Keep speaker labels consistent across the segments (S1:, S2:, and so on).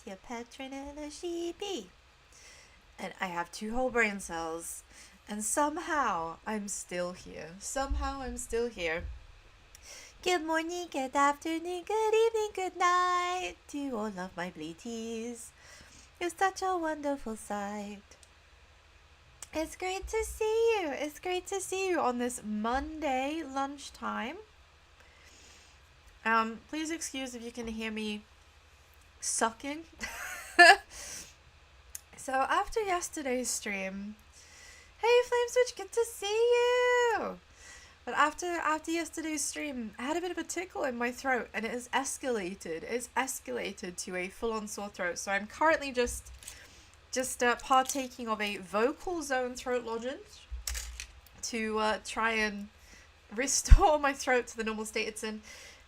S1: your patron and a sheepy. And I have 2 whole brain cells. And somehow I'm still here. Good morning, good afternoon, good evening, good night to all of my Bleaties. You're such a wonderful sight. It's great to see you. It's great to see you on this Monday lunchtime. Please excuse if you can hear me sucking. So after yesterday's stream, hey Flameswitch, good to see you. But after yesterday's stream, I had a bit of a tickle in my throat, and it has escalated. It's escalated to a full-on sore throat. So I'm currently just partaking of a vocal zone throat lozenge to try and restore my throat to the normal state it's in.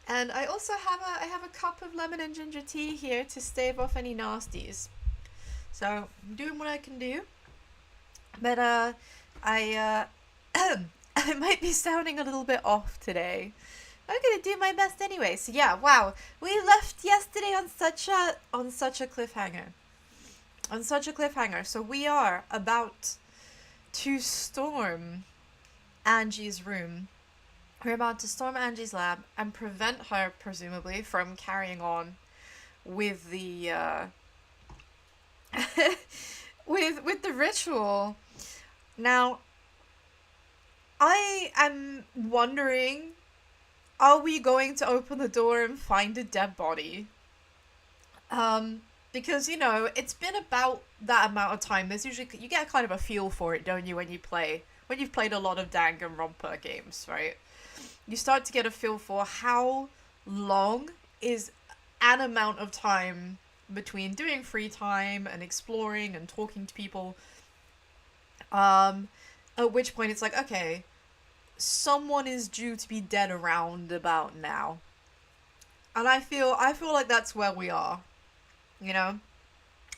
S1: And I also have a cup of lemon and ginger tea here to stave off any nasties. So I'm doing what I can do. But I might be sounding a little bit off today. I'm gonna do my best anyway. So yeah, wow, we left yesterday on such a cliffhanger. So we are about to storm Angie's room. We're about to storm Angie's lab and prevent her, presumably, from carrying on with the with the ritual. Now, I am wondering, are we going to open the door and find a dead body? Because, you know, it's been about that amount of time. There's usually, you get kind of a feel for it, don't you, when you've played a lot of Danganronpa games, right? You start to get a feel for how long is an amount of time between doing free time and exploring and talking to people. At which point it's like, okay, someone is due to be dead around about now. And I feel like that's where we are. You know?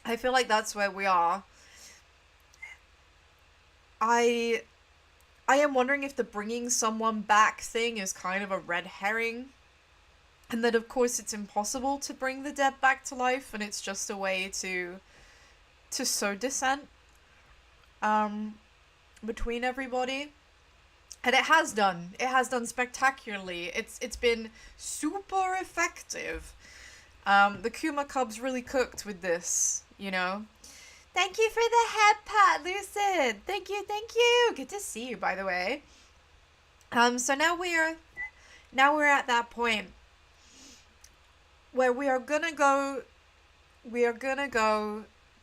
S1: I feel like that's where we are. I am wondering if the bringing someone back thing is kind of a red herring. And that, of course, it's impossible to bring the dead back to life, and it's just a way to sow dissent between everybody. And it has done spectacularly. It's been super effective. The Kuma Cubs really cooked with this, you know. Thank you for the head pat, Lucid. Thank you. Good to see you, by the way. So now we're at that point where we are gonna go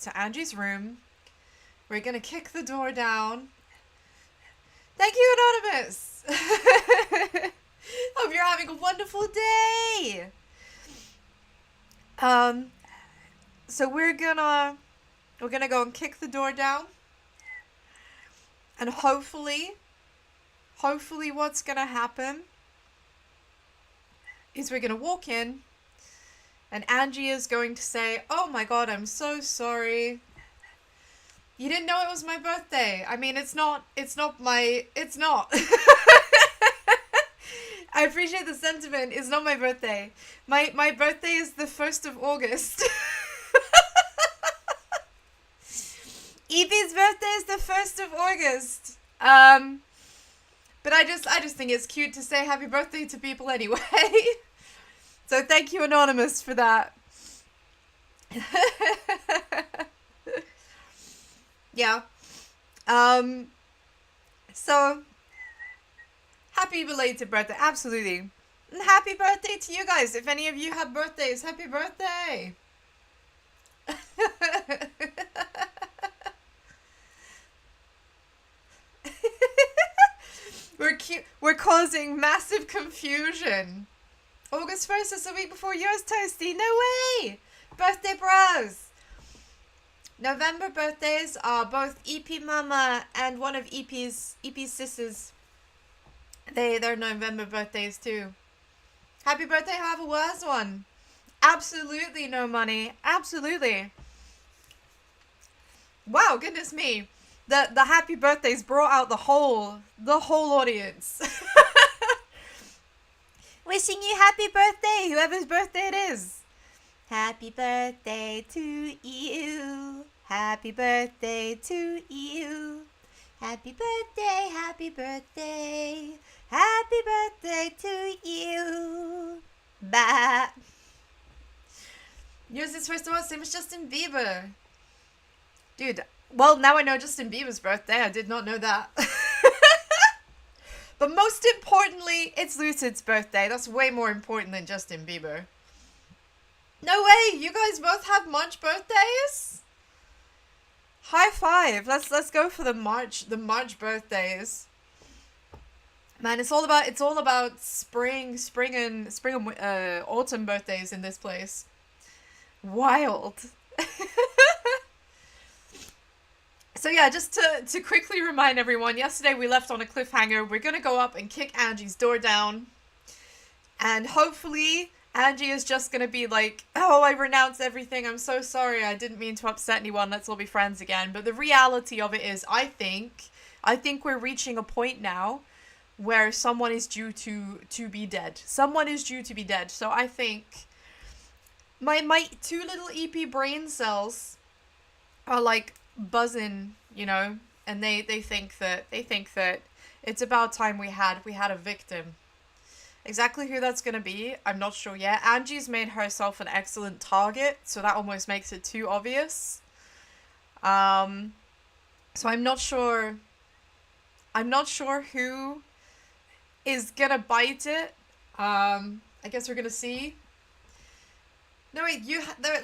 S1: to Angie's room. We're gonna kick the door down. Thank you, Anonymous. Hope you're having a wonderful day. So we're gonna go and kick the door down, and hopefully what's gonna happen is we're gonna walk in, and Angie is going to say, "Oh my god, I'm so sorry. You didn't know it was my birthday. I mean, it's not. It's not. I appreciate the sentiment. It's not my birthday. My birthday is the 1st of August. Evie's birthday is the 1st of August. But I just think it's cute to say happy birthday to people anyway. So thank you, Anonymous, for that. Yeah. So happy belated birthday, absolutely. And happy birthday to you guys. If any of you have birthdays, happy birthday. We're causing massive confusion. August 1st is the week before yours, Toasty. No way! Birthday bros. November birthdays are both EP Mama and one of EP's sisters. They're November birthdays too. Happy birthday, whoever was one. Absolutely no money. Absolutely. Wow, goodness me. The happy birthdays brought out the whole audience. Wishing you happy birthday, whoever's birthday it is. Happy birthday to you. Happy birthday to you. Happy birthday, happy birthday. Happy birthday to you. Bah. Yours is first of all, same as Justin Bieber. Dude, well, now I know Justin Bieber's birthday. I did not know that. But most importantly, it's Lucid's birthday. That's way more important than Justin Bieber. No way, you guys both have March birthdays? High five. Let's go for the March birthdays. Man, it's all about spring and autumn birthdays in this place. Wild. So yeah, just to quickly remind everyone, yesterday we left on a cliffhanger. We're gonna go up and kick Angie's door down. And hopefully Angie is just gonna be like, oh, I renounce everything. I'm so sorry. I didn't mean to upset anyone. Let's all be friends again. But the reality of it is, I think we're reaching a point now where someone is due to be dead. Someone is due to be dead. So I think my two little EP brain cells are like buzzing, you know, and they think that it's about time we had a victim. Exactly who that's gonna be, I'm not sure yet. Angie's made herself an excellent target, so that almost makes it too obvious. So I'm not sure who is gonna bite it. I guess we're gonna see. No wait,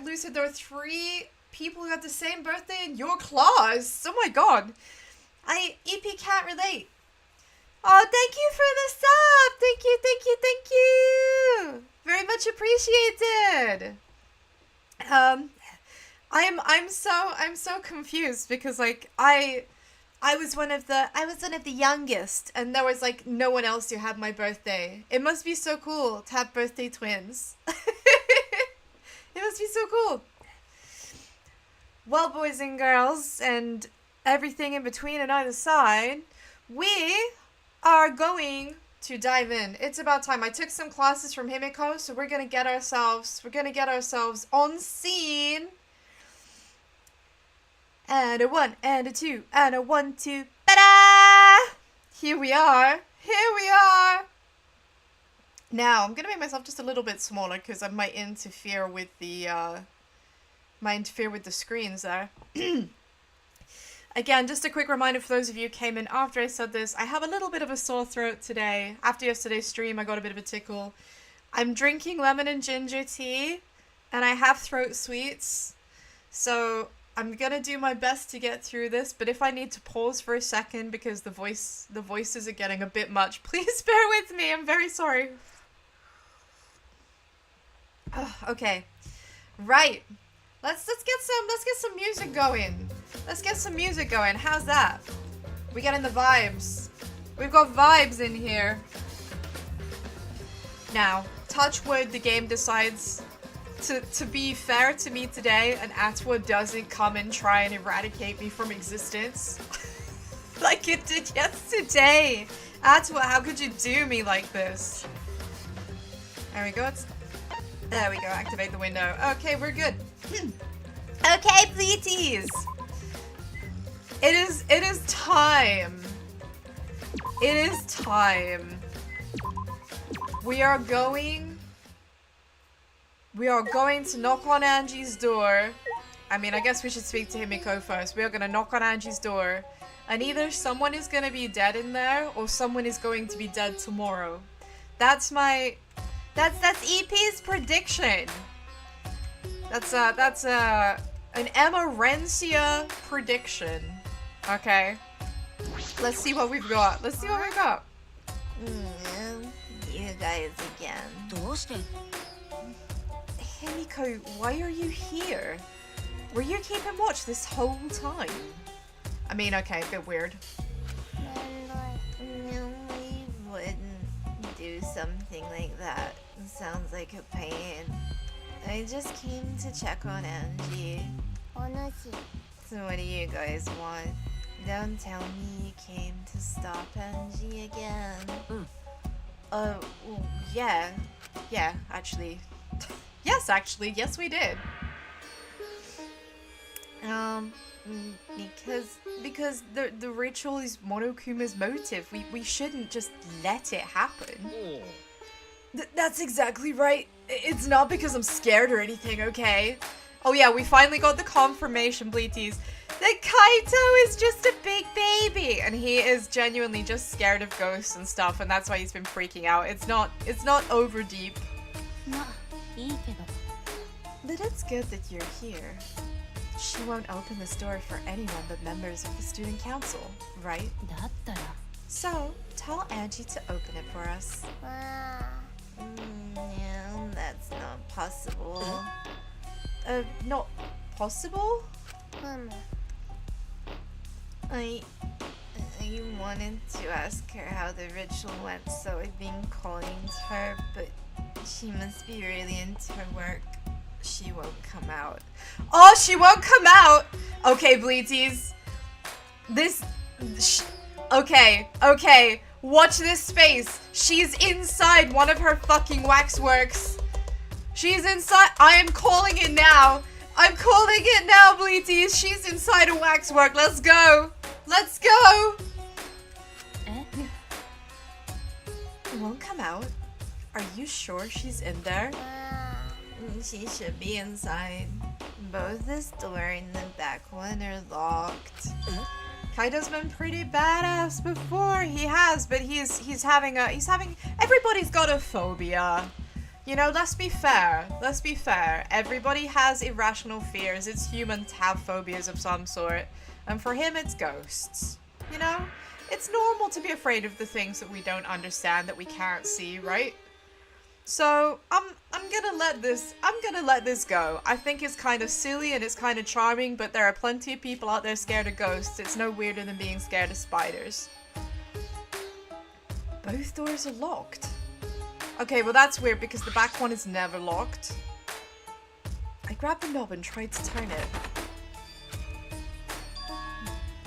S1: Lucid, there are 3 people who had the same birthday in your class. Oh my god. EP can't relate. Oh, thank you for the sub. Thank you. Very much appreciated. I'm so confused because like I was one of the youngest, and there was like no one else who had my birthday. It must be so cool to have birthday twins. It must be so cool. Well, boys and girls, and everything in between and either side, we are going to dive in. It's about time. I took some classes from Himiko, so we're gonna get ourselves on scene. And a 1, and a 2, and a 1, 2, ta-da! Here we are. Now, I'm gonna make myself just a little bit smaller because I might interfere with the screens there. Again, just a quick reminder for those of you who came in after I said this, I have a little bit of a sore throat today. After yesterday's stream, I got a bit of a tickle. I'm drinking lemon and ginger tea, and I have throat sweets, so I'm gonna do my best to get through this, but if I need to pause for a second because the voices are getting a bit much, please bear with me. I'm very sorry. Okay, right. Let's get some music going. Let's get some music going. How's that? We getting the vibes. We've got vibes in here. Now, touch wood, the game decides to be fair to me today, and Atwa doesn't come and try and eradicate me from existence. Like it did yesterday. Atwa, how could you do me like this? There we go. There we go. Activate the window. Okay, we're good. Okay, Bleaties. It is time. It is time. We are going to knock on Angie's door. I mean, I guess we should speak to Himiko first. We are going to knock on Angie's door, and either someone is going to be dead in there or someone is going to be dead tomorrow. That's EP's prediction. That's an Emerencia prediction. Okay. Let's see what we've got.
S2: You guys again.
S1: Himiko, why are you here? Were you keeping watch this whole time? I mean, okay, a bit weird.
S2: Normally wouldn't do something like that. It sounds like a pain. I just came to check on Angie. So what do you guys want? Don't tell me you came to stop Angie again.
S1: Yeah, actually. Yes, actually. Yes, we did. Because the ritual is Monokuma's motive. We shouldn't just let it happen. That's exactly right. It's not because I'm scared or anything, okay? Oh yeah, we finally got the confirmation, Bleaties, that Kaito is just a big baby, and he is genuinely just scared of ghosts and stuff, and that's why he's been freaking out. It's not over deep. But it's good that you're here. She won't open this door for anyone but members of the student council, right? So, tell Angie to open it for us.
S2: No, that's not possible.
S1: Not possible?
S2: I wanted to ask her how the ritual went, so I've been calling her, but she must be really into her work. She won't come out.
S1: Oh, she won't come out! Okay, Bleaties. Okay. Watch this space. She's inside one of her fucking waxworks. She's inside. I am calling it now. I'm calling it now, Bleaties. She's inside a waxwork. Let's go. Let's go. Won't come out. Are you sure she's in there?
S2: She should be inside. Both this door and the back one are locked.
S1: Kaito's been pretty badass before. He has, but he's having everybody's got a phobia. You know, let's be fair. Let's be fair. Everybody has irrational fears. It's human to have phobias of some sort. And for him, it's ghosts. You know? It's normal to be afraid of the things that we don't understand, that we can't see, right? So, I'm gonna let this go. I think it's kind of silly and it's kind of charming, but there are plenty of people out there scared of ghosts. It's no weirder than being scared of spiders. Both doors are locked. Okay, well that's weird because the back one is never locked. I grabbed the knob and tried to turn it.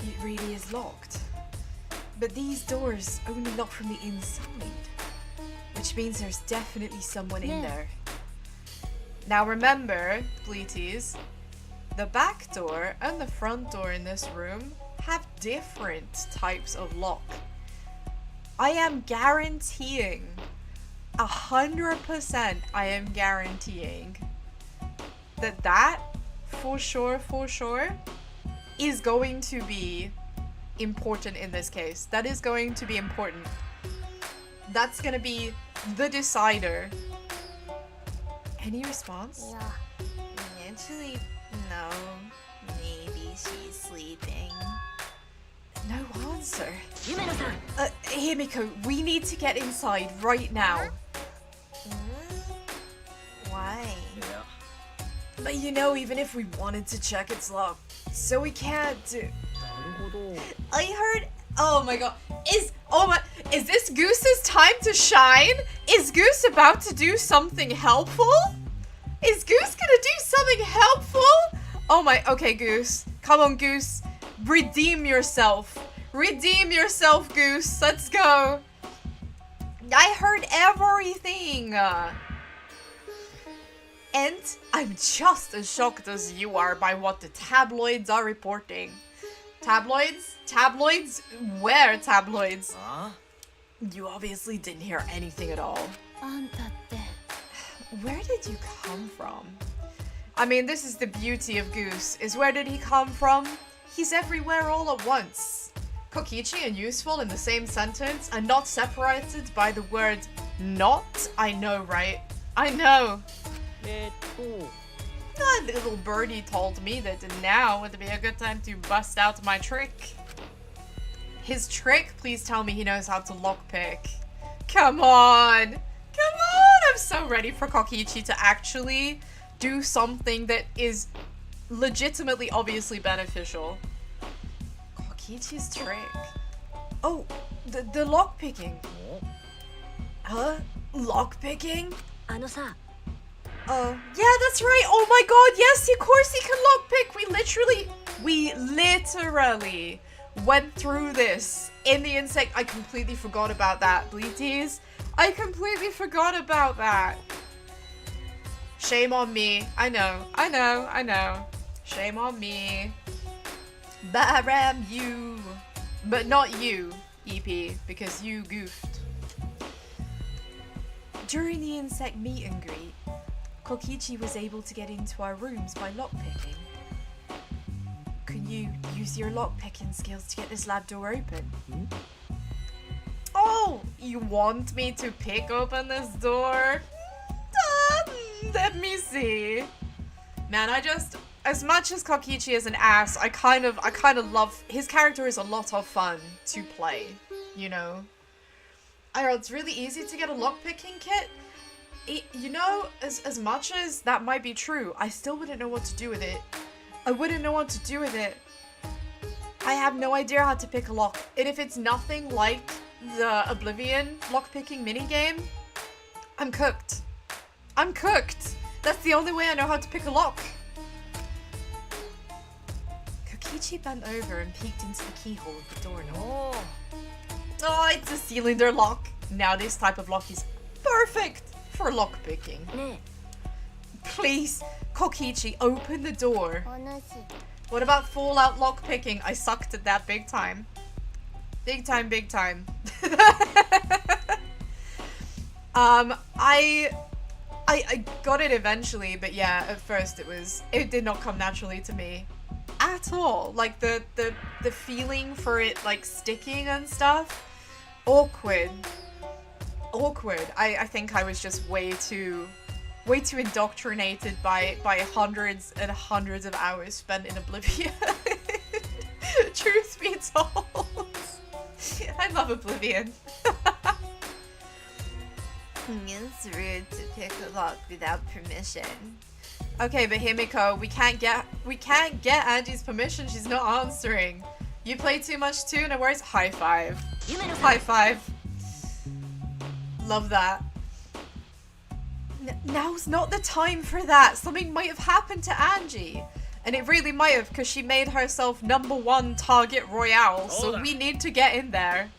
S1: It really is locked. But these doors only lock from the inside. Which means there's definitely someone in there. Now remember, Bleaties, the back door and the front door in this room have different types of lock. I am guaranteeing, 100% I am guaranteeing that for sure, is going to be important in this case. That is going to be important. That's gonna be the decider. Any response?
S2: Yeah. Actually, no. Maybe she's sleeping.
S1: No answer. Himiko, we need to get inside right now.
S2: Why?
S1: But you know, even if we wanted to check, it's locked. So we can't do... I heard... Oh my god. Is this Goose's time to shine? Is Goose about to do something helpful? Is Goose gonna do something helpful? Oh my, okay, Goose. Come on, Goose. Redeem yourself. Redeem yourself, Goose. Let's go. I heard everything. And I'm just as shocked as you are by what the tabloids are reporting. Tabloids? Tabloids? Where tabloids? You obviously didn't hear anything at all. Where did you come from? I mean, this is the beauty of Goose, is where did he come from? He's everywhere all at once. Kokichi and useful in the same sentence and not separated by the word not? I know, right? I know. A little birdie told me that now would be a good time to bust out my trick. His trick? Please tell me he knows how to lockpick. Come on! Come on! I'm so ready for Kokichi to actually do something that is legitimately obviously beneficial. Kokichi's trick. Oh, the lockpicking. Huh? Lockpicking? Yeah, that's right. Oh my god, yes, of course he can lockpick. We literally went through this in the insect. I completely forgot about that, Bleaties. I completely forgot about that. Shame on me. I know. Shame on me. Baram you. But not you, EP, because you goofed. During the insect meet and greet, Kokichi was able to get into our rooms by lockpicking. Can you use your lockpicking skills to get this lab door open? Oh, you want me to pick open this door? Let me see. Man, as much as Kokichi is an ass, I kind of love, his character is a lot of fun to play, you know? It's really easy to get a lockpicking kit. You know, as much as that might be true, I still wouldn't know what to do with it. I wouldn't know what to do with it. I have no idea how to pick a lock. And if it's nothing like the Oblivion lockpicking minigame, I'm cooked. I'm cooked. That's the only way I know how to pick a lock. Kokichi bent over and peeked into the keyhole of the doorknob. Oh, it's a cylinder lock. Now this type of lock is perfect for lockpicking. Please, Kokichi, open the door. What about Fallout lockpicking? I sucked at that big time. Big time. I got it eventually, but yeah, at first it did not come naturally to me at all. Like the feeling for it like sticking and stuff. Awkward. I think I was just way too indoctrinated by hundreds and hundreds of hours spent in Oblivion. Truth be told. I love Oblivion.
S2: It's rude to pick a lock without permission.
S1: Okay, but Himiko, we can't get Angie's permission. She's not answering. You play too much too, no worries. High five. High five. Love that. Now's not the time for that. Something might have happened to Angie. And it really might have, because she made herself #1 target royale. So we need to get in there.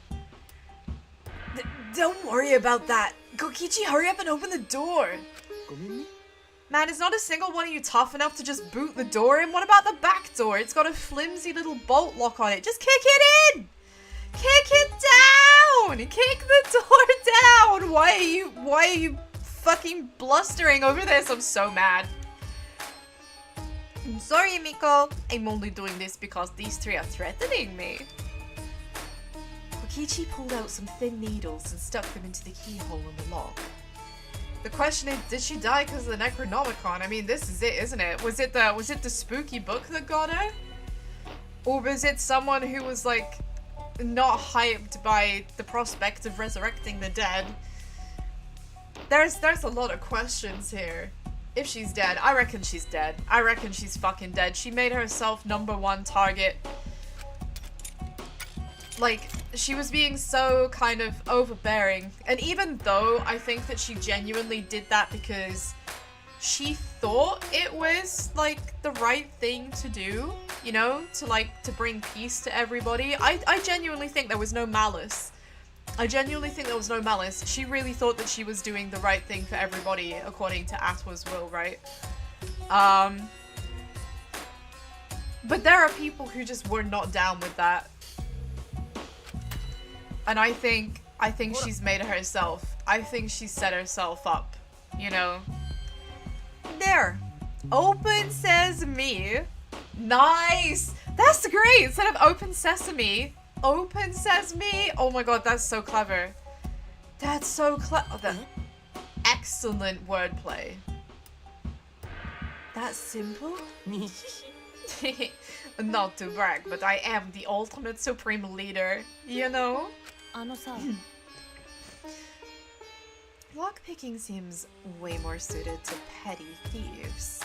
S1: Don't worry about that. Kokichi, hurry up and open the door. Man, is not a single one of you tough enough to just boot the door in? What about the back door? It's got a flimsy little bolt lock on it. Just kick it in! Kick it down! Kick the door down! Why are you fucking blustering over this? I'm so mad. I'm sorry, Miko. I'm only doing this because these three are threatening me. Kokichi pulled out some thin needles and stuck them into the keyhole in the lock. The question is, did she die because of the Necronomicon? I mean, this is it, isn't it? Was it the spooky book that got her? Or was it someone who was like not hyped by the prospect of resurrecting the dead? There's a lot of questions here. If she's dead, I reckon she's dead. I reckon she's fucking dead. She made herself #1 target. Like, she was being so kind of overbearing. And even though I think that she genuinely did that because she thought it was, like, the right thing to do, you know, to bring peace to everybody, I genuinely think there was no malice. I genuinely think there was no malice. She really thought that she was doing the right thing for everybody according to Atwa's will, right? But there are people who just were not down with that. And I think she's made it herself. I think she set herself up, you know? There. Open sesame. Nice. That's great. Instead of open sesame, open sesame. Oh my god, that's so clever. That's so clever. Excellent wordplay. That's simple? Not to brag, but I am the ultimate supreme leader, you know? Lockpicking seems way more suited to petty thieves.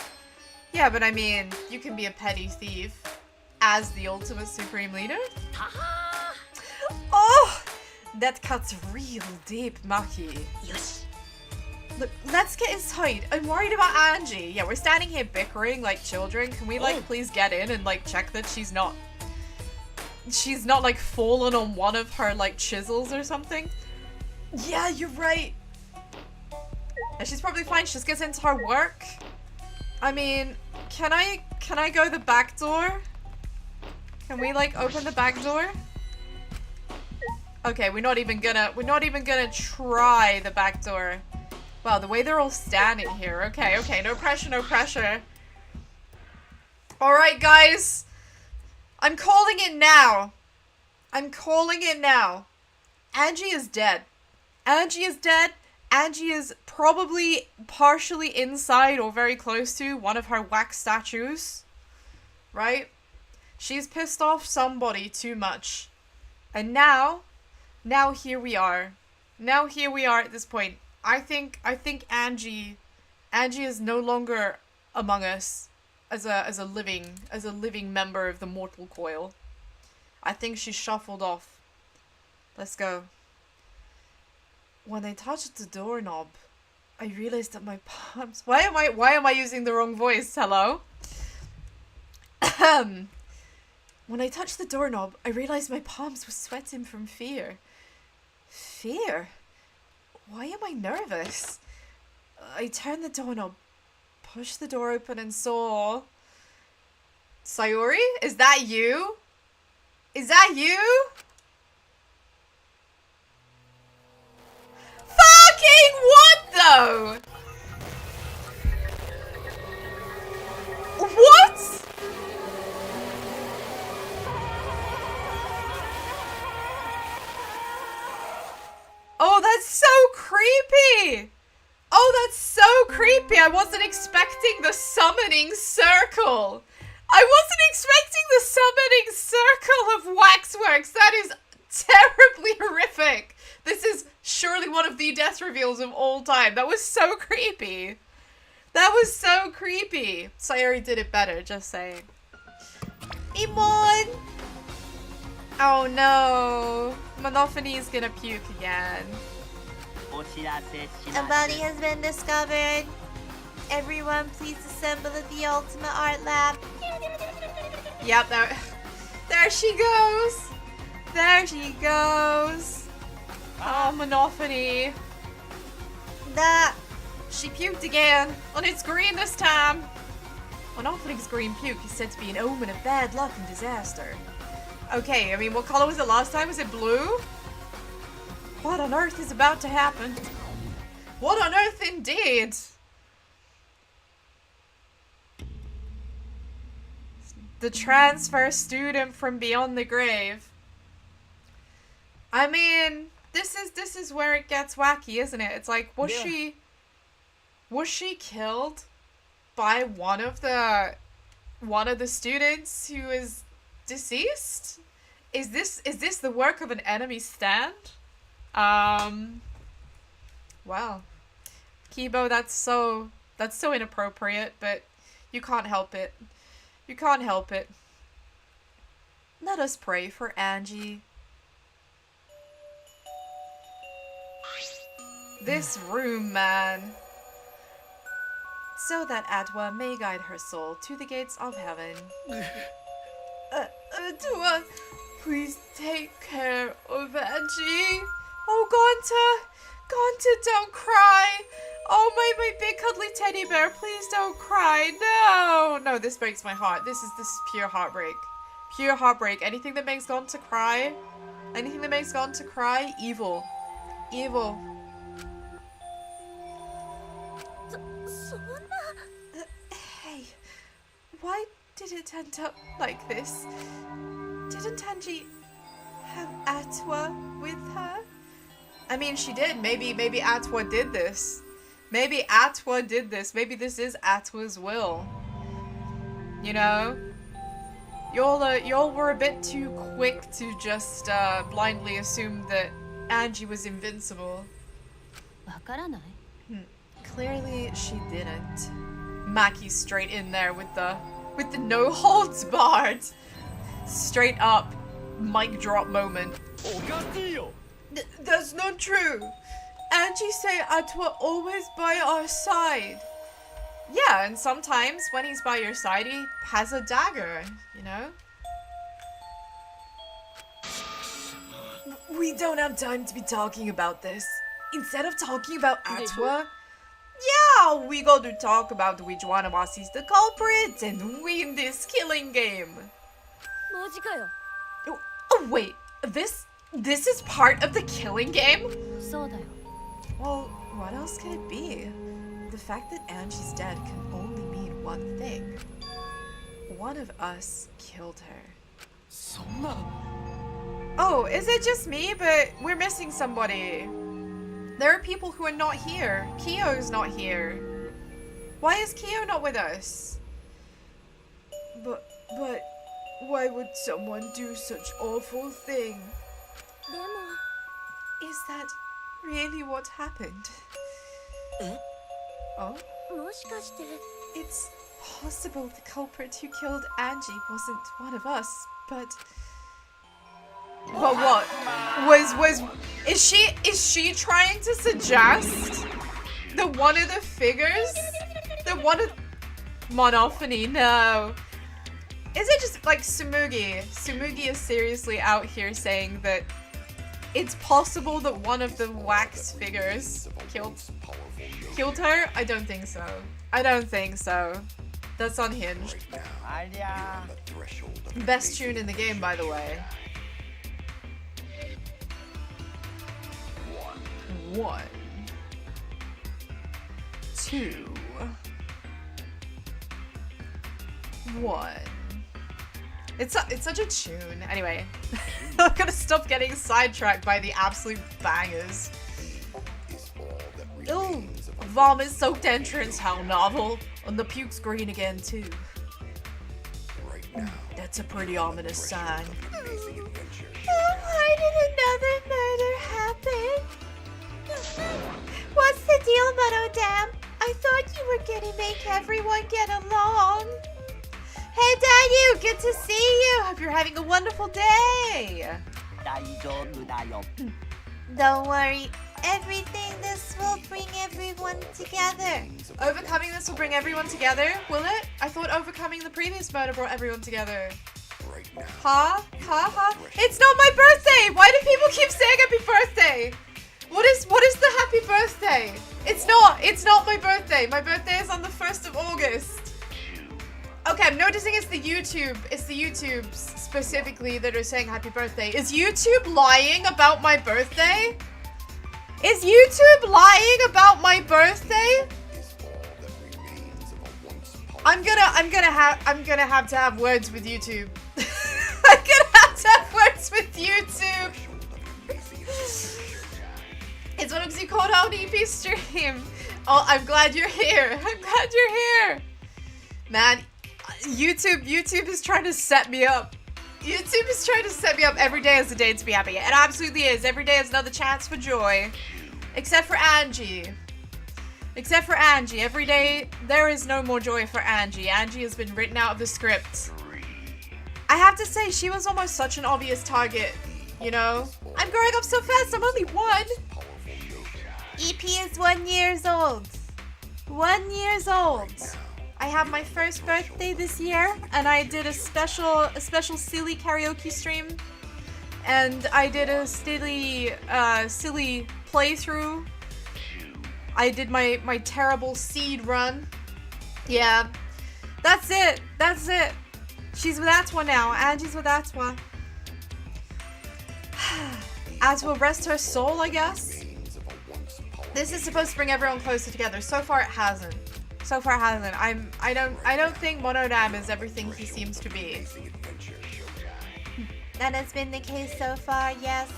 S1: Yeah, but I mean, you can be a petty thief as the ultimate supreme leader? Oh! That cuts real deep, Maki. Yes. Look, let's get inside. I'm worried about Angie. Yeah, we're standing here bickering like children. Can we, like, please get in and, like, check that she's not, like, fallen on one of her, like, chisels or something? Yeah, you're right. And she's probably fine. She just gets into her work. I mean, can I go the back door? Can we like open the back door? Okay, we're not even gonna try the back door. Wow, the way they're all standing here. Okay, okay, no pressure, no pressure. Alright, guys. I'm calling it now. I'm calling it now. Angie is dead. Angie is dead. Angie is probably partially inside or very close to one of her wax statues. Right? She's pissed off somebody too much. And now here we are. Now here we are at this point. I think Angie is no longer among us as a living member of the mortal coil. I think she shuffled off. Let's go. When I touched the doorknob, I realized that my palms... Why am I using the wrong voice? Hello? When I touched the doorknob, I realized my palms were sweating from fear. Fear? Why am I nervous? I turned the doorknob, pushed the door open and saw... Sayori? Is that you? Is that you? Fucking what though? What? Oh, that's so creepy. Oh, that's so creepy. I wasn't expecting the summoning circle. I wasn't expecting the summoning circle of waxworks. That is terribly horrific. This is surely one of the death reveals of all time. That was so creepy. That was so creepy. Sayori did it better, just saying. Imon! Oh no. Monophony is gonna puke again.
S2: A body has been discovered. Everyone, please assemble at the Ultimate Art Lab.
S1: Yep, there she goes. There she goes. Oh, Monophony. She puked again. And it's green this time. Monophony's green puke is said to be an omen of bad luck and disaster. Okay, I mean, what color was it last time? Was it blue? What on earth is about to happen? What on earth indeed? The transfer student from beyond the grave. I mean, this is where it gets wacky, isn't it? It's like, was she killed by one of the students who is deceased? Is this the work of an enemy stand? Well, Kibo, that's so inappropriate, but you can't help it. You can't help it. Let us pray for Angie. This room, man. So that Atwa may guide her soul to the gates of heaven. Atwa, please take care of Angie. Oh, Gonta, don't cry. Oh, my big cuddly teddy bear, please don't cry. No, this breaks my heart. This is pure heartbreak. Pure heartbreak. Anything that makes Gonta cry, evil. Evil. Hey, why did it end up like this? Didn't Angie have Atwa with her? I mean, she did. Maybe Atwa did this. Maybe Atwa did this. Maybe this is Atwa's will. You know? Y'all were a bit too quick to just blindly assume that Angie was invincible. Clearly she didn't. Maki's straight in there with the no holds barred. Straight up mic drop moment. That's not true. Angie say Atwa always by our side. Yeah, and sometimes when he's by your side, he has a dagger, you know? We don't have time to be talking about this. Instead of talking about Atwa, Yeah, we got to talk about which one of us is the culprit and win this killing game. Oh wait, this is part of the killing game? Well, what else could it be? The fact that Angie's dead can only mean one thing. One of us killed her. Oh, is it just me? But we're missing somebody. There are people who are not here. Kyo's not here. Why is Kyo not with us? But why would someone do such awful thing? Is that really what happened? Oh? It's possible the culprit who killed Angie wasn't one of us, but what? Is she trying to suggest that one of the figures? That one of Monophony, no. Is it just like Tsumugi? Tsumugi is seriously out here saying that it's possible that one of the wax figures killed her? I don't think so. I don't think so. That's unhinged. Best tune in the game, by the way. 1, 2, 1. It's such a tune. Anyway, I'm gonna stop getting sidetracked by the absolute bangers. Ooh, vomit-soaked entrance, how novel. And the puke's green again too. That's a pretty ominous sign.
S2: Why did another murder happen? What's the deal, Monodam? I thought you were gonna make everyone get along. Hey, Dayu, good to see you. Hope you're having a wonderful day. Don't worry. This will bring everyone together.
S1: Overcoming this will bring everyone together, will it? I thought overcoming the previous murder brought everyone together. Ha? Ha ha? It's not my birthday! Why do people keep saying happy birthday? What is the happy birthday? It's not my birthday. My birthday is on the 1st of August. Okay, I'm noticing it's the YouTubes specifically that are saying happy birthday. Is YouTube lying about my birthday? Is YouTube lying about my birthday? I'm gonna have to have words with YouTube. I'm gonna have to have words with YouTube. It's one of you called out EP stream. Oh, I'm glad you're here. I'm glad you're here. Man, YouTube is trying to set me up. YouTube is trying to set me up every day as a day to be happy. It absolutely is. Every day is another chance for joy. Except for Angie. Except for Angie. Every day, there is no more joy for Angie. Angie has been written out of the script. I have to say, she was almost such an obvious target. You know? I'm growing up so fast, I'm only 1.
S2: EP is 1 year old.
S1: 1 year old. I have my first birthday this year, and I did a special silly karaoke stream, and I did a silly playthrough. I did my terrible seed run. Yeah, that's it. That's it. She's with Atwa now. Angie's with Atwa. Atwa, rest her soul, I guess. This is supposed to bring everyone closer together. So far, it hasn't. So far, it hasn't. I don't think Monodam is everything he seems to be.
S2: That has been the case so far, yes.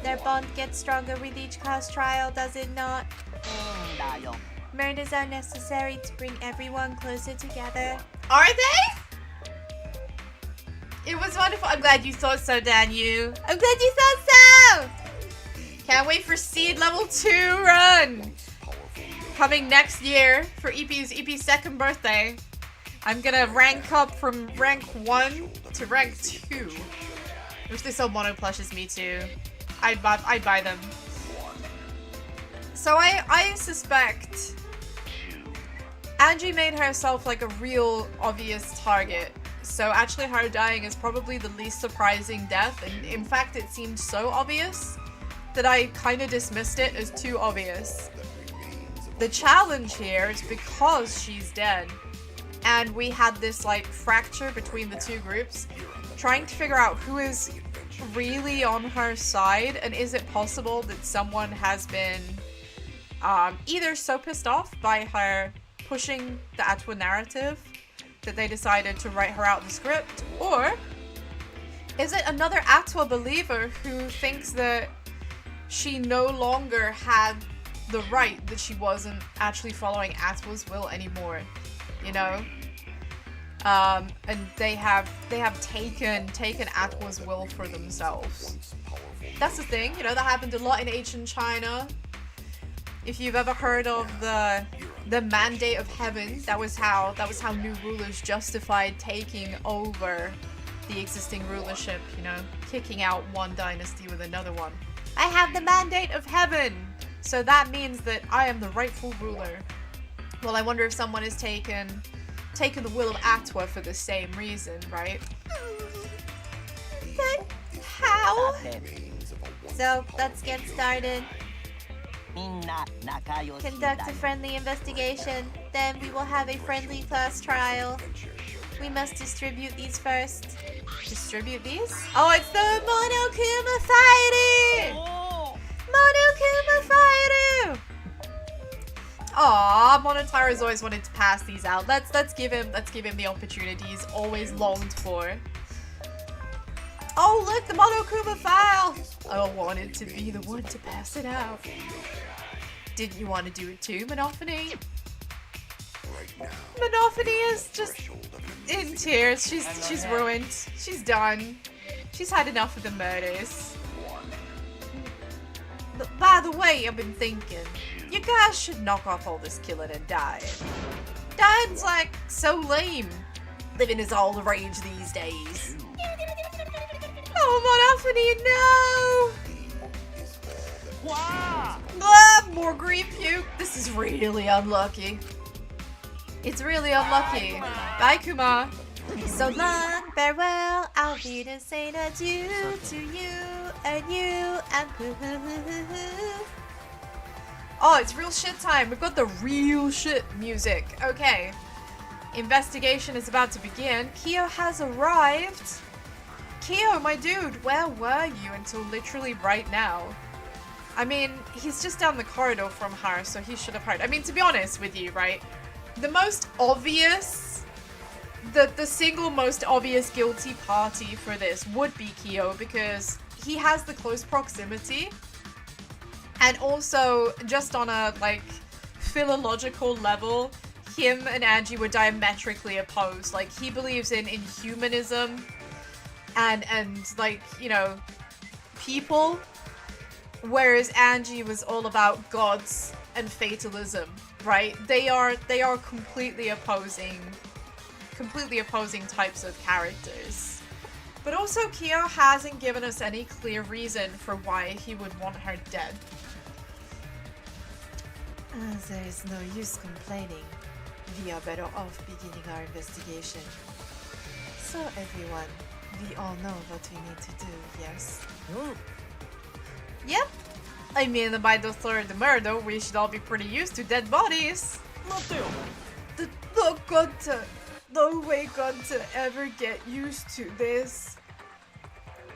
S2: Their bond gets stronger with each cause trial, does it not? Murders are necessary to bring everyone closer together.
S1: Are they? It was wonderful. I'm glad you thought so, Danu. I'm glad you thought so! Can't wait for Seed Level 2 run! Coming next year for EP's second birthday. I'm gonna rank up from rank 1 to rank 2. Wish they sold mono plushes, me too. I'd buy them. So I suspect Angie made herself like a real obvious target. So actually her dying is probably the least surprising death, and in fact it seemed so obvious that I kind of dismissed it as too obvious. the challenge here is because she's dead. And we had this like fracture between the two groups, trying to figure out who is really on her side, and is it possible that someone has been either so pissed off by her pushing the Atwa narrative that they decided to write her out the script, or is it another Atwa believer who thinks that she no longer had the right, that she wasn't actually following Atwa's will anymore, you know? And they have taken Atwa's will for themselves. That's the thing, you know, that happened a lot in ancient China. If you've ever heard of the mandate of heaven, that was how new rulers justified taking over the existing rulership, you know, kicking out one dynasty with another one. I have the mandate of heaven, so that means that I am the rightful ruler. Well, I wonder if someone has taken the will of Atwa for the same reason, right?
S2: But how? So let's get started. Conduct a friendly investigation, then we will have a friendly class trial. We must distribute these first.
S1: Distribute these?
S2: Oh, it's the Monokuma Fighter! Monokuma Fighter!
S1: Aw, Monotaro's always wanted to pass these out. Let's give him the opportunity he's always longed for. Oh, look, the Monokuma file! I wanted to be the one to pass it out. Didn't you want to do it too, Monophony? Monophony is just in tears. She's ruined. She's done. She's had enough of the murders. By the way, I've been thinking, you guys should knock off all this killing and dying. Dying's like so lame. Living is all the rage these days. Oh, Monophony, no! Wow. More green puke. This is really unlucky. It's really unlucky. Bye, Kuma.
S2: So long, farewell. I'll be to say adieu to you and you and hoo.
S1: Oh, it's real shit time. We've got the real shit music. Okay. Investigation is about to begin. Kyo has arrived. Kyo, my dude, where were you until literally right now? I mean, he's just down the corridor from her, so he should have heard. I mean, to be honest with you, right? The most obvious, the single most obvious guilty party for this would be Kyo, because he has the close proximity. And also, just on a, like, philological level, him and Angie were diametrically opposed. Like, he believes in humanism and like, you know, people. Whereas Angie was all about gods and fatalism, right? They are completely opposing types of characters. But also Kyo hasn't given us any clear reason for why he would want her dead.
S2: There is no use complaining. We are better off beginning our investigation. So everyone, we all know what we need to do, yes?
S1: Yep. I mean, by the third murder, we should all be pretty used to dead bodies. No way got to ever get used to this.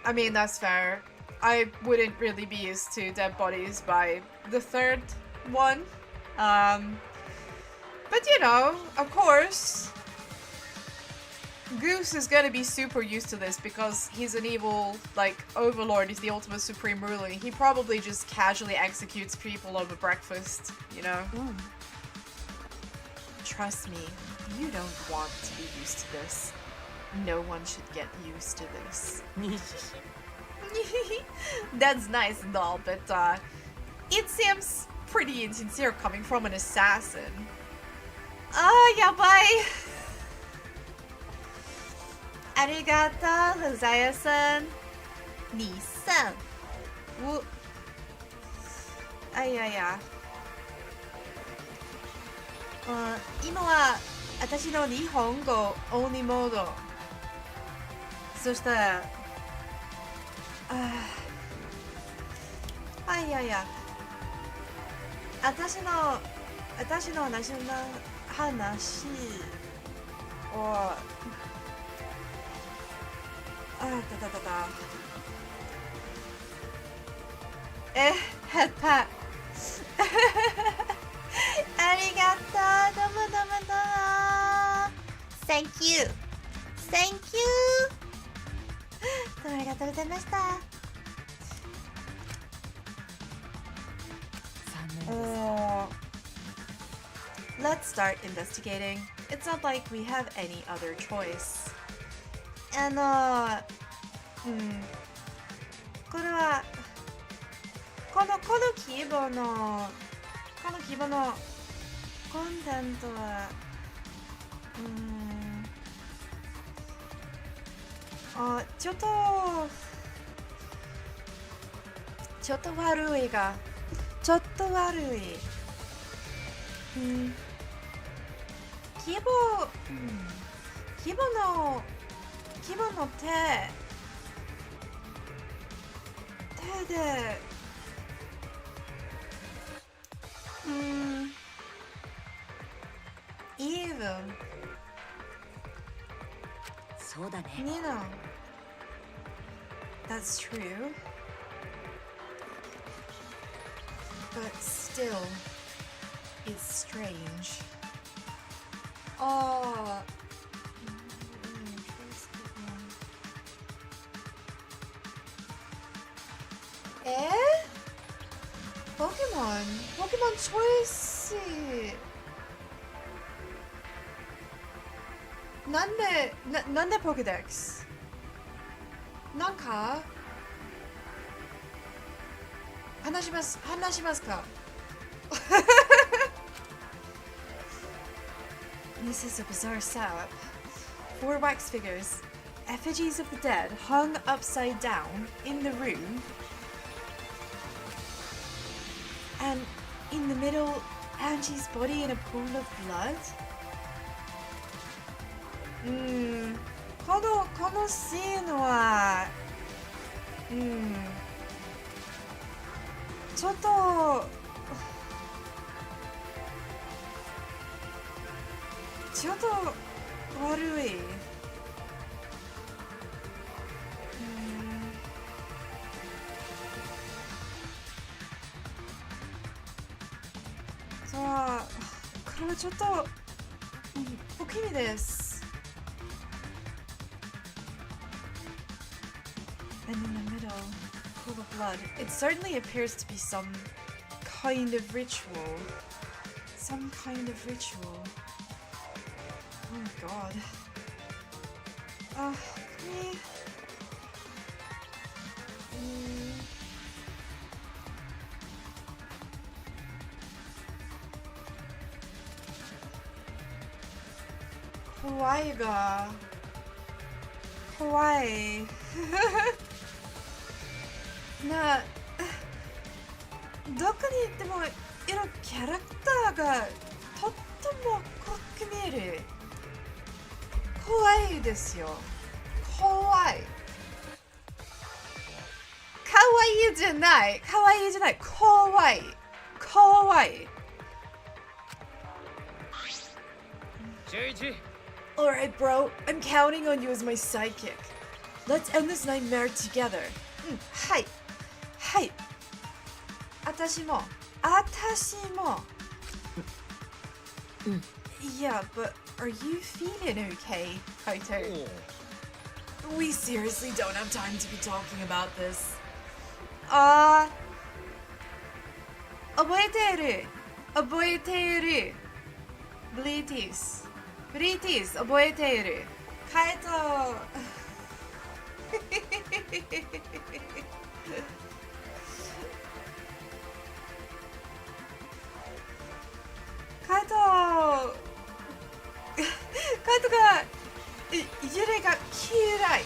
S1: I mean, that's fair. I wouldn't really be used to dead bodies by the third one. But you know, of course, Goose is gonna be super used to this because he's an evil, like, overlord. He's the ultimate supreme ruler. He probably just casually executes people over breakfast, you know? Trust me, you don't want to be used to this. No one should get used to this. That's nice and all, but, it seems pretty insincere coming from an assassin. Yabai!
S2: Arigato, Hosaya-san. Ni-san.
S1: Ayaya.
S2: 今は私の日本語オンリーモード。そしたら、私の
S1: 私の話をだ下手ありがとう、どうもどうもどうも Thank you Thank you どうもありがとうございました。Let's start investigating. It's not like we have any other choice. これはこの規模のコンテンツはちょっと悪いがちょっと悪い。規模の手でeven
S3: そうだね。
S1: Nina, that's true, but still it's strange. Pokemon choice. なんでポケデックス？なんか話しますか？This is a bizarre setup. 4 wax figures, effigies of the dead hung upside down in the room, and in the middle, Angie's body in a pool of blood. このシーンはちょっと悪い。そう、これはちょっと不気味です。And in the middle, pool of blood. It certainly appears to be some kind of ritual. Some kind of ritual. Oh my god. Me. Hawaii. どこに行ってもキャラクターがとっても濃く見える。怖いですよ。怖い。かわいいじゃない。怖い。Alright, bro. I'm counting on you as my sidekick. Let's end this nightmare together. はい。私も。Yeah, but are you feeling okay, Kaito? We seriously don't have time to be talking about this. 覚えている。Bleaties 覚えている。カイト。カイトが揺れが嫌い。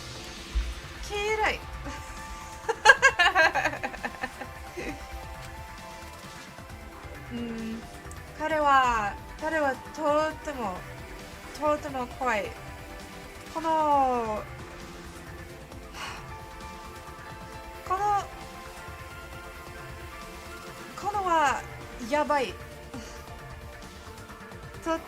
S1: 彼はとっても怖い。このはやばい。No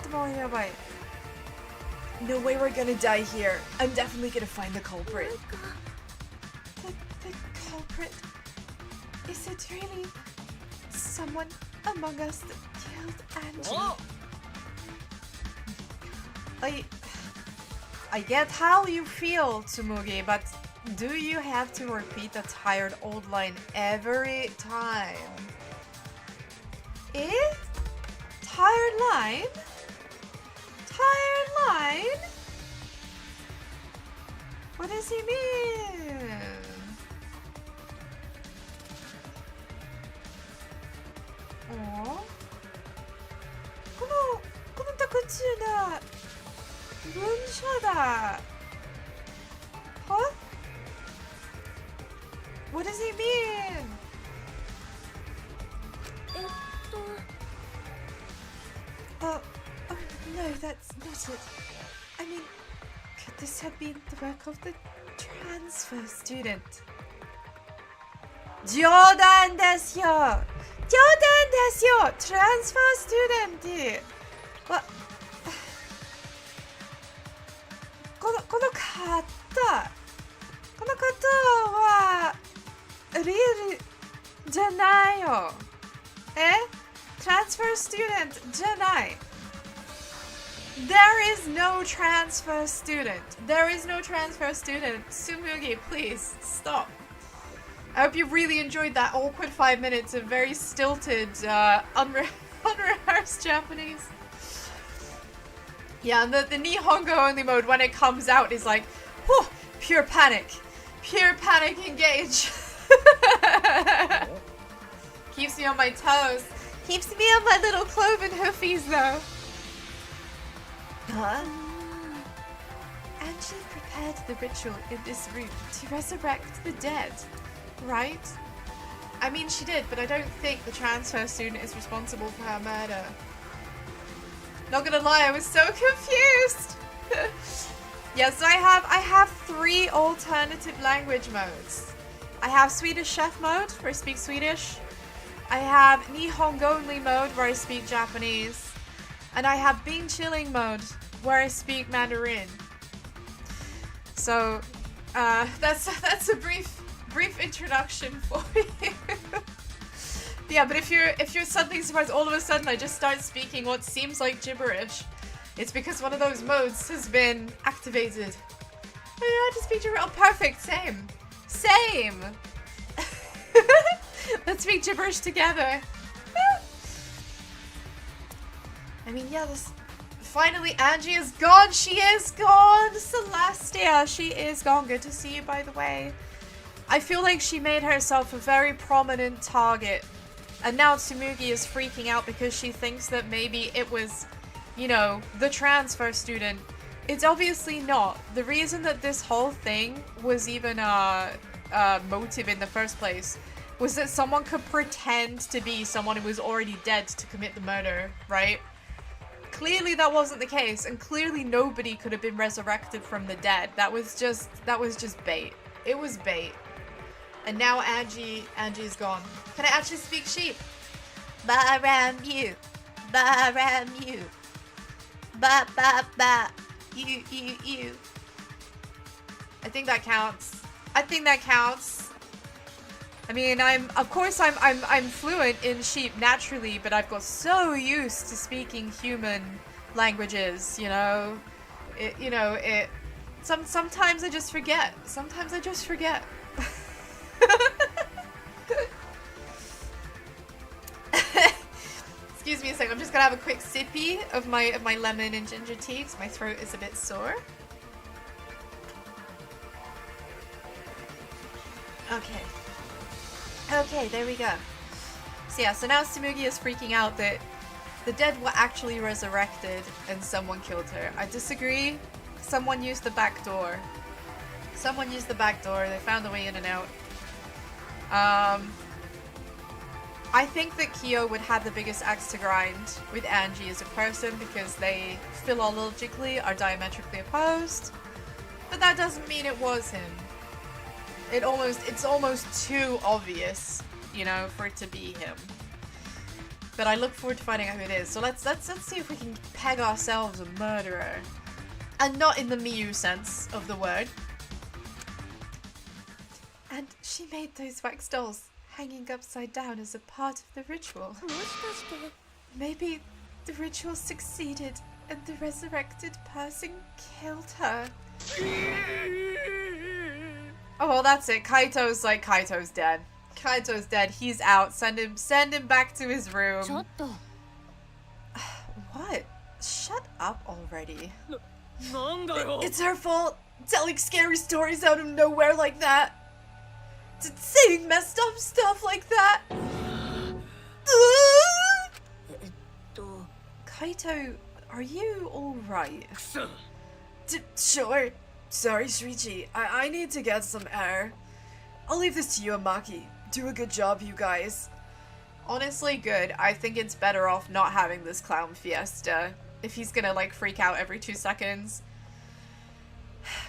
S1: way we're gonna die here. I'm definitely gonna find the culprit. The culprit? Is it really someone among us that killed Angie? I get how you feel, Tsumugi, but do you have to repeat the tired old line every time? Eh? Tired line? Tired line? What does he mean? Oh? この特注だ。文書だ。Huh? What does he mean? Oh, no, that's not it. I mean, could this have been the work of the transfer student? 冗談ですよ。冗談ですよ。Transfer student. What? この方はリアルじゃないよ。Transfer student じゃない。There is no transfer student. There is no transfer student. Tsumugi, please stop. I hope you really enjoyed that awkward 5 minutes of very stilted, unrehearsed Japanese. Yeah, and the Nihongo only mode when it comes out is like, whew, pure panic. Pure panic engage. Keeps me on my toes. Keeps me on my little cloven hoofies though. Huh? Angie prepared the ritual in this room to resurrect the dead, right? I mean, she did, but I don't think the transfer student is responsible for her murder. Not gonna lie, I was so confused. Yeah, so I have 3 alternative language modes. I have Swedish chef mode, where I speak Swedish. I have Nihongo only mode, where I speak Japanese. And I have Being Chilling mode, where I speak Mandarin. So, that's a brief introduction for you. Yeah, but if you're suddenly surprised, all of a sudden I just start speaking what seems like gibberish, it's because one of those modes has been activated. I know how to speak gibberish. Oh, perfect. Same. Let's speak gibberish together. I mean, yeah, finally Angie is gone. She is gone. Celestia, she is gone. Good to see you, by the way. I feel like she made herself a very prominent target. And now Tsumugi is freaking out because she thinks that maybe it was, you know, the transfer student. It's obviously not. The reason that this whole thing was even a motive in the first place was that someone could pretend to be someone who was already dead to commit the murder, right? Clearly that wasn't the case, and clearly nobody could have been resurrected from the dead. That was just bait. It was bait. And now Angie's gone. Can I actually speak sheep? Ba-ram-you. Ba-ram-you. Ba-ba-ba. You. I think that counts. I mean, I'm fluent in sheep naturally, but I've got so used to speaking human languages, you know. Sometimes I just forget. Excuse me a second, I'm just gonna have a quick sippy of my lemon and ginger tea because my throat is a bit sore. Okay, there we go. So yeah, so now Tsumugi is freaking out that the dead were actually resurrected and someone killed her. I disagree. Someone used the back door. They found a way in and out. I think that Kyo would have the biggest axe to grind with Angie as a person because they philologically are diametrically opposed. But that doesn't mean it was him. It's almost too obvious, you know, for it to be him. but I look forward to finding out who it is. So let's see if we can peg ourselves a murderer. And not in the Miyu sense of the word. And she made those wax dolls hanging upside down as a part of the ritual. Maybe the ritual succeeded and the resurrected person killed her. Oh well, that's it. Kaito's dead. Kaito's dead. He's out. Send him back to his room. What? Shut up already. It's her fault. Telling scary stories out of nowhere like that. Saying messed up stuff like that. Kaito, are you alright? Sure. Sorry, Shuichi. I need to get some air. I'll leave this to you and Maki. Do a good job, you guys. Honestly, good. I think it's better off not having this clown fiesta. If he's gonna, like, freak out every 2 seconds.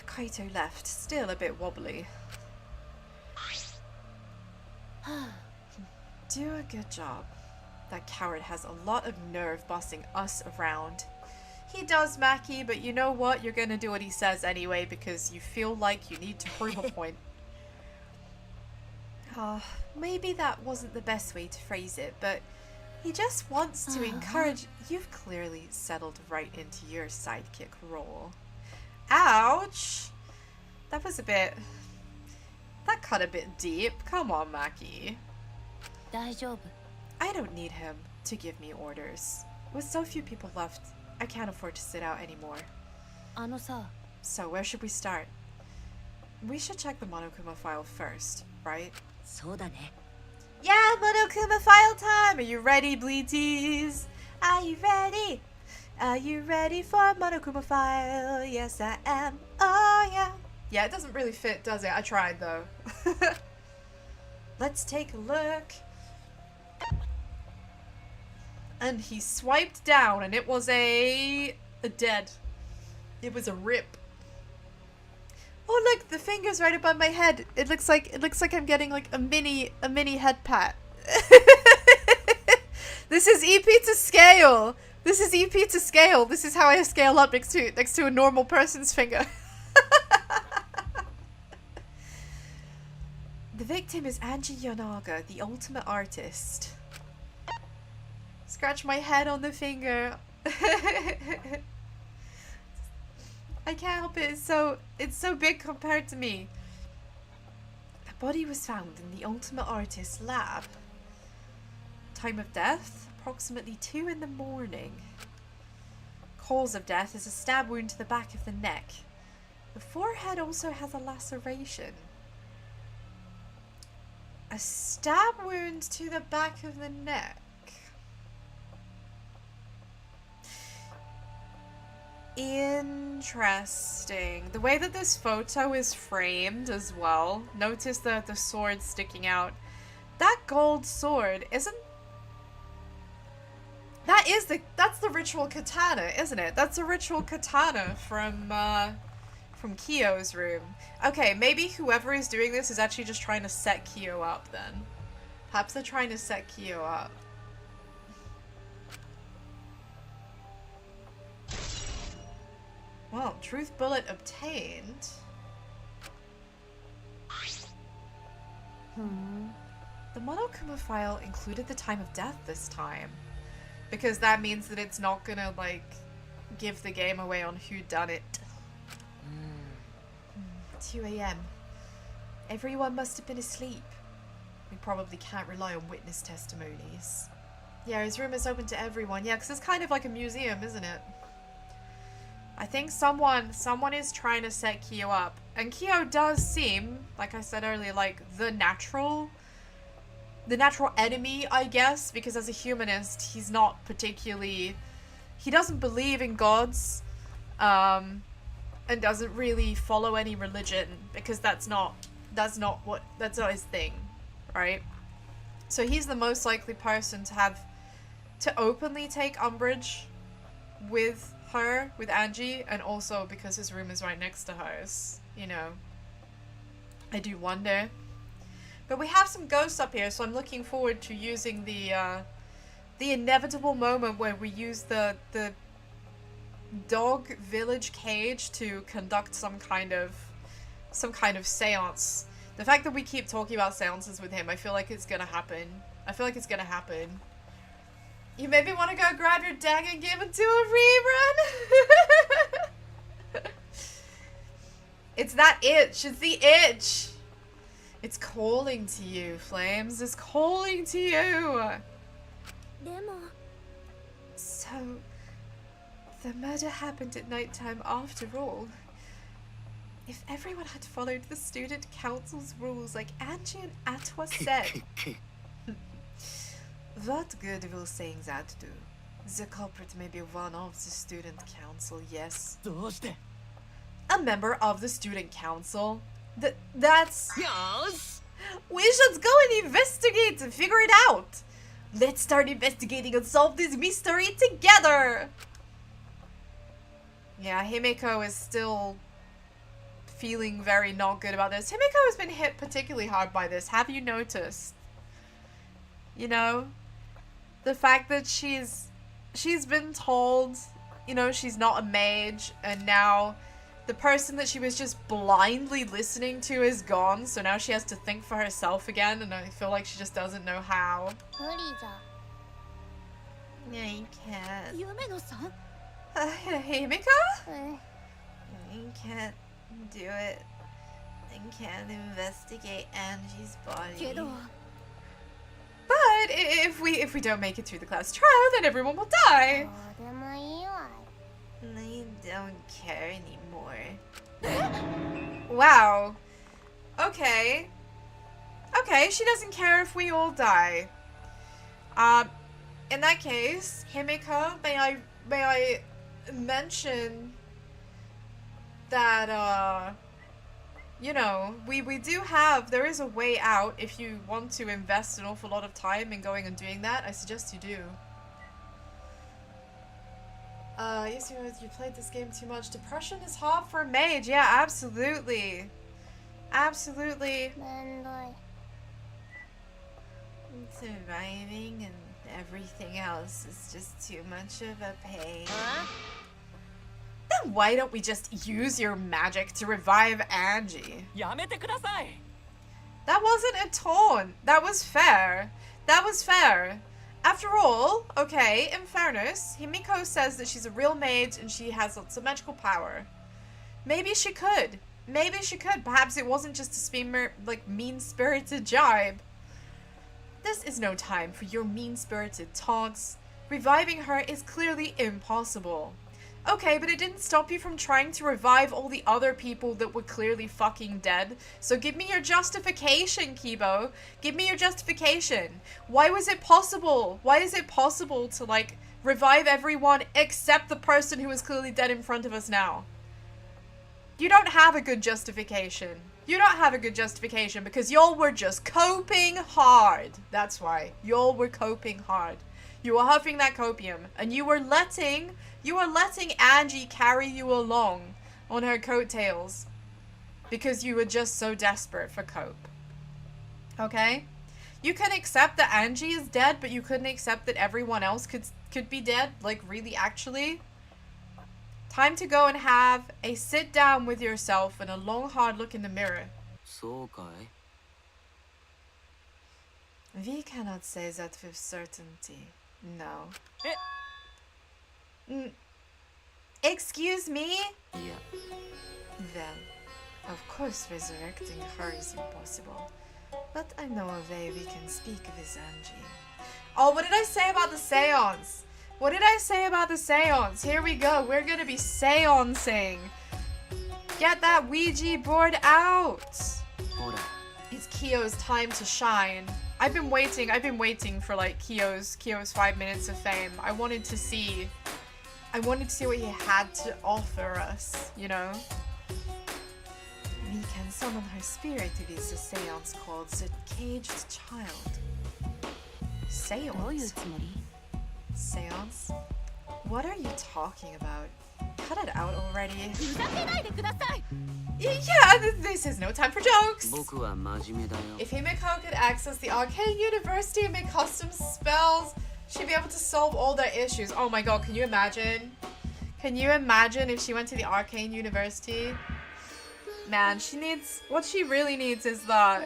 S1: Kaito left, still a bit wobbly. Do a good job. That coward has a lot of nerve bossing us around. He does, Maki, but you know what? You're gonna do what he says anyway because you feel like you need to prove a point. Maybe that wasn't the best way to phrase it, but he just wants to encourage. You've clearly settled right into your sidekick role. Ouch! That was a bit... That cut a bit deep. Come on, Maki. I don't need him to give me orders. With so few people left, I can't afford to sit out anymore. So where should we start? We should check the Monokuma file first, right? Yeah, Monokuma file time! Are you ready, Bleaties? Are you ready? Are you ready for Monokuma file? Yes, I am. Oh, yeah. Yeah, it doesn't really fit, does it? I tried, though. Let's take a look. And he swiped down, and it was a dead. It was a rip. Oh look, the finger's right above my head. It looks like I'm getting like a mini head pat. This is EP to scale. This is EP to scale. This is how I scale up next to a normal person's finger. The victim is Angie Yonaga, the ultimate artist. Scratch my head on the finger. I can't help it. It's so big compared to me. The body was found in the ultimate artist's lab. Time of death? Approximately 2 in the morning. Cause of death is a stab wound to the back of the neck. The forehead also has a laceration. A stab wound to the back of the neck. Interesting. The way that this photo is framed as well. Notice the sword sticking out. That gold sword isn't... That's the ritual katana, isn't it? That's a ritual katana from Kyo's room. Okay, maybe whoever is doing this is actually just trying to set Kyo up then. Perhaps they're trying to set Kyo up. Well, truth bullet obtained. The Monokuma file included the time of death this time. Because that means that it's not gonna, like, give the game away on who done it. 2 a.m. Everyone must have been asleep. We probably can't rely on witness testimonies. Yeah, his room is open to everyone. Yeah, because it's kind of like a museum, isn't it? I think someone is trying to set Kyo up. And Kyo does seem, like I said earlier, like the natural enemy, I guess, because as a humanist, he's not particularly... He doesn't believe in gods, and doesn't really follow any religion, because that's not his thing, right? So he's the most likely person to openly take umbrage with her, with Angie, and also because his room is right next to hers, you know. I do wonder. But we have some ghosts up here, so I'm looking forward to using the the inevitable moment where we use the dog village cage to conduct some kind of seance. The fact that we keep talking about seances with him, I feel like it's gonna happen. I feel like it's gonna happen. You maybe want to go grab your dang and give it to a rerun? It's that itch. It's the itch. It's calling to you, Flames. It's calling to you. So, the murder happened at nighttime after all. If everyone had followed the student council's rules like Angie and Atwa said, what good will saying that do? The culprit may be one of the student council, yes. A member of the student council? That's... Yes! We should go and investigate and figure it out! Let's start investigating and solve this mystery together! Yeah, Himeko is still feeling very not good about this. Himeko has been hit particularly hard by this. Have you noticed? You know? The fact that she's been told, you know, she's not a mage, and now the person that she was just blindly listening to is gone, so now she has to think for herself again, and I feel like she just doesn't know how.
S2: Yeah, you can't.
S1: Himeko?
S2: You can't do it. I can't investigate Angie's body.
S1: But if we don't make it through the class trial, then everyone will die.
S2: I don't care anymore.
S1: Wow. Okay. Okay, she doesn't care if we all die. In that case, Himeko, may I mention that, you know, we do have, there is a way out if you want to invest an awful lot of time in going and doing that. I suggest you do. Yes, you played this game too much. Depression is hard for a mage. Yeah, absolutely. Absolutely.
S2: Surviving and everything else is just too much of a pain.
S1: Then why don't we just use your magic to revive Angie? That wasn't a taunt. That was fair. That was fair. After all, okay, in fairness, Himeko says that she's a real mage and she has lots of magical power. Maybe she could. Maybe she could. Perhaps it wasn't just a mean-spirited jibe. This is no time for your mean-spirited taunts. Reviving her is clearly impossible. Okay, but it didn't stop you from trying to revive all the other people that were clearly fucking dead. So give me your justification, Kibo. Give me your justification. Why was it possible? Why is it possible to, like, revive everyone except the person who is clearly dead in front of us now? You don't have a good justification. You don't have a good justification because y'all were just coping hard. That's why. Y'all were coping hard. You were huffing that copium, and you were letting Angie carry you along on her coattails because you were just so desperate for cope. Okay? You can accept that Angie is dead, but you couldn't accept that everyone else could be dead, like really actually. Time to go and have a sit down with yourself and a long hard look in the mirror. We cannot say that with certainty. No. Excuse me?
S3: Yeah.
S1: Then, of course resurrecting her is impossible. But I know a way we can speak with Angie. Oh, what did I say about the seance? What did I say about the seance? Here we go. We're gonna be seancing. Get that Ouija board out. It's Kyo's time to shine. I've been waiting for like Kyo's 5 minutes of fame. I wanted to see what he had to offer us, you know? We can summon her spirit to this seance called the Caged Child. Seance? Seance? What are you talking about? Cut it out already. Yeah, this is no time for jokes. If Himeko could access the arcane university and make custom spells, She'd be able to solve all their issues. Oh my god, can you imagine? Can you imagine if she went to the Arcane University? Man, she needs... What she really needs is the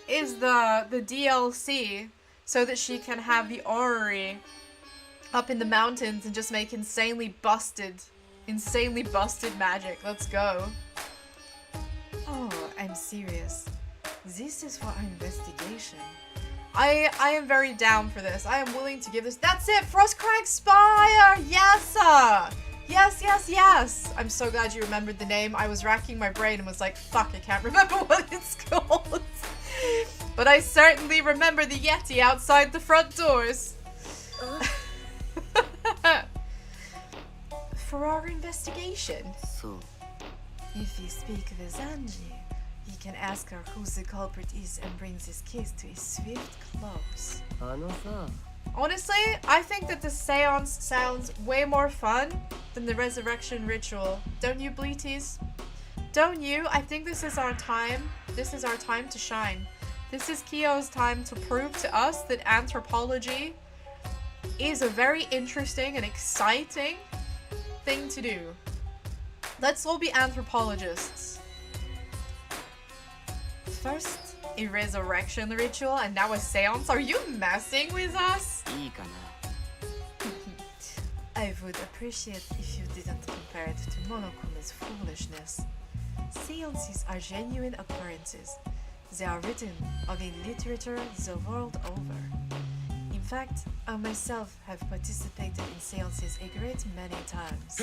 S1: DLC so that she can have the orrery up in the mountains and just make insanely busted magic. Let's go. Oh, I'm serious. This is for our investigation. I am very down for this. I am willing to give this. That's it! Frostcrag Spire! Yes! Yes, yes, yes! I'm so glad you remembered the name. I was racking my brain and was like, fuck, I can't remember what it's called. But I certainly remember the Yeti outside the front doors. For our investigation. So, if you speak with Angie, you can ask her who the culprit is and bring this case to a swift close. Honestly, I think that the seance sounds way more fun than the resurrection ritual. Don't you, Bleaties? Don't you? I think this is our time. This is our time to shine. This is Kyo's time to prove to us that anthropology is a very interesting and exciting thing to do. Let's all be anthropologists. First, a resurrection ritual and now a seance? Are you messing with us? I would appreciate if you didn't compare it to Monokuma's foolishness. Seances are genuine occurrences. They are written of in literature the world over. In fact, I myself have participated in seances a great many times.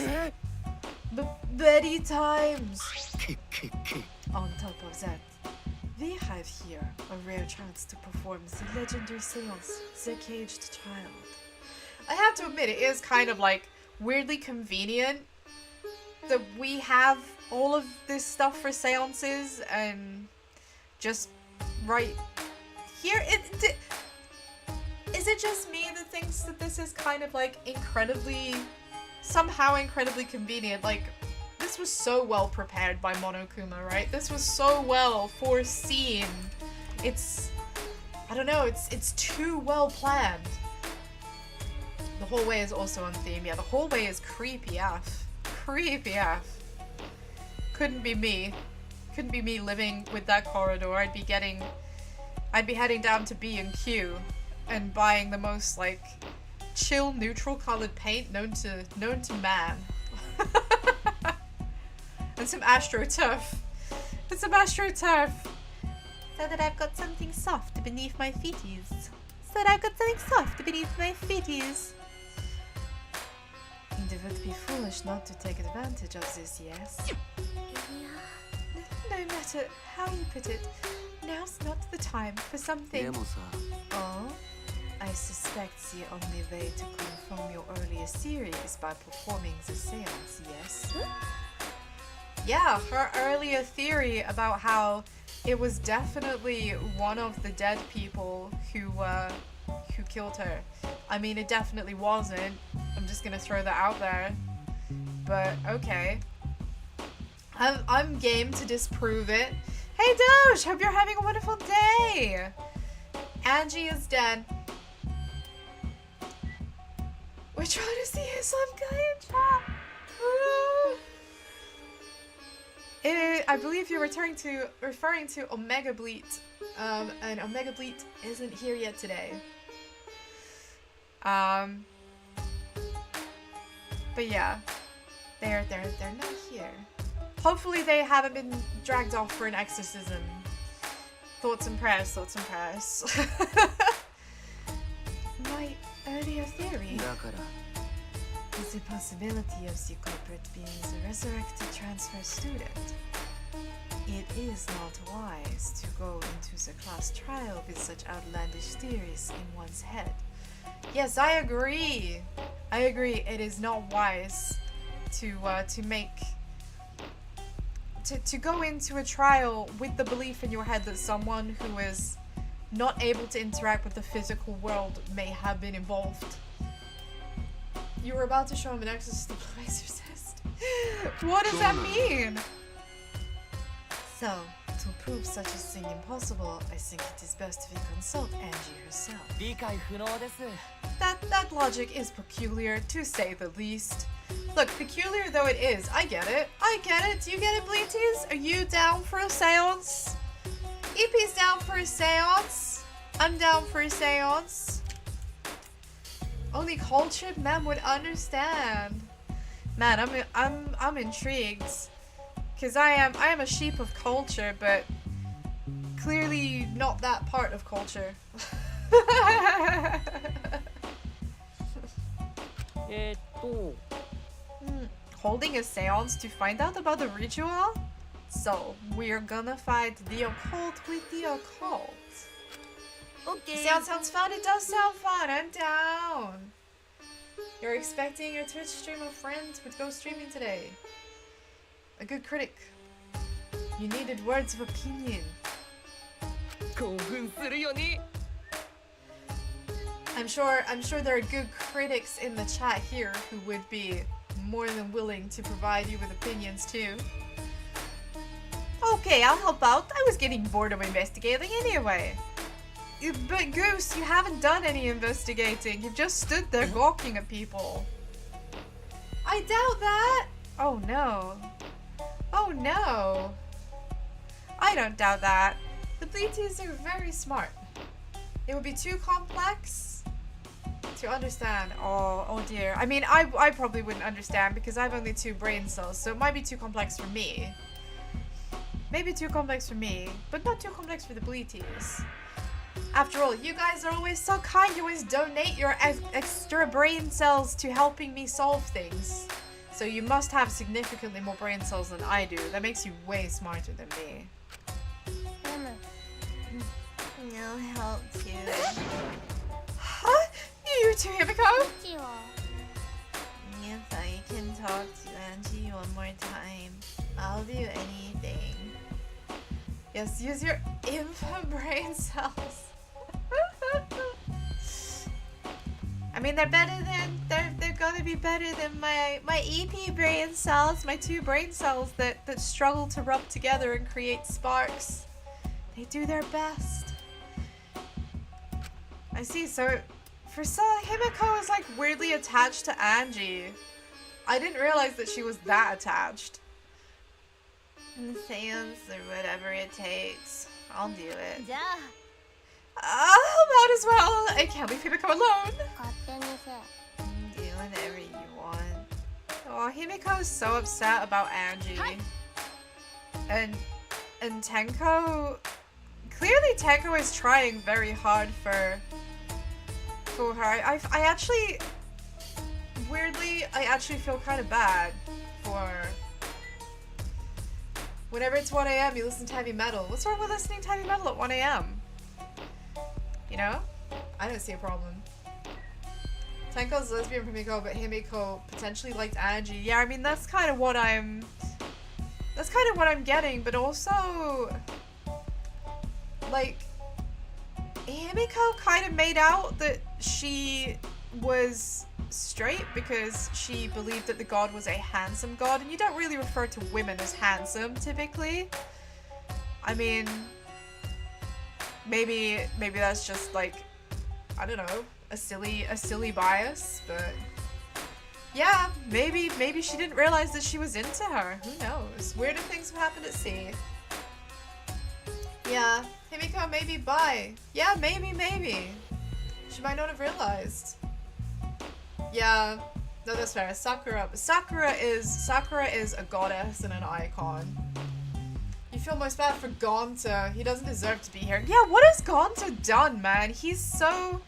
S1: Many times! On top of that, we have here a rare chance to perform the legendary seance, The Caged Child. I have to admit, it is kind of like weirdly convenient that we have all of this stuff for seances and just right here. Is it just me that thinks that this is kind of like somehow incredibly convenient? Like, this was so well prepared by Monokuma, right? This was so well foreseen. I don't know, it's too well planned. The hallway is also on theme. Yeah, the hallway is creepy AF. Creepy AF. Couldn't be me. Couldn't be me living with that corridor. I'd be heading down to B&Q and buying the most like chill neutral colored paint known to man. And some AstroTurf. And some AstroTurf. So that I've got something soft beneath my feeties. So that I've got something soft beneath my feeties. It would be foolish not to take advantage of this, yes? No matter how you put it, now's not the time for something. Oh? I suspect the only way to confirm your earlier theory is by performing the seance, yes? Yeah, her earlier theory about how it was definitely one of the dead people who killed her. I mean, it definitely wasn't. I'm just gonna throw that out there. But, okay. I'm game to disprove it. Hey Doge, hope you're having a wonderful day! Angie is dead. We're trying to see some guy in chat. I believe you're referring to Omega Bleat. And Omega Bleat isn't here yet today. But yeah, they're not here. Hopefully they haven't been dragged off for an exorcism. Thoughts and prayers, thoughts and prayers. My earlier theory is the possibility of the culprit being the resurrected transfer student. It is not wise to go into the class trial with such outlandish theories in one's head. Yes, I agree. I agree. It is not wise to go into a trial with the belief in your head that someone who is not able to interact with the physical world may have been involved. You were about to show him an exorcist. What does that mean? So, to prove such a thing impossible, I think it is best we consult Angie herself. that logic is peculiar, to say the least. Look, peculiar though it is, I get it. I get it. Do you get it, Bleaties? Are you down for a seance? EP's down for a seance. I'm down for a seance. Only cultured men would understand. Man, I'm intrigued. Cause I am a sheep of culture, but clearly not that part of culture. Holding a seance to find out about the ritual? So, we're gonna fight the occult with the occult.
S2: Okay.
S1: Sounds fun. It does sound fun. I'm down. You're expecting your Twitch stream of friends would go streaming today. A good critic. You needed words of opinion. I'm sure there are good critics in the chat here who would be more than willing to provide you with opinions too. Okay, I'll help out. I was getting bored of investigating anyway. But Goose, you haven't done any investigating. You've just stood there gawking at people. I doubt that. Oh no. Oh no. I don't doubt that. The Bleaties are very smart. It would be too complex to understand. Oh dear. I mean, I probably wouldn't understand because I have only 2 brain cells, so it might be too complex for me. Maybe too complex for me, but not too complex for the Bleaties. After all, you guys are always so kind. You always donate your extra brain cells to helping me solve things. So you must have significantly more brain cells than I do. That makes you way smarter than me.
S2: No help too.
S1: Huh? You too, Himiko?
S2: If I can talk to Angie one more time, I'll do anything.
S1: Yes, use your infant brain cells. I mean, they're better than they're gonna be better than my EP brain cells, my 2 brain cells that struggle to rub together and create sparks. They do their best. I see. So, for some, Himiko is like weirdly attached to Angie. I didn't realize that she was that attached.
S2: Seance or whatever it takes. I'll do it.
S1: Might as well. I can't leave Himiko alone.
S2: Do whatever you want.
S1: Oh, Himiko is so upset about Angie. And Tenko. Clearly, Tenko is trying very hard for her. I actually, weirdly, I actually feel kind of bad for. Whenever it's 1 AM, you listen to heavy metal. What's wrong with listening to heavy metal at 1 AM? You know? I don't see a problem. Tenko's lesbian for Himiko, but Himiko potentially liked Angie. Yeah, I mean, that's kind of what I'm getting, but also, like, Himiko kind of made out that she was straight because she believed that the god was a handsome god, and you don't really refer to women as handsome typically. I mean, maybe that's just like, I don't know, a silly bias, but yeah, maybe she didn't realize that she was into her. Who knows? Weirder things have happened at sea. Yeah, Himiko may be bi. Yeah, maybe. She might not have realized. Yeah, no, that's fair. Sakura is a goddess and an icon. You feel most bad for Gonta. He doesn't deserve to be here. Yeah, what has Gonta done, man? He's so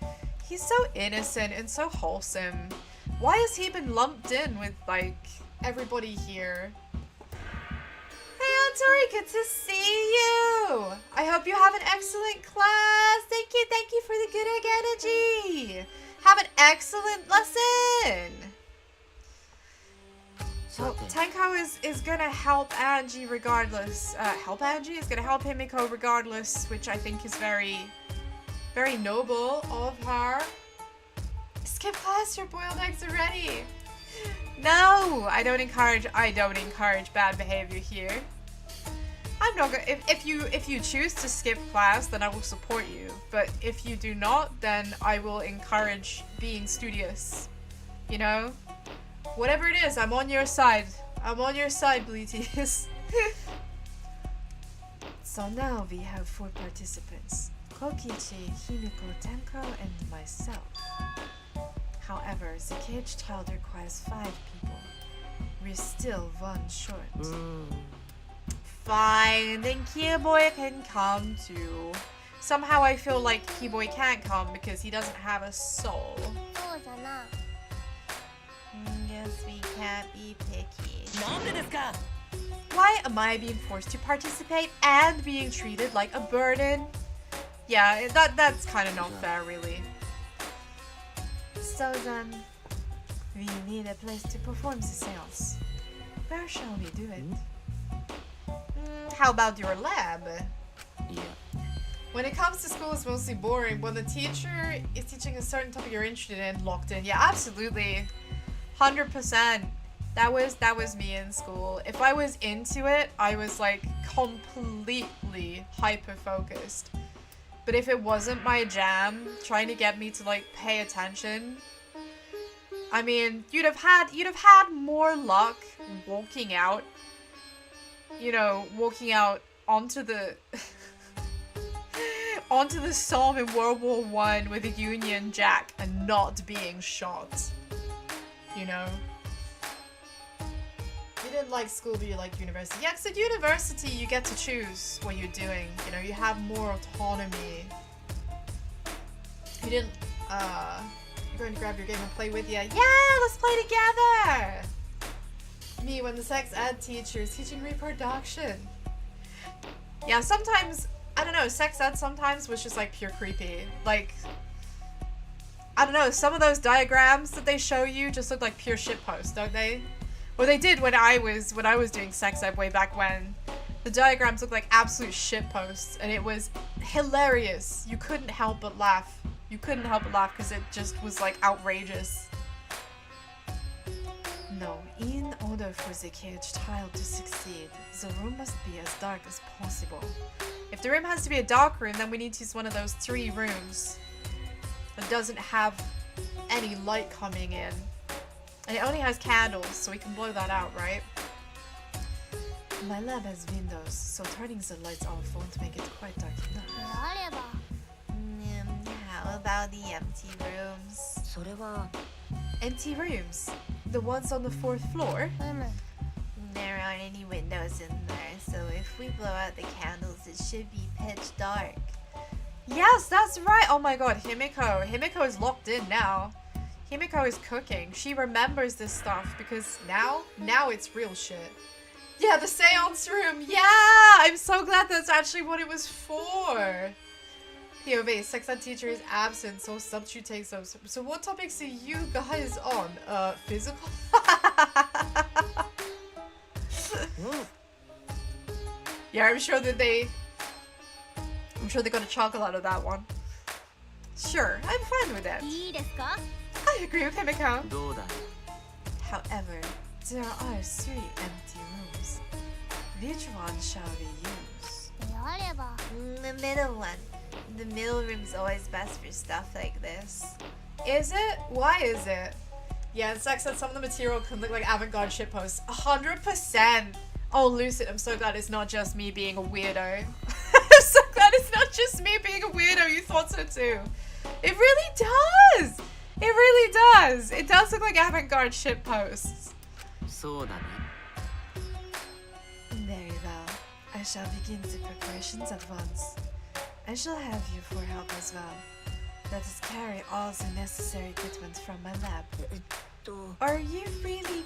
S1: innocent and so wholesome. Why has he been lumped in with, like, everybody here? Hey, Antori, good to see you! I hope you have an excellent class! Thank you for the good egg energy! Have an excellent lesson! So, Tenko is gonna help Angie regardless. Help Angie? Is gonna help Himiko regardless, which I think is very, very noble of her. Skip class, your boiled eggs are ready! No! I don't encourage bad behavior here. I'm not gonna, if you choose to skip class, then I will support you. But if you do not, then I will encourage being studious. You know? Whatever it is, I'm on your side. I'm on your side, Bleaties. So now we have 4 participants. Kokichi, Himiko, Tenko, and myself. However, the cage child requires 5 people. We're still 1 short. Fine, then Keyboy can come too. Somehow I feel like Keyboy can't come because he doesn't have a soul.
S2: Guess we can't be picky.
S1: Why am I being forced to participate and being treated like a burden? Yeah, that's kind of not fair, really.
S2: So then,
S1: We need a place to perform the seance. Where shall we do it? How about your lab?
S3: Yeah.
S1: When it comes to school, it's mostly boring. When the teacher is teaching a certain topic you're interested in, locked in. Yeah, absolutely. 100%. That was me in school. If I was into it, I was like completely hyper-focused. But if it wasn't my jam, trying to get me to like pay attention, I mean, you'd have had more luck walking out, you know, walking out onto the onto the Somme in World War I with a Union Jack and not being shot. You know? You didn't like school, but you liked university. Yeah, because at university you get to choose what you're doing. You know, you have more autonomy. You didn't, you're going to grab your game and play with you. Yeah, let's play together! Me, when the sex ed teacher is teaching reproduction. Yeah, sometimes, I don't know, sex ed sometimes was just like pure creepy. Like, I don't know, some of those diagrams that they show you just look like pure shitpost, don't they? Well, they did when I was doing sex ed way back when. The diagrams looked like absolute shitposts, and it was hilarious. You couldn't help but laugh. You couldn't help but laugh because it just was like outrageous. No, in order for the caged child to succeed, the room must be as dark as possible. If the room has to be a dark room, then we need to use one of those 3 rooms that doesn't have any light coming in. And it only has candles, so we can blow that out, right? My lab has windows, so turning the lights off won't make it quite dark enough.
S2: How about the empty rooms?
S3: それは
S1: Empty rooms? The ones on the 4th floor?
S2: There aren't any windows in there, so if we blow out the candles, it should be pitch dark.
S1: Yes, that's right! Oh my god, Himiko. Himiko is locked in now. Himiko is cooking. She remembers this stuff because now it's real shit. Yeah, the seance room. Yeah! I'm so glad that's actually what it was for. POV, sex ed teacher is absent, so substitute takes those. So what topics are you guys on? Physical? Yeah, I'm sure they got a chocolate out of that one. Sure, I'm fine with that. I agree with Himiko.
S3: どうだ
S1: However, there are 3 empty rooms. Which one shall we use?
S2: The middle one. The middle room's always best for stuff like this.
S1: Is it? Why is it? Yeah, in sex ed, some of the material can look like avant-garde shitposts. 100%! Oh, Lucid, I'm so glad it's not just me being a weirdo. I'm so glad it's not just me being a weirdo. You thought so too. It really does! It really does! It does look like avant-garde shitposts.
S3: そうだね
S1: Very well. I shall begin the preparations at once. I shall have you for help as well. Let us carry all the necessary equipment from my lab.
S3: えっと
S1: Are you really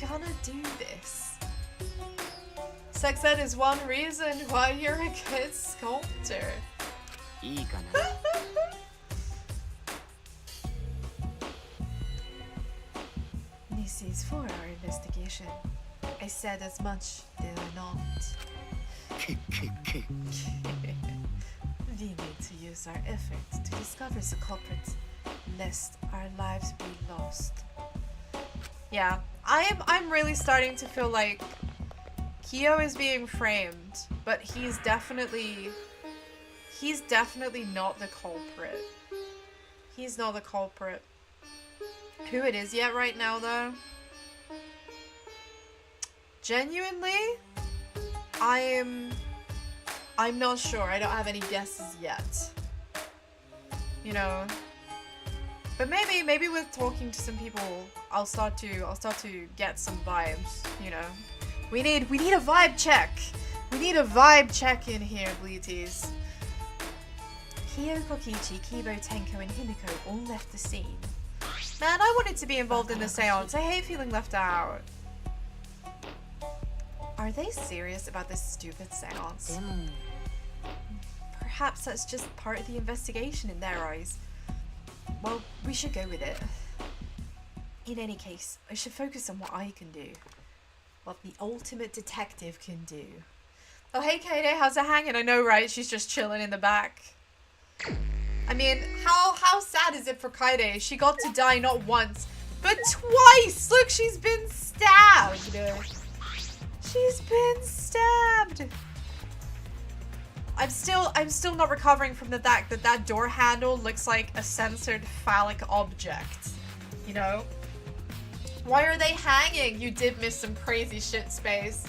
S1: gonna do this? Sex ed is one reason why you're a good sculptor.
S3: いいかな
S1: This is for our investigation. I said as much, did I not?
S3: けけけ
S1: We need to use our effort to discover the culprit, lest our lives be lost. Yeah, I'm really starting to feel like Kyo is being framed, but he's definitely not the culprit. He's not the culprit. Who it is yet right now, though? Genuinely, I'm not sure. I don't have any guesses yet. You know, but maybe with talking to some people, I'll start to get some vibes. You know, we need a vibe check. We need a vibe check in here, Bleaties. Kyo, Kokichi, Kibo, Tenko, and Himiko all left the scene. Man, I wanted to be involved in the seance. I hate feeling left out. Are they serious about this stupid seance? Perhaps that's just part of the investigation in their eyes. Well, we should go with it. In any case, I should focus on what I can do. What the ultimate detective can do. Oh, hey Kaede, how's it hanging? I know, right? She's just chilling in the back. I mean, how sad is it for Kaede? She got to die not once, but twice! Look, she's been stabbed! She's been stabbed! I'm still not recovering from the fact that that door handle looks like a censored phallic object. You know? Why are they hanging? You did miss some crazy shit, Space.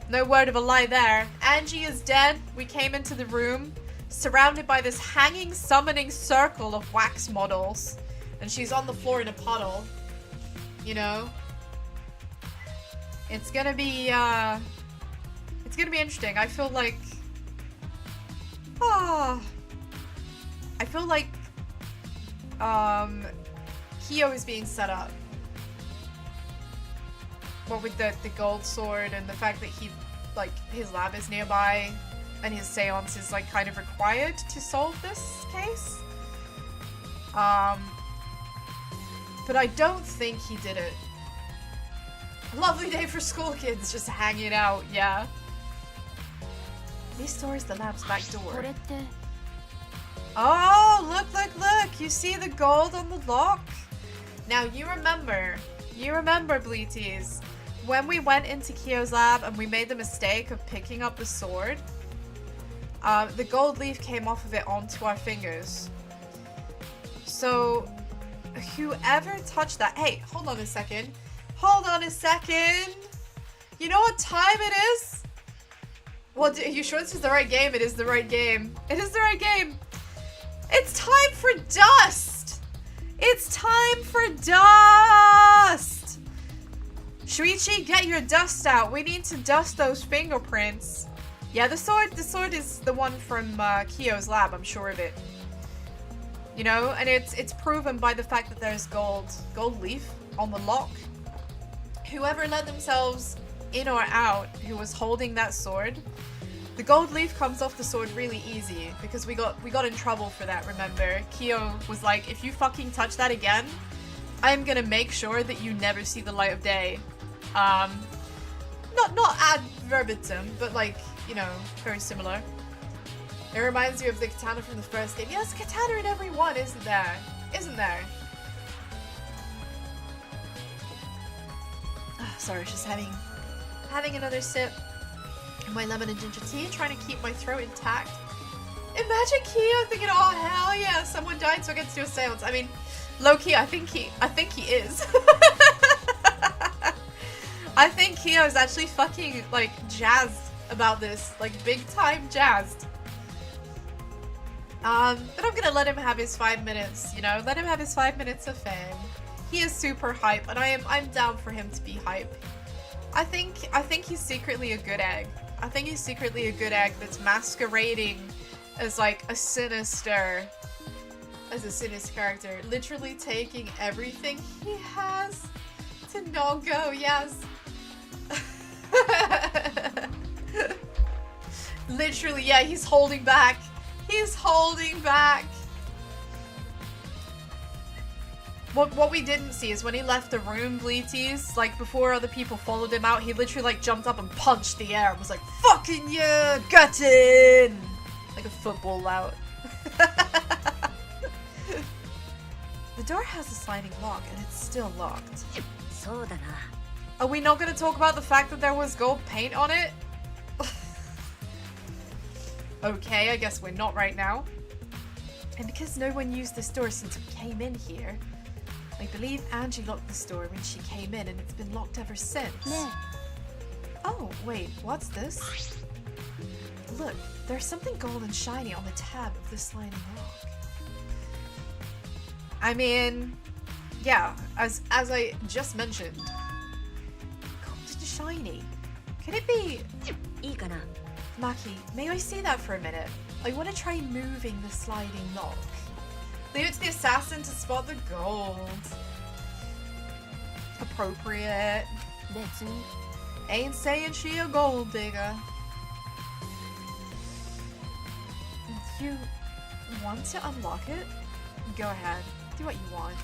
S1: No word of a lie there. Angie is dead. We came into the room surrounded by this hanging summoning circle of wax models. And she's on the floor in a puddle. You know? It's gonna be interesting. I feel like Kyo is being set up. What with the gold sword and the fact that he, like, his lab is nearby and his seance is, like, kind of required to solve this case. But I don't think he did it. Lovely day for school kids, just hanging out, yeah. This door is the lab's back door. Oh, look, you see the gold on the lock? Now, you remember, Bleaties, when we went into Kyo's lab and we made the mistake of picking up the sword, the gold leaf came off of it onto our fingers. So, whoever touched that... Hey, hold on a second. You know what time it is? Well, are you sure this is the right game? It is the right game. It's time for dust! Shuichi, get your dust out. We need to dust those fingerprints. Yeah, the sword is the one from Kyo's lab, I'm sure of it. You know, and it's proven by the fact that there's gold leaf on the lock. Whoever let themselves in or out who was holding that sword, the gold leaf comes off the sword really easy because we got in trouble for that, remember? Kyo was like, if you fucking touch that again, I'm gonna make sure that you never see the light of day. Not ad verbatim, but like, you know, very similar. It reminds you of the katana from the first game. Yes, katana in every one, isn't there? Sorry, just having another sip of my lemon and ginger tea, trying to keep my throat intact. Imagine Kyo thinking, oh hell yeah, someone died so I get to do a seance. I mean, low-key, I think he is. I think Kyo is actually fucking, like, jazzed about this. Like, big time jazzed. But I'm gonna let him have his 5 minutes, you know? Let him have his 5 minutes of fame. He is super hype, and I'm down for him to be hype. I think he's secretly a good egg. I think he's secretly a good egg that's masquerading as like a sinister character. Literally taking everything he has to not go, yes. Literally, yeah, he's holding back. What we didn't see is when he left the room, Bleaties, like before other people followed him out, he literally like jumped up and punched the air and was like, fucking yeah, got in! Like a football lout. The door has a sliding lock and it's still locked. Are we not going to talk about the fact that there was gold paint on it? Okay, I guess we're not right now. And because no one used this door since we came in here, I believe Angie locked this door when she came in and it's been locked ever since. Oh, wait, what's this? Look, there's something gold and shiny on the tab of the sliding lock. I mean, yeah, as I just mentioned, gold and shiny. Could it be... Maki, may I see that for a minute? I want to try moving the sliding lock. Leave it to the assassin to spot the gold. Appropriate. Ain't saying she a gold digger. You want to unlock it? Go ahead. Do what you want.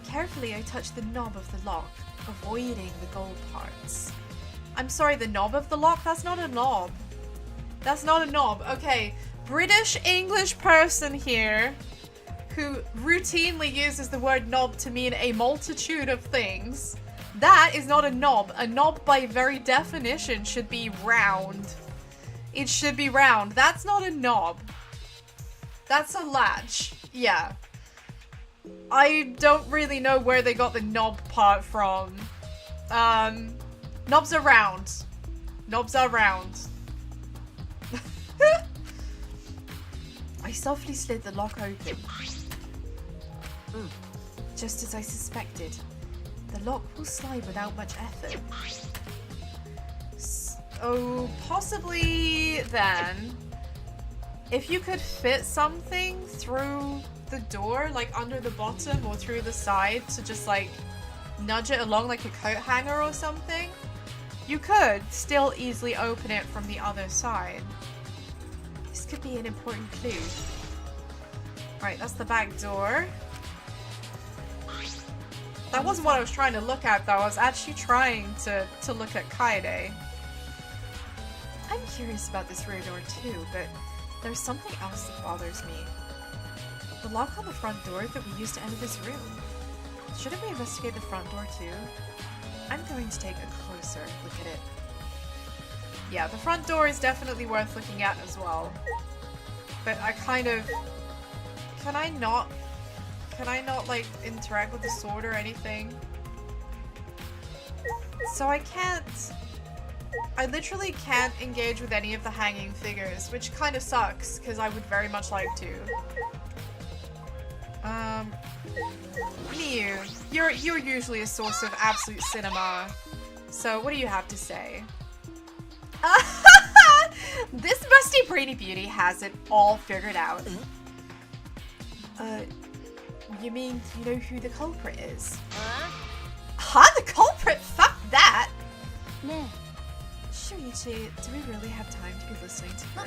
S1: Carefully, I touch the knob of the lock, avoiding the gold parts. I'm sorry, the knob of the lock? That's not a knob. That's not a knob. Okay, British English person here who routinely uses the word knob to mean a multitude of things. That is not a knob. A knob, by very definition, should be round. It should be round. That's not a knob. That's a latch. Yeah. I don't really know where they got the knob part from. Knobs are round. Knobs are round. I softly slid the lock open. Just as I suspected. The lock will slide without much effort. So, possibly then, if you could fit something through the door, like under the bottom or through the side to just like nudge it along like a coat hanger or something, you could still easily open it from the other side. This could be an important clue. Right, that's the back door. That wasn't what I was trying to look at though, I was actually trying to look at Kaede. I'm curious about this rear door too, but there's something else that bothers me. The lock on the front door that we used to enter this room. Shouldn't we investigate the front door too? I'm going to take a closer look at it. Yeah, the front door is definitely worth looking at as well. But I kind of... Can I not like interact with the sword or anything? So I literally can't engage with any of the hanging figures, which kind of sucks, because I would very much like to. Miu, you're usually a source of absolute cinema, so what do you have to say? This musty brainy beauty has it all figured out. You mean you know who the culprit is? Huh? The culprit? Fuck that! Shuichi, do we really have time to be listening to her?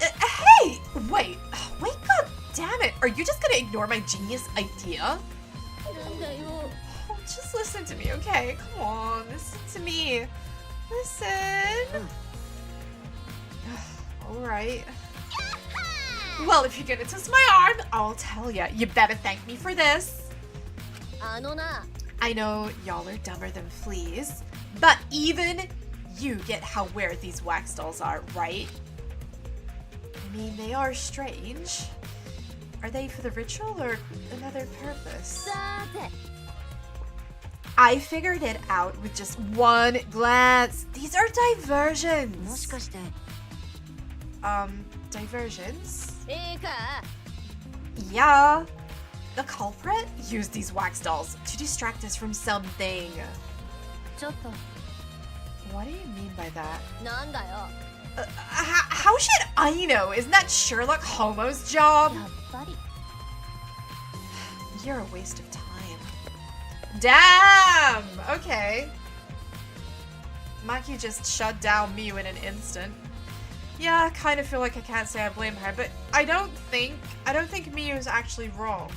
S1: Hey! Wait, god damn it! Are you just gonna ignore my genius idea? Oh, just listen to me, okay? Come on, listen to me. Listen. Alright. Well, if you're gonna twist my arm, I'll tell ya. You better thank me for this. I know y'all are dumber than fleas, but even you get how weird these wax dolls are, right? I mean, they are strange. Are they for the ritual or another purpose? I figured it out with just one glance. These are diversions. Diversions? Yeah. The culprit used these wax dolls to distract us from something. What do you mean by that? How should I know? Isn't that Sherlock Holmes' job? You're a waste of time. Damn! Okay. Maki just shut down Miu in an instant. Yeah, I kind of feel like I can't say I blame her, but I don't think Miu is actually wrong.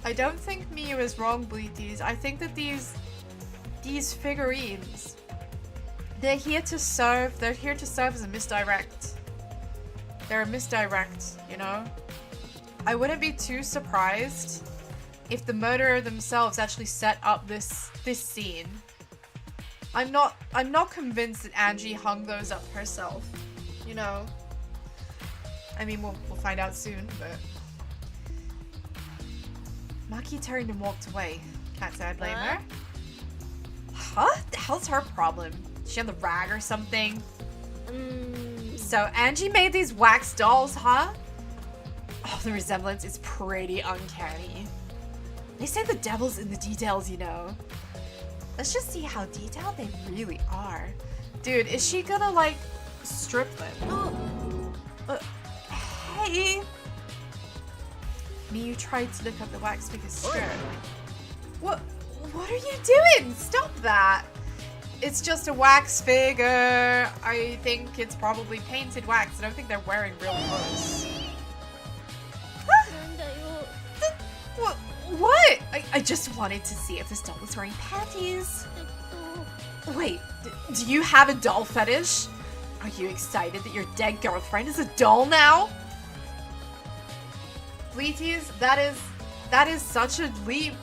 S1: I don't think Miu is wrong, Bleaties. I think that these figurines, they're here to serve as a misdirect. They're a misdirect, you know? I wouldn't be too surprised if the murderer themselves actually set up this scene. I'm not convinced that Angie hung those up herself. You know. I mean, we'll find out soon, but Maki turned and walked away. Can't say I blame her. Huh? The hell's her problem? Is she on the rag or something? So Angie made these wax dolls, huh? Oh, the resemblance is pretty uncanny. They say the devil's in the details, you know. Let's just see how detailed they really are. Dude, is she gonna, like, strip them? Hey! Miyu tried to look up the wax figure's skirt. What are you doing? Stop that! It's just a wax figure. I think it's probably painted wax. I don't think they're wearing real clothes. What? I just wanted to see if this doll was wearing panties. Wait, do you have a doll fetish? Are you excited that your dead girlfriend is a doll now? Bleaties, that is such a leap.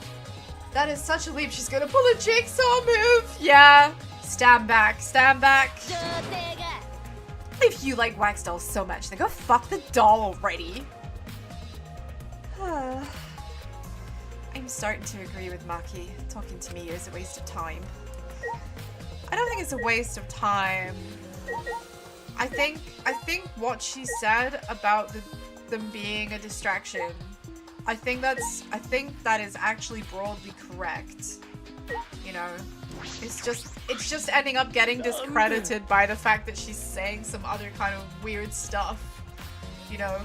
S1: That is such a leap. She's gonna pull a jigsaw move. Yeah. Stand back. Stand back. If you like wax dolls so much, then go fuck the doll already. I'm starting to agree with Maki. Talking to me is a waste of time. I don't think it's a waste of time. I think what she said about them being a distraction, I think that is actually broadly correct. You know, it's just ending up getting discredited by the fact that she's saying some other kind of weird stuff. You know,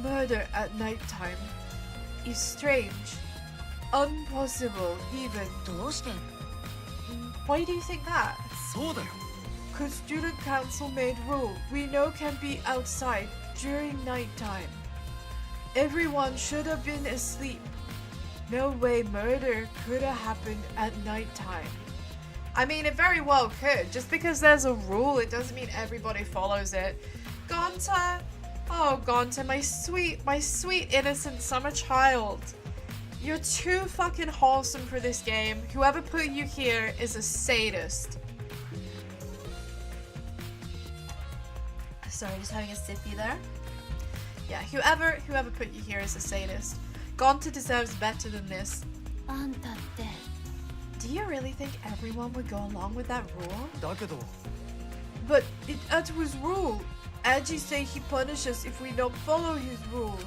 S1: murder at nighttime is strange, impossible even. Why do you think that? Cause student council made rule we know can be outside during nighttime. Everyone should have been asleep. No way murder could have happened at nighttime. I mean, it very well could. Just because there's a rule, it doesn't mean everybody follows it. Gonta! Oh, Gonta, my sweet innocent summer child. You're too fucking wholesome for this game. Whoever put you here is a sadist. Sorry, just having a sippy there. Yeah, whoever put you here is a sadist. Gonta deserves better than this. Do you really think everyone would go along with that rule? But it was rule. Angie say he punish us if we don't follow his rule.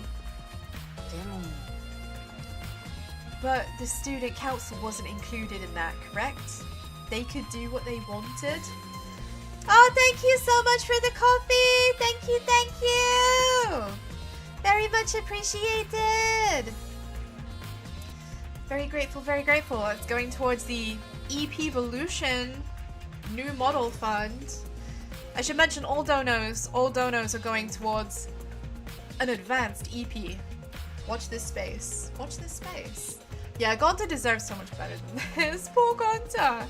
S1: But the student council wasn't included in that, correct? They could do what they wanted. Oh, thank you so much for the coffee! Thank you! Very much appreciated! Very grateful, very grateful. It's going towards the EP Evolution New Model Fund. I should mention all donos are going towards an advanced EP. Watch this space. Watch this space. Yeah, Gonta deserves so much better than this. Poor Gonta!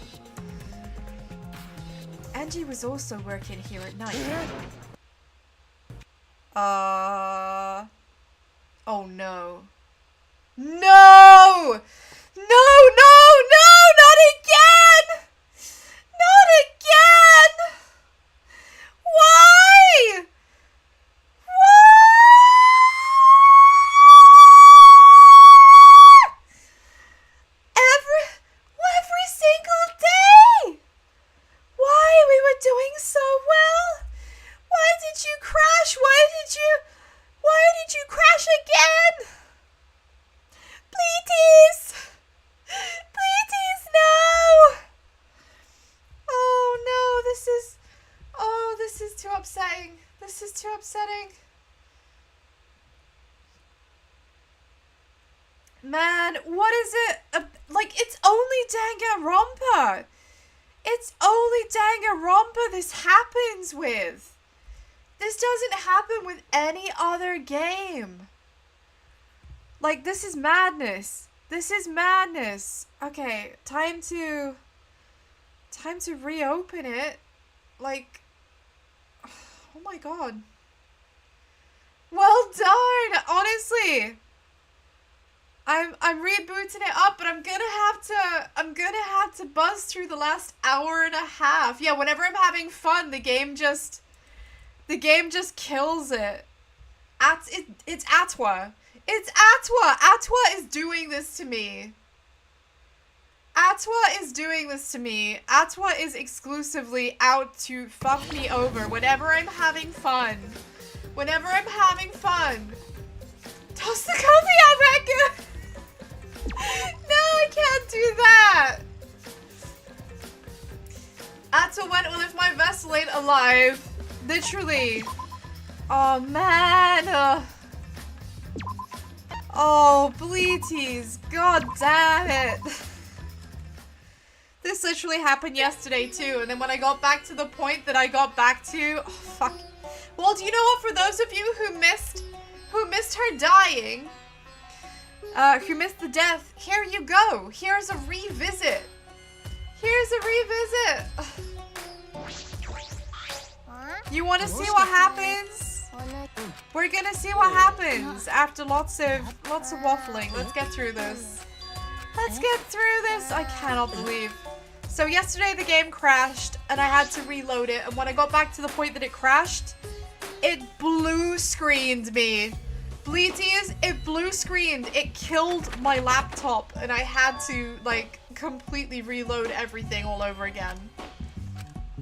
S1: Angie was also working here at night. Oh no. No! No! Not again! Not again! Why? Every single day! Why? We were doing so well. Why did you crash? Why did you crash again? Bleaties! Bleaties, no! Oh no, this is too upsetting. This is too upsetting. Man, what is it? Like, it's only Danganronpa. It's only Danganronpa this happens with. This doesn't happen with any other game. Like, this is madness. This is madness. Okay, time to reopen it. Like, oh my god. Well done, honestly. I'm rebooting it up, but I'm gonna have to buzz through the last hour and a half. Yeah, whenever I'm having fun, the game just kills it. It's Atwa. It's Atwa. Atwa is doing this to me. Atwa is doing this to me. Atwa is exclusively out to fuck me over whenever I'm having fun. Whenever I'm having fun. Toss the coffee out, Becca! No, I can't do that! Atwa went, well, if my vessel ain't alive. Literally. Oh, man. Oh, Bleaties. God damn it. This literally happened yesterday too, and then when I got back to the point that I got back to, oh fuck. Well, do you know what? For those of you who missed her dying, who missed the death, here you go. Here's a revisit. Here's a revisit. You want to see what happens? We're gonna see what happens after lots of waffling. Let's get through this. Let's get through this. I cannot believe. So yesterday the game crashed and I had to reload it, and when I got back to the point that it crashed, it blue screened me. Bleaties, it blue screened. It killed my laptop and I had to like completely reload everything all over again.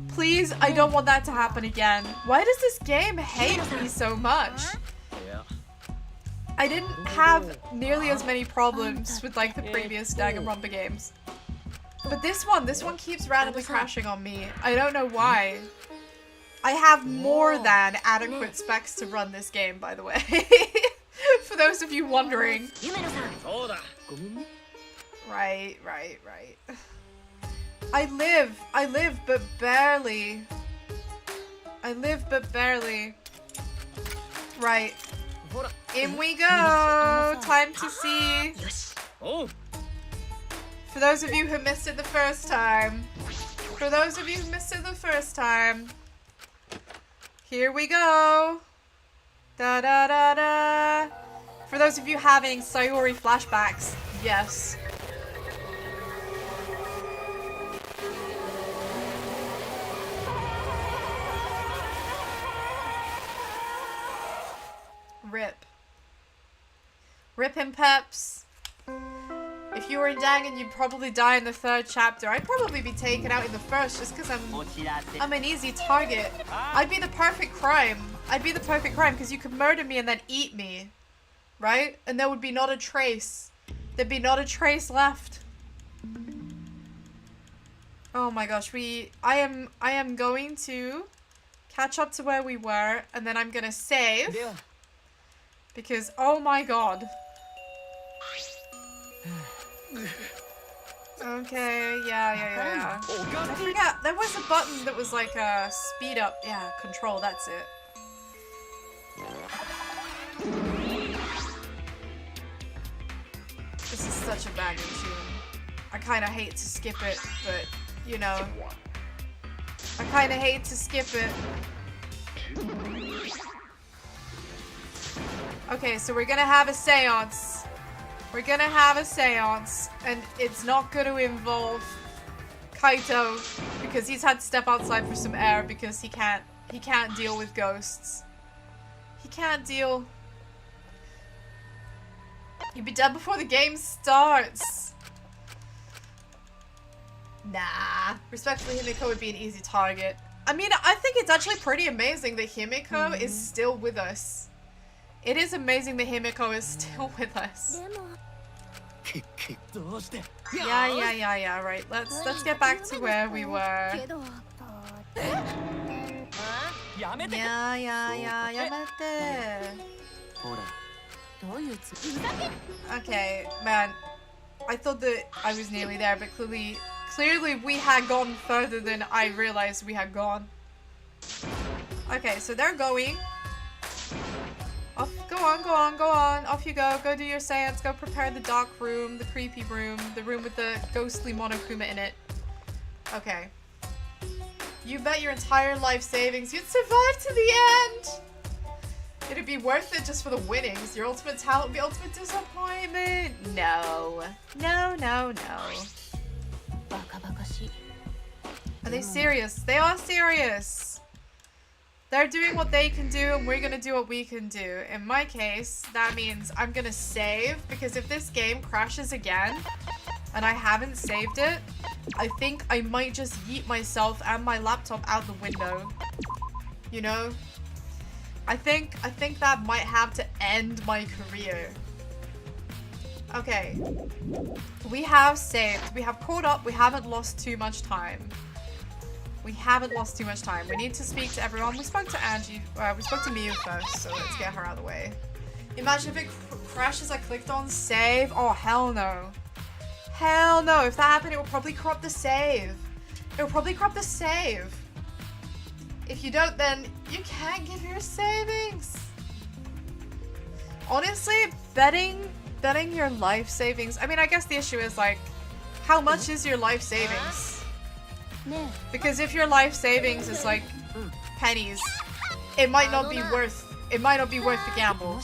S1: Please, I don't want that to happen again. Why does this game hate me so much? I didn't have nearly as many problems with like the previous Danganronpa games. But this one keeps randomly crashing on me. I don't know why. I have more than adequate specs to run this game, by the way. For those of you wondering. Right. I live, but barely. I live, but barely. Right. In we go! Time to see. For those of you who missed it the first time. Here we go. Da da da da. For those of you having Sayori flashbacks, yes. Rip. Rip him, Peps. If you were in Dangan, you'd probably die in the 3rd chapter. I'd probably be taken out in the 1st just because I'm an easy target. I'd be the perfect crime. Because you could murder me and then eat me. Right? And there would be not a trace. There'd be not a trace left. Oh my gosh, I am going to catch up to where we were, and then I'm gonna save. Because, oh my god. Okay, yeah. I forgot, there was a button that was like a speed up. Yeah, control, that's it. This is such a banging tune. I kinda hate to skip it, but, you know. I kinda hate to skip it. Okay, so we're gonna have a seance. And it's not gonna involve Kaito, because he's had to step outside for some air because he can't deal with ghosts. He can't deal. You'll be dead before the game starts. Nah. Respectfully, Himiko would be an easy target. I mean, I think it's actually pretty amazing that Himiko is still with us. It is amazing that Himiko is still with us. Yeah, right. Let's get back to where we were. Yamete. Okay, man. I thought that I was nearly there, but clearly we had gone further than I realized we had gone. Okay, so they're going. Off, go on. Off you go. Go do your seance. Go prepare the dark room, the creepy room, the room with the ghostly Monokuma in it. Okay. You bet your entire life savings you'd survive to the end. It'd be worth it just for the winnings. Your ultimate talent would be ultimate disappointment. No. No, no, no. Are they serious? They are serious. They're doing what they can do and we're gonna do what we can do. In my case, that means I'm gonna save, because if this game crashes again and I haven't saved it, I think I might just yeet myself and my laptop out the window. You know? I think that might have to end my career. Okay. We have saved. We have caught up. We haven't lost too much time. We haven't lost too much time. We need to speak to everyone. We spoke to Angie. We spoke to Miu first, so let's get her out of the way. Imagine if it crashes. I clicked on save. Oh, hell no. Hell no. If that happened, it will probably corrupt the save. It will probably corrupt the save. If you don't, then you can't give your savings. Honestly, betting your life savings. I mean, I guess the issue is like, how much is your life savings? Because if your life savings is like pennies, it might not be worth the gamble.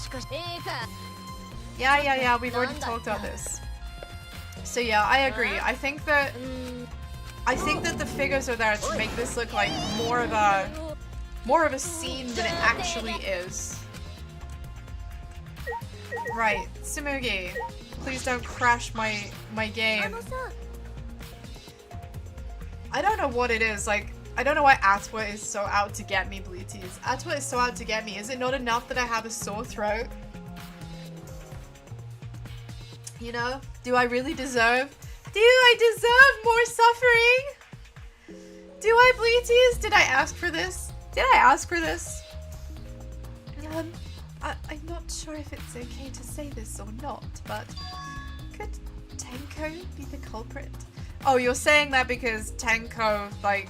S1: Yeah, we've already talked about this. So yeah, I agree. I think that the figures are there to make this look like more of a scene than it actually is. Right, Tsumugi, please don't crash my game. I don't know what it is, like, I don't know why Atwa is so out to get me, Bleaties. Atwa is so out to get me. Is it not enough that I have a sore throat? You know? Do I really deserve? Do I deserve more suffering? Do I, Bleaties? Did I ask for this? Did I ask for this? I'm not sure if it's okay to say this or not, but could Tenko be the culprit? Oh, you're saying that because Tenko, like,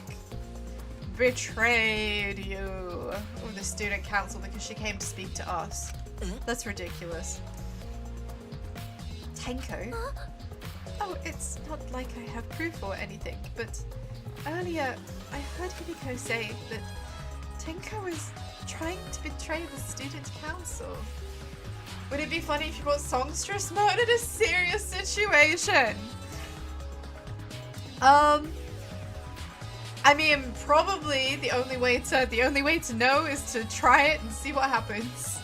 S1: betrayed you with the student council because she came to speak to us. That's ridiculous. Tenko? Oh, it's not like I have proof or anything, but earlier I heard Himiko say that Tenko was trying to betray the student council. Would it be funny if you brought songstress mode in a serious situation? I mean, probably the only way to know is to try it and see what happens.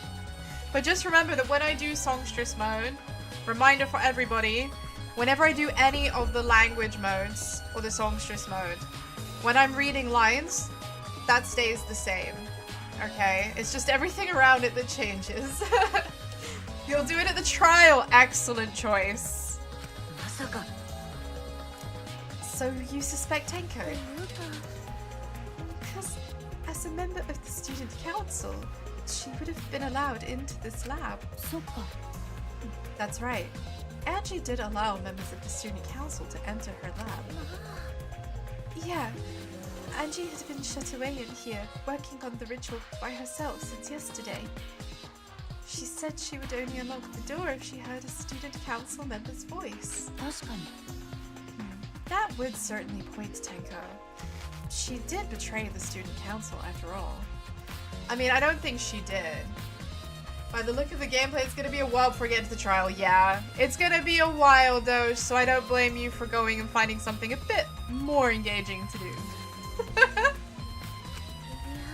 S1: But just remember that when I do songstress mode, reminder for everybody, whenever I do any of the language modes or the songstress mode, when I'm reading lines, that stays the same. Okay? It's just everything around it that changes. You'll do it at the trial. Excellent choice. So you suspect Tenko? Because as a member of the student council, she would have been allowed into this lab. That's right. Angie did allow members of the student council to enter her lab. Yeah, Angie had been shut away in here, working on the ritual by herself since yesterday. She said she would only unlock the door if she heard a student council member's voice. That would certainly point to Tenko. She did betray the student council after all. I mean, I don't think she did. By the look of the gameplay, it's gonna be a while before we get to the trial. Yeah, it's gonna be a while though, so I don't blame you for going and finding something a bit more engaging to do.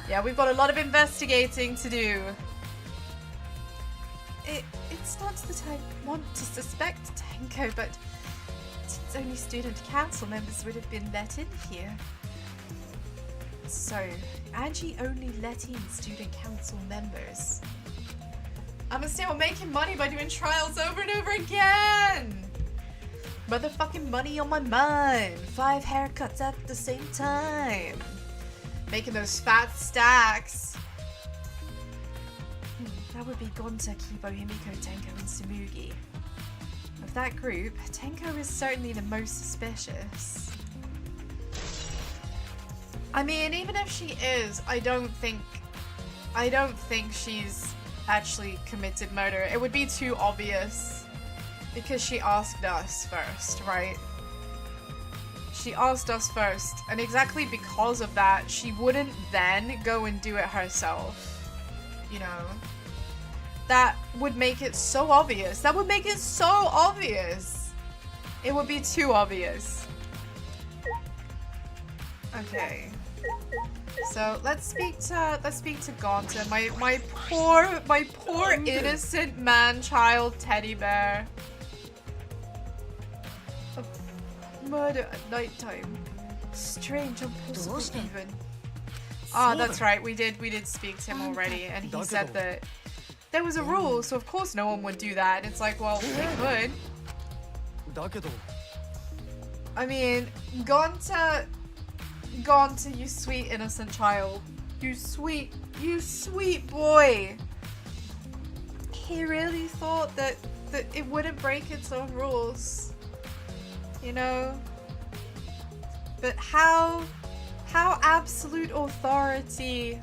S1: Yeah, we've got a lot of investigating to do. It's not that I want to suspect Tenko, but since only student council members would have been let in here. So, Angie only let in student council members. I'm still making money by doing trials over and over again! Motherfucking money on my mind! 5 haircuts at the same time! Making those fat stacks! That would be Gonta, Kibo, Himiko, Tenko, and Tsumugi. Of that group, Tenko is certainly the most suspicious. I mean, even if she is, I don't think she's actually committed murder. It would be too obvious because she asked us first, right? She asked us first, and exactly because of that, she wouldn't then go and do it herself, you know? that would make it so obvious. That would make it so obvious. It would be too obvious. Okay. So let's speak to Gonta, my poor innocent man-child teddy bear. Murder at nighttime. Strange, impossible even. Ah, that's right. We did speak to him already, and he said that there was a rule, so of course no one would do that. And it's like, well, they could. I mean, Gonta, you sweet innocent child. You sweet boy. He really thought that it wouldn't break its own rules. You know? But how absolute authority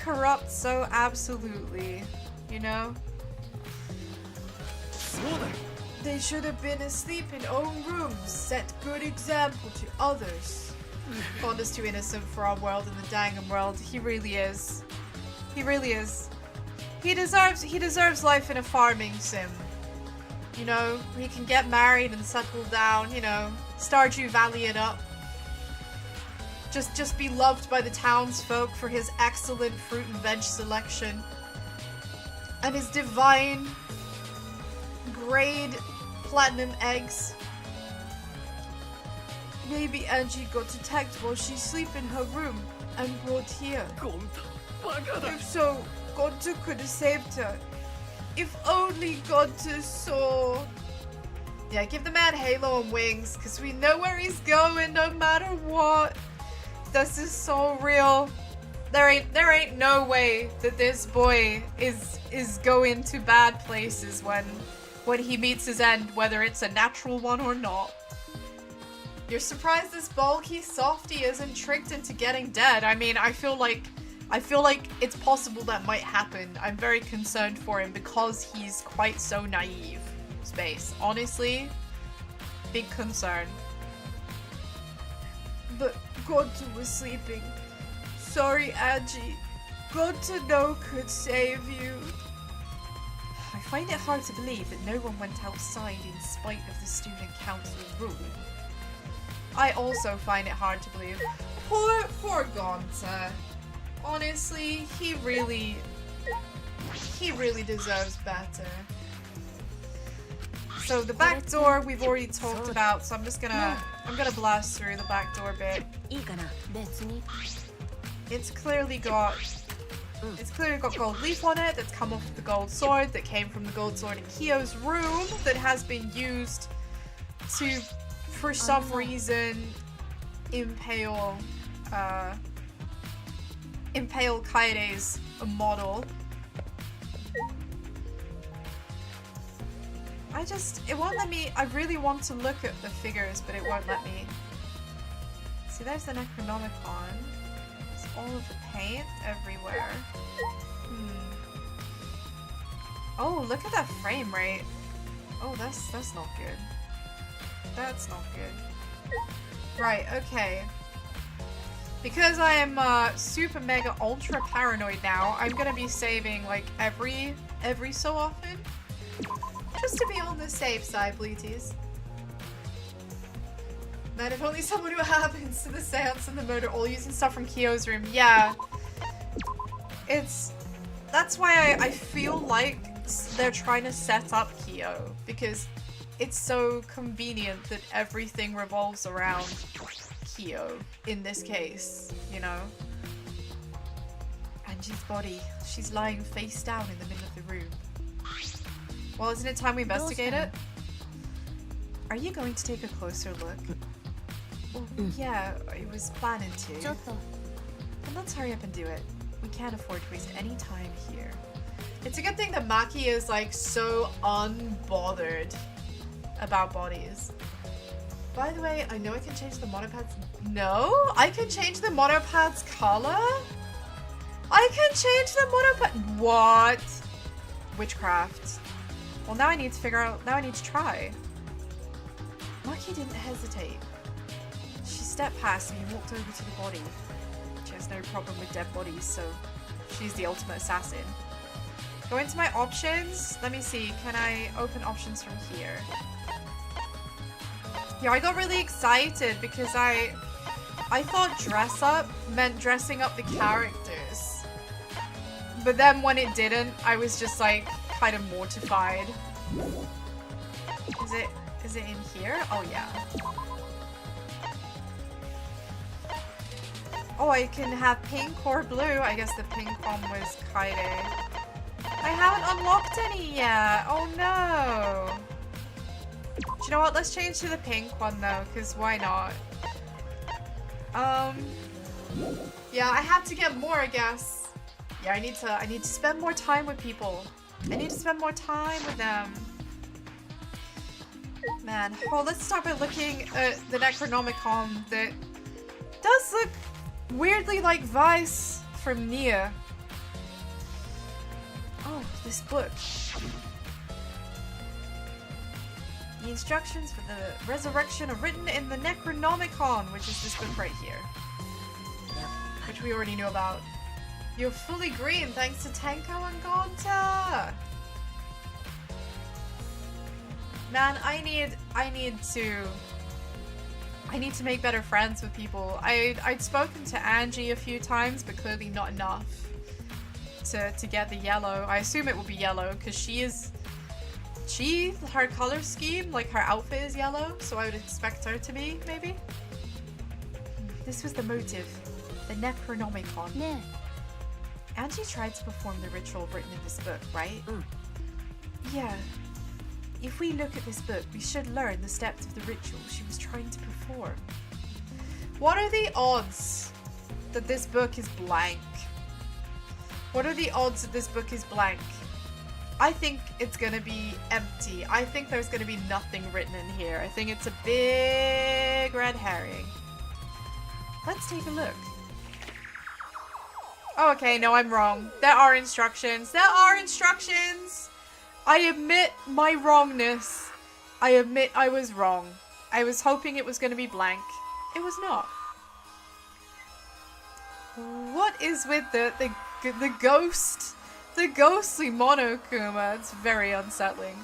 S1: corrupts so absolutely, you know? They should have been asleep in own rooms, set good example to others. Bond is too innocent for our world and the Dangam world. He really is. He really is. He deserves life in a farming sim. You know, where he can get married and settle down, you know, Stardew Valley it up. Just be loved by the townsfolk for his excellent fruit and veg selection. And his divine grade platinum eggs. Maybe Angie got attacked while she sleep in her room and brought here. If so, Gonta could have saved her. If only Gonta saw. Yeah, give the man halo and wings, because we know where he's going no matter what. This is so real. There ain't no way that this boy is going to bad places when he meets his end, whether it's a natural one or not. You're surprised this bulky softy isn't tricked into getting dead. I mean, I feel like it's possible that might happen. I'm very concerned for him because he's quite so naive. Space. Honestly, big concern. But Gonta was sleeping. Sorry, Angie. Gonta no could save you. I find it hard to believe that no one went outside in spite of the student council rule. I also find it hard to believe. Poor Gonta. Honestly, he really deserves better. So the back door we've already talked about, so I'm gonna blast through the back door bit. It's clearly got gold leaf on it that's come off of the gold sword that came from the gold sword in Kyo's room that has been used to, for some reason, impale Kaede's model. It won't let me. I really want to look at the figures, but it won't let me. See, there's the Necronomicon. There's all of the paint everywhere. Oh, look at that frame rate. Oh, that's not good. That's not good. Right, okay. Because I am super mega ultra paranoid now, I'm gonna be saving like every so often. Just to be on the safe side, Bleaties. Man, if only someone who happens to the seance and the murder all using stuff from Kyo's room. Yeah. That's why I feel like they're trying to set up Kyo. Because it's so convenient that everything revolves around Kyo in this case, you know? Angie's body. She's lying face down in the middle of the room. Well, isn't it time we investigate it? Are you going to take a closer look? Well, yeah, I was planning to. Then let's hurry up and do it. We can't afford to waste any time here. It's a good thing that Maki is like so unbothered about bodies. By the way, I know I can change the monopad's... No? I can change the monopad's color? I can change the monopad... What? Witchcraft. Well, now I need to figure out... Now I need to try. Maki didn't hesitate. She stepped past me and walked over to the body. She has no problem with dead bodies, so she's the ultimate assassin. Go into my options. Let me see. Can I open options from here? Yeah, I got really excited because I thought dress up meant dressing up the characters. But then when it didn't, I was just like kind of mortified. Is it in here? Oh yeah. Oh, I can have pink or blue. I guess the pink one was Kaide. I haven't unlocked any yet. Oh no. Do you know what? Let's change to the pink one though, because why not? Yeah, I have to get more, I guess. Yeah, I need to spend more time with people. I need to spend more time with them. Man, well, let's start by looking at the Necronomicon that does look weirdly like Vice from Nia. Oh, this book. The instructions for the resurrection are written in the Necronomicon, which is this book right here. Which we already knew about. You're fully green thanks to Tenko and Gonta! Man, I need to make better friends with people. I'd spoken to Angie a few times, but clearly not enough to get the yellow. I assume it will be yellow because her color scheme, like her outfit is yellow, so I would expect her to be, maybe. This was the motive, the Necronomicon.
S2: Yeah.
S1: Angie tried to perform the ritual written in this book, right? Yeah. If we look at this book, we should learn the steps of the ritual she was trying to perform. What are the odds that this book is blank? What are the odds that this book is blank? I think it's gonna be empty. I think there's gonna be nothing written in here. I think it's a big red herring. Let's take a look. Oh, okay, no, I'm wrong. There are instructions. There are instructions! I admit my wrongness. I admit I was wrong. I was hoping it was going to be blank. It was not. What is with the ghost? The ghostly Monokuma. It's very unsettling.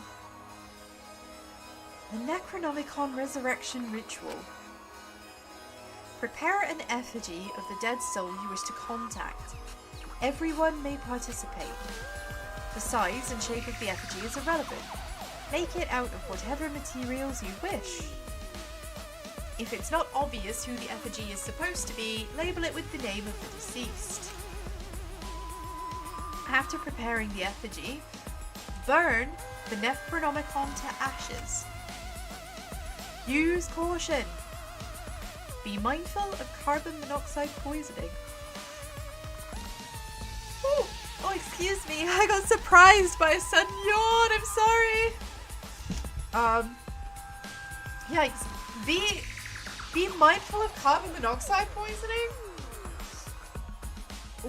S1: The Necronomicon Resurrection Ritual. Prepare an effigy of the dead soul you wish to contact. Everyone may participate. The size and shape of the effigy is irrelevant. Make it out of whatever materials you wish. If it's not obvious who the effigy is supposed to be, label it with the name of the deceased. After preparing the effigy, burn the Necronomicon to ashes. Use caution. Be mindful of carbon monoxide poisoning. Ooh. Oh, excuse me. I got surprised by a sudden yawn. I'm sorry. Yikes. Be mindful of carbon monoxide poisoning?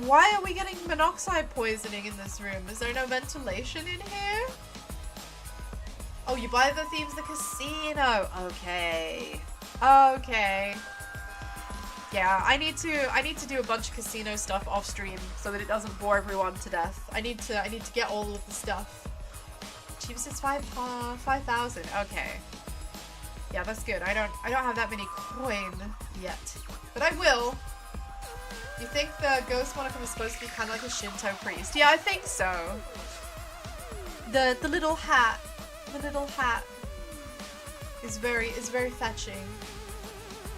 S1: Why are we getting monoxide poisoning in this room? Is there no ventilation in here? Oh, you buy the themes of the casino. Okay. Okay. Yeah, I need to do a bunch of casino stuff off stream so that it doesn't bore everyone to death. I need to get all of the stuff. Cheapest is 5,000. Okay. Yeah, that's good. I don't have that many coin yet, but I will. You think the ghost Monokuma is supposed to be kind of like a Shinto priest? Yeah, I think so. The little hat, is very fetching.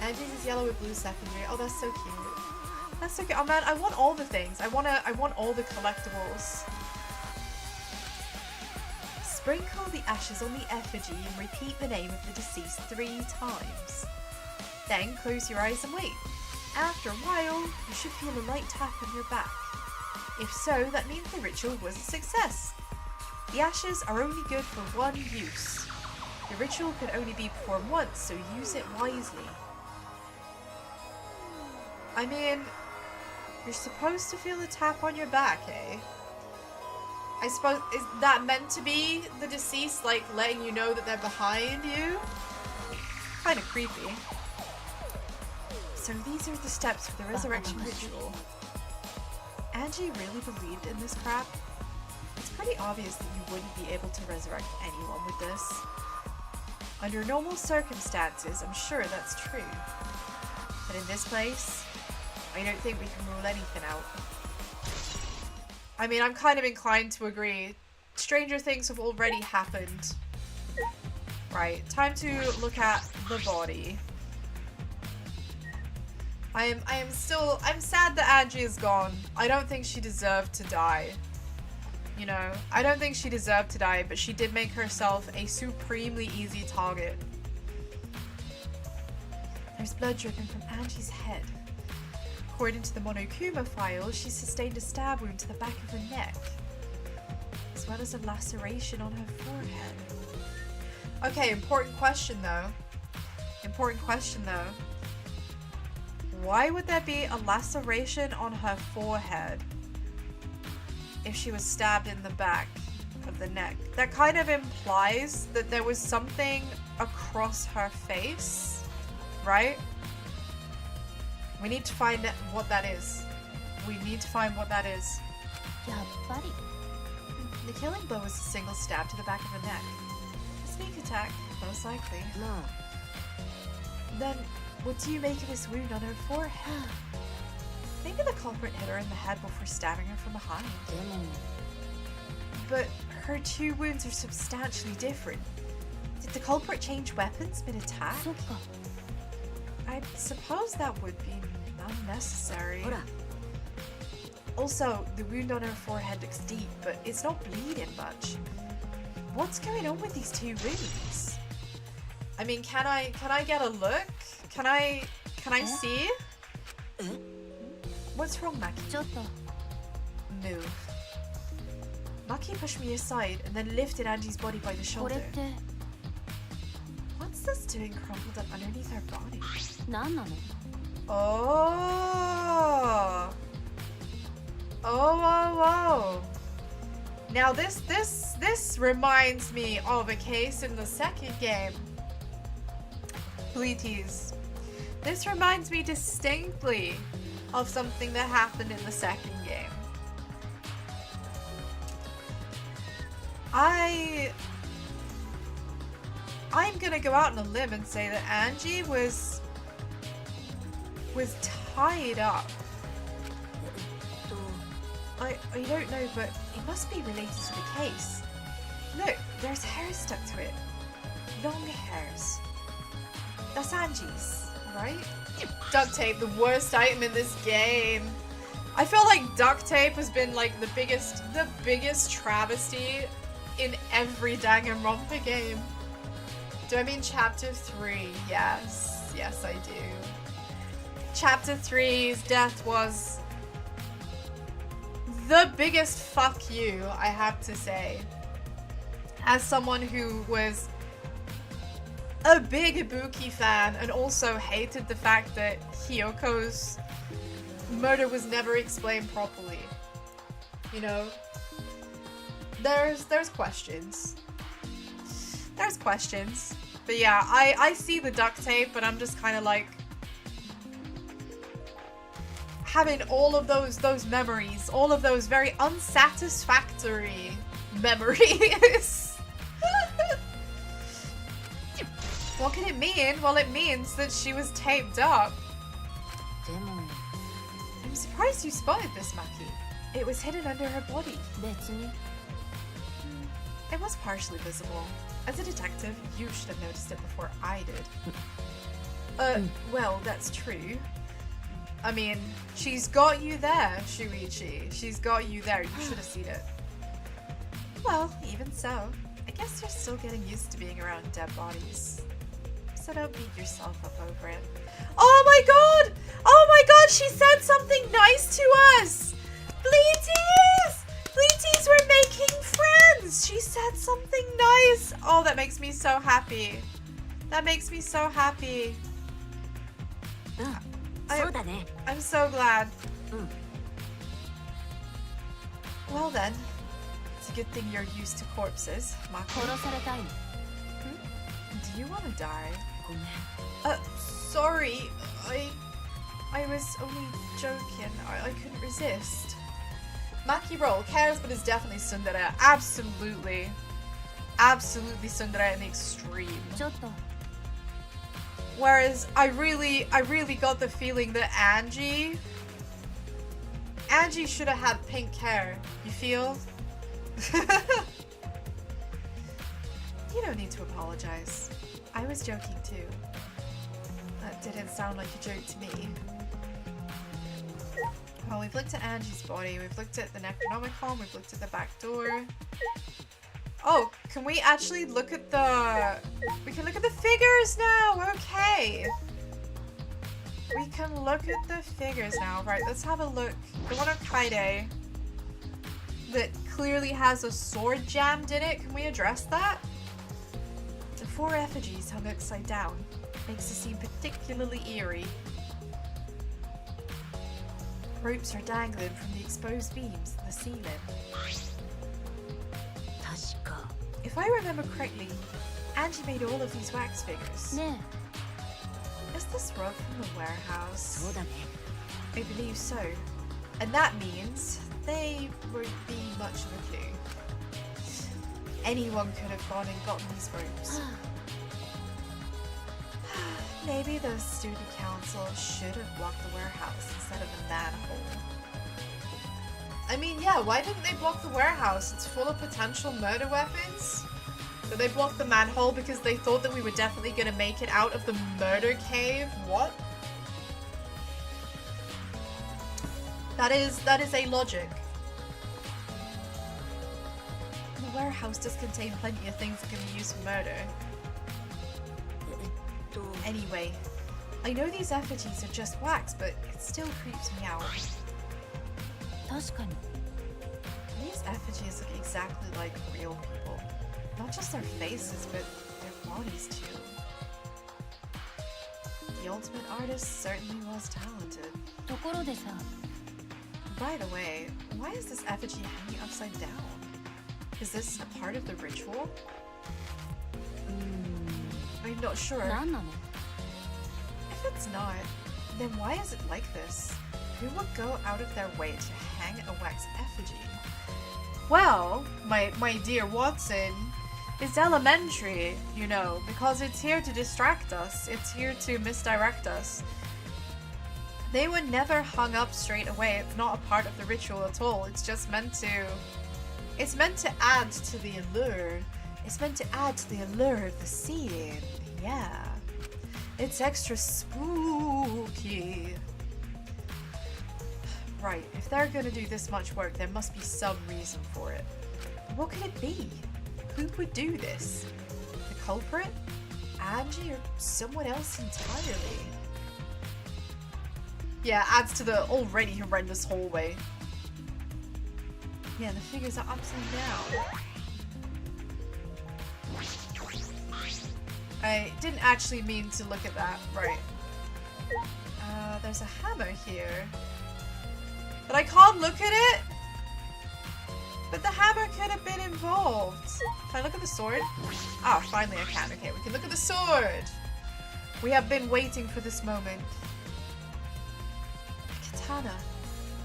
S1: Angie's is yellow with blue secondary. Oh, that's so cute. That's so cute. Oh man, I want all the things. I want all the collectibles. Sprinkle the ashes on the effigy and repeat the name of the deceased 3 times. Then close your eyes and wait. After a while, you should feel a light tap on your back. If so, that means the ritual was a success. The ashes are only good for one use. The ritual can only be performed once, so use it wisely. I mean, you're supposed to feel a tap on your back, eh? I suppose, is that meant to be the deceased, like, letting you know that they're behind you? Kinda creepy. So these are the steps for the resurrection ritual. Angie really believed in this crap? It's pretty obvious that you wouldn't be able to resurrect anyone with this. Under normal circumstances, I'm sure that's true. But in this place, I don't think we can rule anything out. I mean, I'm kind of inclined to agree. Stranger things have already happened. Right, time to look at the body. I'm sad that Angie is gone. I don't think she deserved to die. You know, I don't think she deserved to die, but she did make herself a supremely easy target. There's blood dripping from Angie's head. According to the Monokuma file, she sustained a stab wound to the back of her neck, as well as a laceration on her forehead. Okay, important question though. Why would there be a laceration on her forehead if she was stabbed in the back of the neck? That kind of implies that there was something across her face, right? We need to find what that is. The killing blow was a single stab to the back of the neck. A sneak attack, most likely.
S3: No.
S1: Then, what do you make of this wound on her forehead? Maybe the culprit hit her in the head before stabbing her from behind. But her two wounds are substantially different. Did the culprit change weapons mid-attack? I suppose that would be unnecessary. Also, the wound on her forehead looks deep, but it's not bleeding much. What's going on with these two wounds? I mean, can I get a look? Can I see? What's wrong, Maki? Move. Maki pushed me aside and then lifted Angie's body by the shoulder. What's this doing crumpled up underneath her body? Oh. Now this reminds me of a case in the second game. Bleaties. This reminds me distinctly of something that happened in the second game. I'm gonna go out on a limb and say that Angie was tied up. I don't know, but it must be related to the case. Look, there's hair stuck to it. Long hairs. That's Angie's, right? Duct tape, the worst item in this game. I feel like duct tape has been like the biggest travesty in every Danganronpa game. Do I mean chapter 3? Yes, I do. Chapter 3's death was the biggest fuck you, I have to say. As someone who was a big Ibuki fan and also hated the fact that Hyoko's murder was never explained properly. You know? There's questions. There's questions. But yeah, I see the duct tape, but I'm just kind of like having all of those memories, all of those very unsatisfactory memories. What can it mean? Well, it means that she was taped up. I'm surprised you spotted this, Maki. It was hidden under her body. It was partially visible. As a detective, you should have noticed it before I did. Well, that's true. I mean, she's got you there, Shuichi. She's got you there. You should have seen it. Well, even so, I guess you're still getting used to being around dead bodies. So don't beat yourself up over it. Oh my god! Oh my god, she said something nice to us! Bleaties! Bleaties, we're making friends! She said something nice! Oh, that makes me so happy. That makes me so happy. I'm so glad. Well then, it's a good thing you're used to corpses, Mako. Do you want to die? Sorry. I was only joking. I couldn't resist. Maki Roll cares, but is definitely tsundere. Absolutely. Absolutely tsundere in the extreme.
S4: ちょっと
S1: Whereas I really got the feeling that Angie should have had pink hair. You feel? You don't need to apologize. I was joking too. That didn't sound like a joke to me. Well, we've looked at Angie's body, we've looked at the Necronomicon, we've looked at the back door. Oh, can we actually look at the... We can look at the figures now! Okay! We can look at the figures now. Right, let's have a look. The one on Kaide that clearly has a sword jammed in it. Can we address that? The 4 effigies hung upside down. Makes it seem particularly eerie. Ropes are dangling from the exposed beams in the ceiling.
S4: 確か
S1: If I remember correctly, Angie made all of these wax figures.
S4: ね
S1: Is this rug from the
S4: え
S1: warehouse?
S4: そうだね
S1: I believe so. And that means they won't be much of a clue. Anyone could have gone and gotten these ropes. Maybe the student council should have blocked the warehouse instead of the manhole. I mean, yeah, why didn't they block the warehouse? It's full of potential murder weapons. But they blocked the manhole because they thought that we were definitely going to make it out of the murder cave. What? That is a logic. The warehouse does contain plenty of things that can be used for murder.
S4: えっと
S1: Anyway, I know these effigies are just wax, but it still creeps me out.
S4: 確かに
S1: These effigies look exactly like real people. Not just their faces, but their bodies too. The ultimate artist certainly was talented.
S4: ところでさ
S1: By the way, why is this effigy hanging upside down? Is this a part of the ritual?
S4: うー
S1: I'm not sure.
S4: ん何なの
S1: If it's not, then why is it like this? Who would go out of their way to hang a wax effigy? Well, my dear Watson, it's elementary, you know, because it's here to distract us. It's here to misdirect us. They were never hung up straight away. It's not a part of the ritual at all. It's just meant to... It's meant to add to the allure. It's meant to add to the allure of the scene. Yeah. It's extra spooky. Right, if they're gonna do this much work, there must be some reason for it. What could it be? Who would do this? The culprit? Angie or someone else entirely? Yeah, adds to the already horrendous hallway. Yeah, the figures are upside down. I didn't actually mean to look at that. Right. There's a hammer here. But I can't look at it? But the hammer could have been involved. Can I look at the sword? Ah, finally I can. Okay, we can look at the sword. We have been waiting for this moment. Katana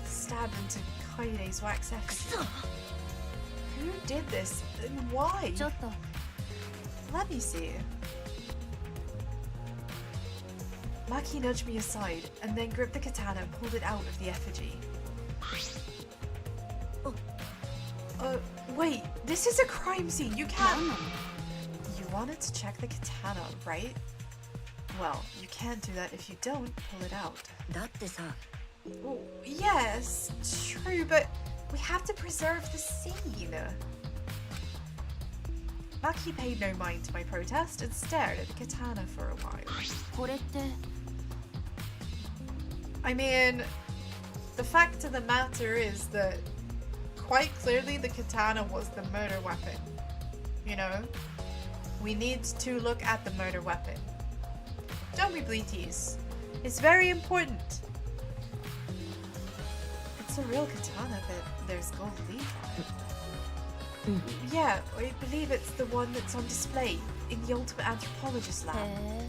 S1: stabbed into Kaide's wax effigy. Who did this and why?
S4: ちょっと
S1: Let me see. Maki nudged me aside and then gripped the katana and pulled it out of the effigy. Wait, this is a crime scene. You
S4: 何
S1: can't.
S4: なの
S1: You wanted to check the katana, right? Well, you can't do that if you don't pull it out.
S4: だってさ
S1: Well, yes, true, but we have to preserve the scene. Maki paid no mind to my protest and stared at the katana for a while.
S4: これって
S1: I mean, the fact of the matter is that quite clearly the katana was the murder weapon. You know? We need to look at the murder weapon. Don't be Bleaties. It's very important. It's a real katana, but there's gold leaf on it. Yeah, I believe it's the one that's on display in the Ultimate Anthropologist
S4: へ
S1: lab.
S4: え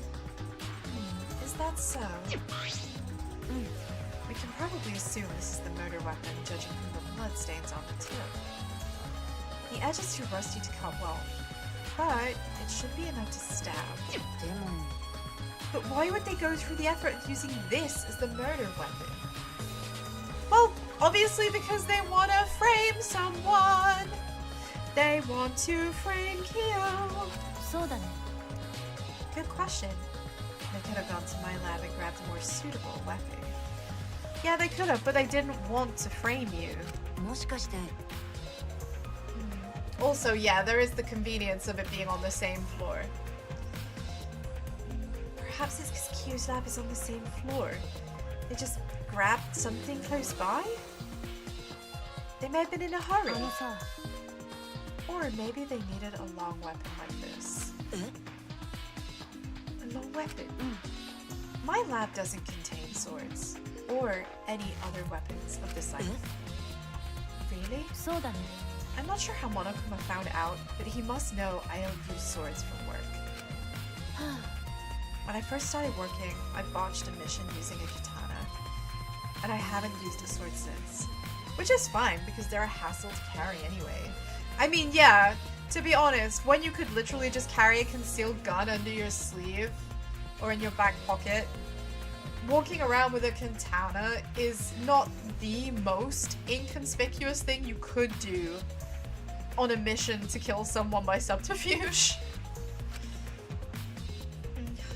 S1: Is that so? We can probably assume this is the murder weapon, judging from the bloodstains on the tip. The edge is too rusty to cut well, but it should be enough to stab.
S4: でも
S1: But why would they go through the effort of using this as the murder weapon? Well, obviously because they want to frame someone. They want to frame Kyo.
S4: そうだね
S1: Good question. They could have gone to my lab and grabbed a more suitable weapon. Yeah, they could have, but they didn't want to frame you.
S4: もしかして
S1: Also, yeah, there is the convenience of it being on the same floor. Perhaps it's because Kyo's lab is on the same floor. They just grabbed something close by? They may have been in a hurry.
S4: あのさ
S1: Or maybe they needed a long weapon like this.
S4: え
S1: A long weapon? My lab doesn't contain swords. Or any other weapons of this type. Really?
S4: そうだね
S1: I'm not sure how Monokuma found out, but he must know I don't use swords for work. When I first started working, I botched a mission using a katana. And I haven't used a sword since. Which is fine, because they're a hassle to carry anyway. I mean, yeah, to be honest, when you could literally just carry a concealed gun under your sleeve or in your back pocket, walking around with a katana is not the most inconspicuous thing you could do on a mission to kill someone by subterfuge.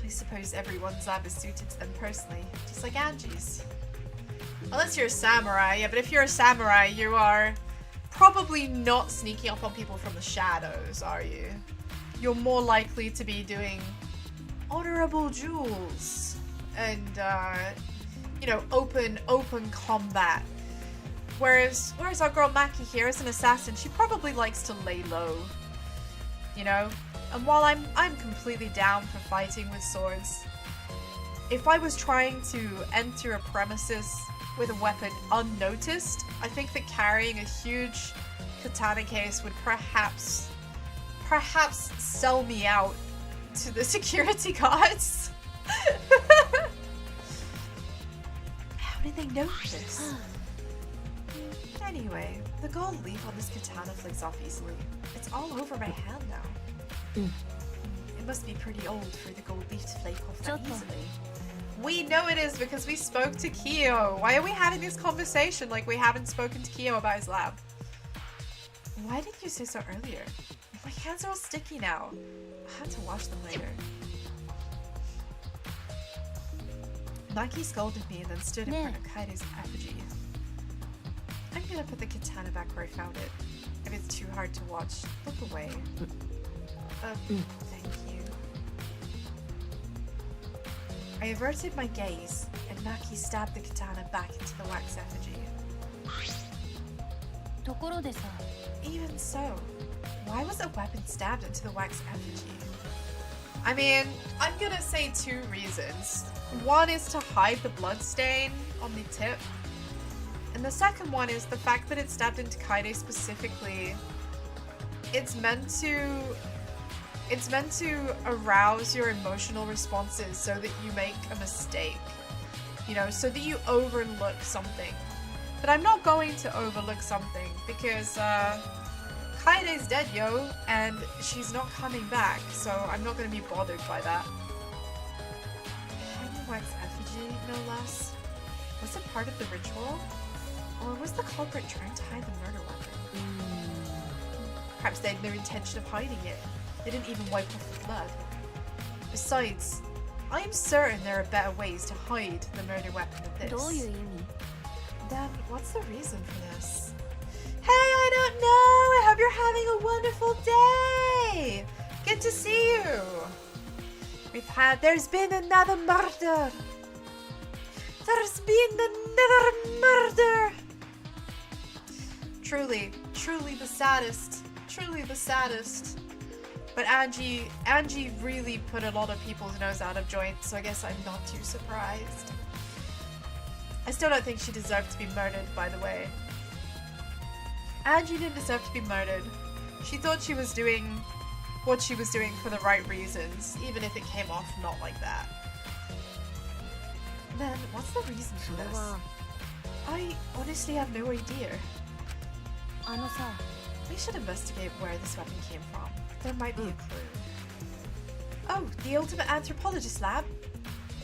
S1: I suppose everyone's lab is suited to them personally, just like Angie's. Unless you're a samurai, yeah, but if you're a samurai, you are probably not sneaking up on people from the shadows, are you? You're more likely to be doing honorable duels and, you know, open combat. Whereas our girl Maki here is an assassin, she probably likes to lay low, you know? And while I'm completely down for fighting with swords, if I was trying to enter a premises with a weapon unnoticed, I think that carrying a huge katana case would perhaps sell me out to the security guards. How did they know this? Anyway, the gold leaf on this katana flakes off easily. It's all over my hand now. It must be pretty old for the gold leaf to flake off that easily. We know it is because we spoke to Kyo. Why are we having this conversation like we haven't spoken to Kyo about his lab? Why didn't you say so earlier? My hands are all sticky now. I'll have to wash them later. Maki scolded me and then stood in front of Kaido's effigy. I'm gonna put the katana back where I found it. If it's too hard to watch, look away. Thank you. I averted my gaze, and Maki stabbed the katana back into the wax effigy.
S4: ところでさ
S1: Even so, why was a weapon stabbed into the wax effigy? I mean, I'm gonna say two reasons. One is to hide the blood stain on the tip, and the second one is the fact that it's stabbed into Kaide specifically. It's meant to arouse your emotional responses so that you make a mistake. You know, so that you overlook something. But I'm not going to overlook something because Kaide's dead, yo, and she's not coming back, so I'm not going to be bothered by that. Hanging wax effigy, no less. Was it part of the ritual? Or was the culprit trying to hide the murder weapon? Perhaps they had no intention of hiding it. They didn't even wipe off the blood. Besides, I'm certain there are better ways to hide the murder weapon than
S4: どういう
S1: this.
S4: 意味
S1: Then what's the reason for this? Hey, I don't know! I hope you're having a wonderful day! Good to see you! There's been another murder! There's been another murder! Truly the saddest. Truly the saddest. But Angie really put a lot of people's nose out of joint, so I guess I'm not too surprised. I still don't think she deserved to be murdered, by the way. Angie didn't deserve to be murdered. She thought she was doing what she was doing for the right reasons, even if it came off not like that. Then, what's the reason for
S4: それ
S1: this?
S4: は
S1: I honestly have no idea.
S4: あのさ、
S1: We should investigate where this weapon came from. There might be a clue. Oh, the ultimate anthropologist lab?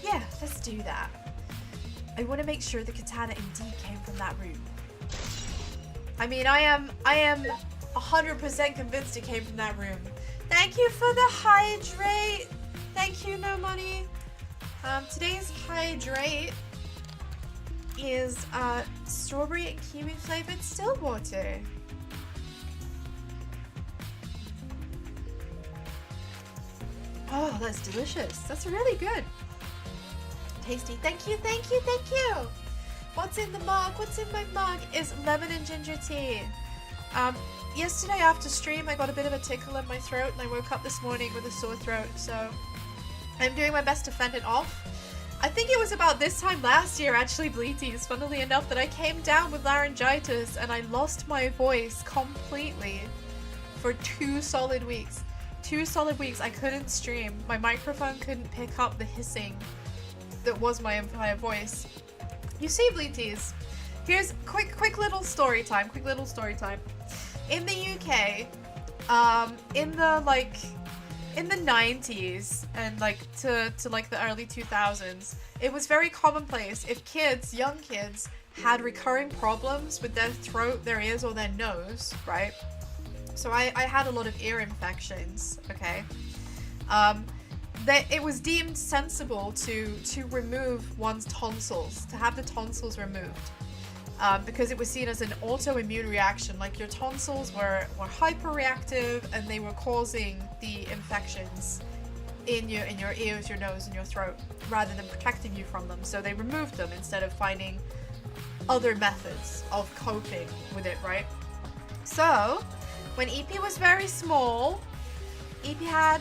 S1: Yeah, let's do that. I want to make sure the katana indeed came from that room. I mean, I am 100% convinced it came from that room. Thank you for the hydrate. Thank you, no money. Today's hydrate is strawberry and kiwi flavored still water. Oh, that's delicious. That's really good. Tasty. Thank you, thank you, thank you. What's in the mug? What's in my mug is lemon and ginger tea. Yesterday after stream, I got a bit of a tickle in my throat and I woke up this morning with a sore throat, so I'm doing my best to fend it off. I think it was about this time last year, actually, Bleaties, funnily enough, that I came down with laryngitis and I lost my voice completely for 2 solid weeks. 2 solid weeks I couldn't stream. My microphone couldn't pick up the hissing that was my entire voice. You see, Bleaties, here's quick little story time. Quick little story time. In the UK, in the 90s and like to like the early 2000s, it was very commonplace if kids, young kids, had recurring problems with their throat, their ears, or their nose, right? So I had a lot of ear infections, okay? It was deemed sensible to remove one's tonsils, to have the tonsils removed. Because it was seen as an autoimmune reaction, like your tonsils were hyperreactive and they were causing the infections in your ears, your nose, and your throat, rather than protecting you from them. So they removed them instead of finding other methods of coping with it, right? So when EP was very small, EP had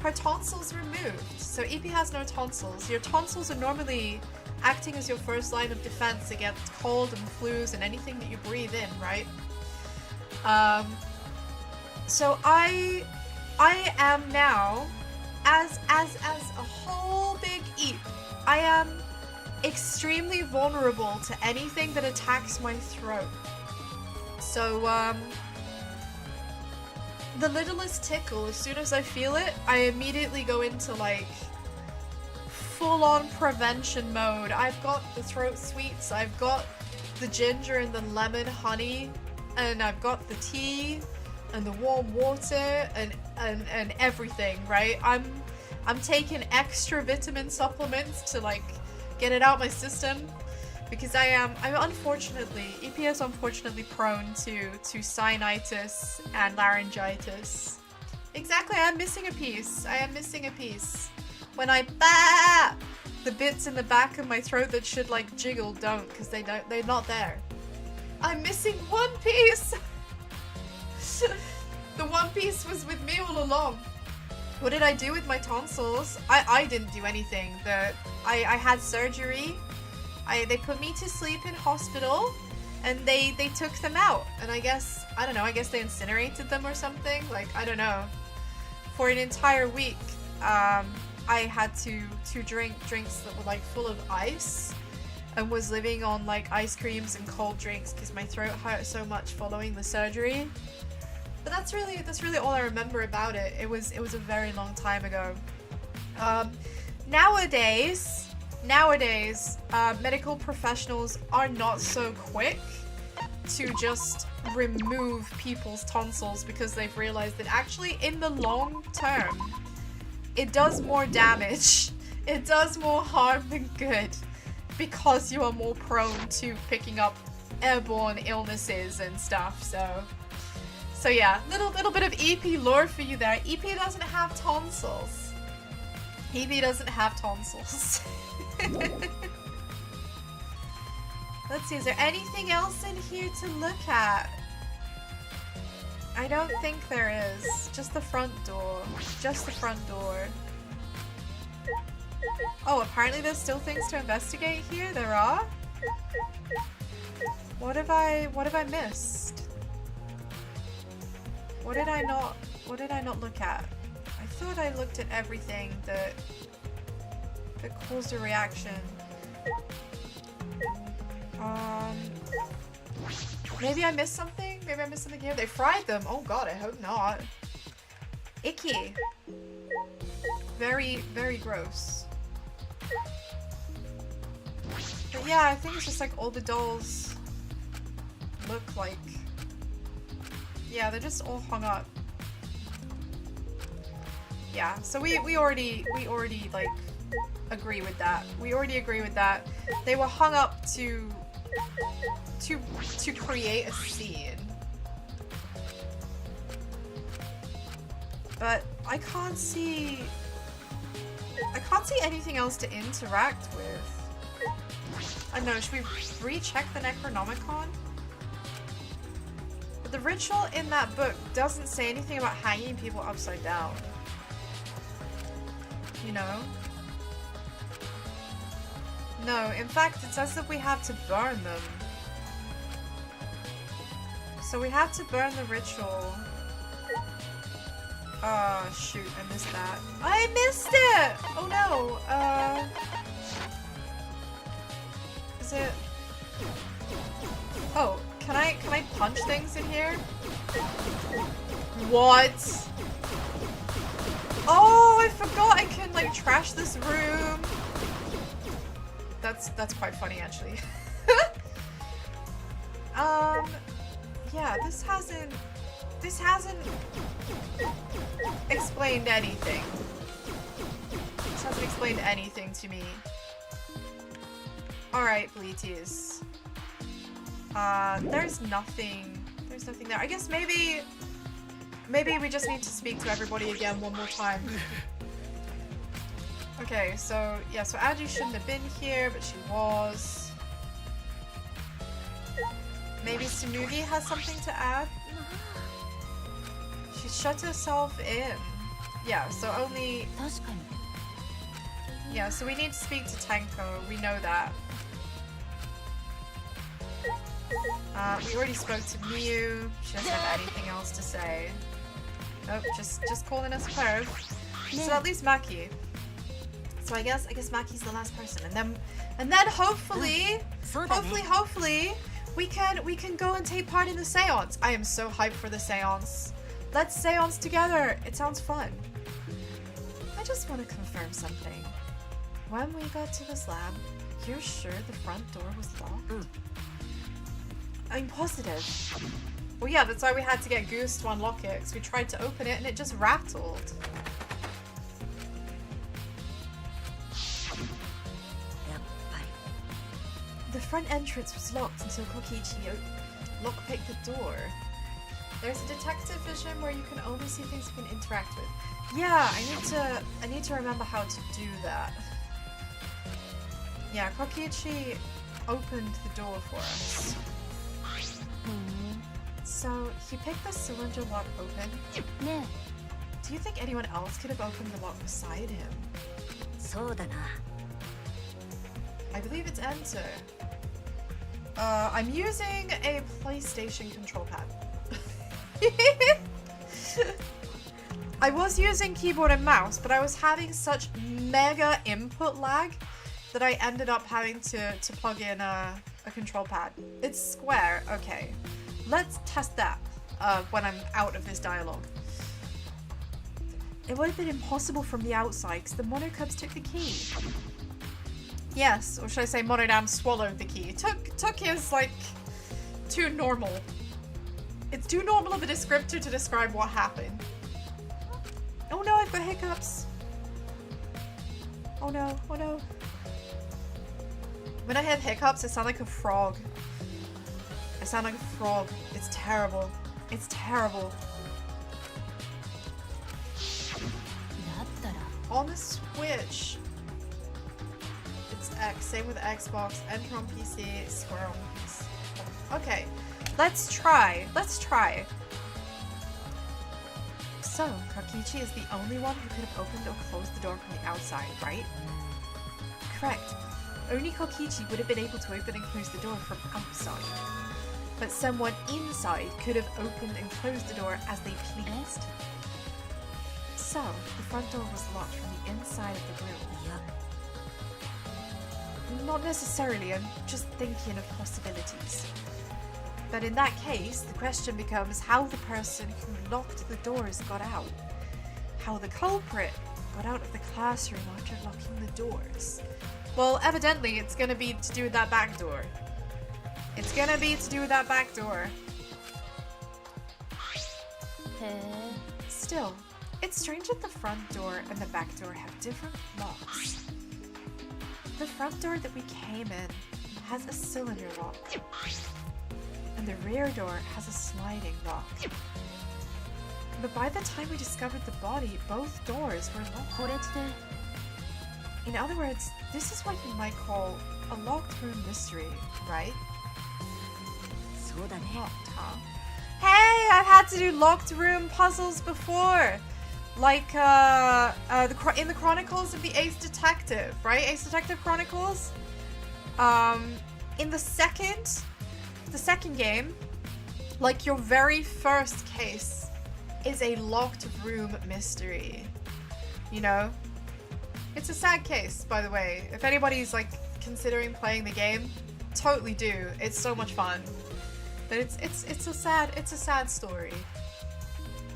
S1: her tonsils removed. So EP has no tonsils. Your tonsils are normally acting as your first line of defense against cold and flus and anything that you breathe in, right? So I am now, as a whole big Eep, I am extremely vulnerable to anything that attacks my throat. So the littlest tickle, as soon as I feel it, I immediately go into like full-on prevention mode. I've got the throat sweets, I've got the ginger and the lemon honey, and I've got the tea and the warm water and everything, right? I'm taking extra vitamin supplements to like get it out my system because I'm unfortunately, EP is unfortunately prone to sinusitis and laryngitis. Exactly, I am missing a piece. When I bap, the bits in the back of my throat that should like jiggle don't, because they're not there. I'm missing one piece. The one piece was with me all along. What did I do with my tonsils? I didn't do anything. I had surgery. They put me to sleep in hospital and they took them out. And I guess they incinerated them or something. Like, I don't know. For an entire week, I had to drink drinks that were like full of ice and was living on like ice creams and cold drinks because my throat hurt so much following the surgery. But that's really all I remember about it. It was a very long time ago. Nowadays, medical professionals are not so quick to just remove people's tonsils because they've realized that actually in the long term, it does more damage. It does more harm than good because you are more prone to picking up airborne illnesses and stuff. So yeah, little bit of EP lore for you there. EP doesn't have tonsils. EP doesn't have tonsils. Let's see, is there anything else in here to look at? I don't think there is. Just the front door. Just the front door. Oh, apparently there's still things to investigate here? There are? What have I missed? What did I not look at? I thought I looked at everything that caused a reaction. Maybe I missed something? Maybe I missed something here? They fried them? Oh god, I hope not. Icky. Very, very gross. But yeah, I think it's just like all the dolls look like... Yeah, they're just all hung up. Yeah, so we already like agree with that. We already agree with that. They were hung up to create a scene. But I can't see anything else to interact with. I don't know, should we recheck the Necronomicon? But the ritual in that book doesn't say anything about hanging people upside down. You know? No, in fact, it says that we have to burn them. So we have to burn the ritual. Oh, shoot, I missed that. I missed it! Oh no, is it... Oh, can I punch things in here? What? Oh, I forgot I can, like, trash this room. That's quite funny, actually. Yeah, this hasn't explained anything. This hasn't explained anything to me. Alright, Bleaties. There's nothing there. I guess maybe we just need to speak to everybody again one more time. Okay, so yeah, so Angie shouldn't have been here, but she was. Maybe Tsunugi has something to add? She shut herself in. Yeah, so only... Yeah, so we need to speak to Tenko, we know that. We already spoke to Miu, she doesn't have anything else to say. Nope, just calling us a perv. So at least Maki. So I guess Maki's the last person, and then hopefully we can go and take part in the seance. I am so hyped for the seance. Let's seance together. It sounds fun. I just want to confirm something. When we got to this lab, you're sure the front door was locked? I'm positive. Well, yeah, that's why we had to get Goose to unlock it, because we tried to open it and it just rattled. The front entrance was locked until Kokichi lockpicked the door. There's a detective vision where you can only see things you can interact with. Yeah, I need to remember how to do that. Yeah, Kokichi opened the door for us. So he picked the cylinder lock open. Do you think anyone else could have opened the lock beside him? I believe it's enter. I'm using a PlayStation control pad. I was using keyboard and mouse, but I was having such mega input lag that I ended up having to plug in a control pad. It's square, okay. Let's test that when I'm out of this dialogue. It would have been impossible from the outside because the monocubs took the key. Yes, or should I say Monodam swallowed the key. Took is like too normal. It's too normal of a descriptor to describe what happened. Oh no, I've got hiccups. Oh no, oh no. When I have hiccups, I sound like a frog. I sound like a frog. It's terrible. It's terrible. On the Switch, it's X. Same with Xbox. Enter on PC. Square on PC. Okay, let's try. Let's try. So, Kokichi is the only one who could have opened or closed the door from the outside, right? Correct. Only Kokichi would have been able to open and close the door from outside. But someone inside could have opened and closed the door as they pleased. So, the front door was locked from the inside of the room. not necessarily, I'm just thinking of possibilities. But in that case, the question becomes how the person who locked the doors got out. How the culprit got out of the classroom after locking the doors. Well, evidently, it's gonna be to do with that back door. It's gonna be to do with that back door. Still, it's strange that the front door and the back door have different locks. The front door that we came in has a cylinder lock. And the rear door has a sliding lock. But by the time we discovered the body, both doors were locked. In other words, this is what you might call a locked room mystery, right? Locked, huh? Hey, I've had to do locked room puzzles before. Like, in the Chronicles of the Ace Detective, right? Ace Detective Chronicles. In the second game, like your very first case is a locked room mystery. You know? It's a sad case, by the way. If anybody's like considering playing the game, totally do. It's so much fun. But it's a sad story.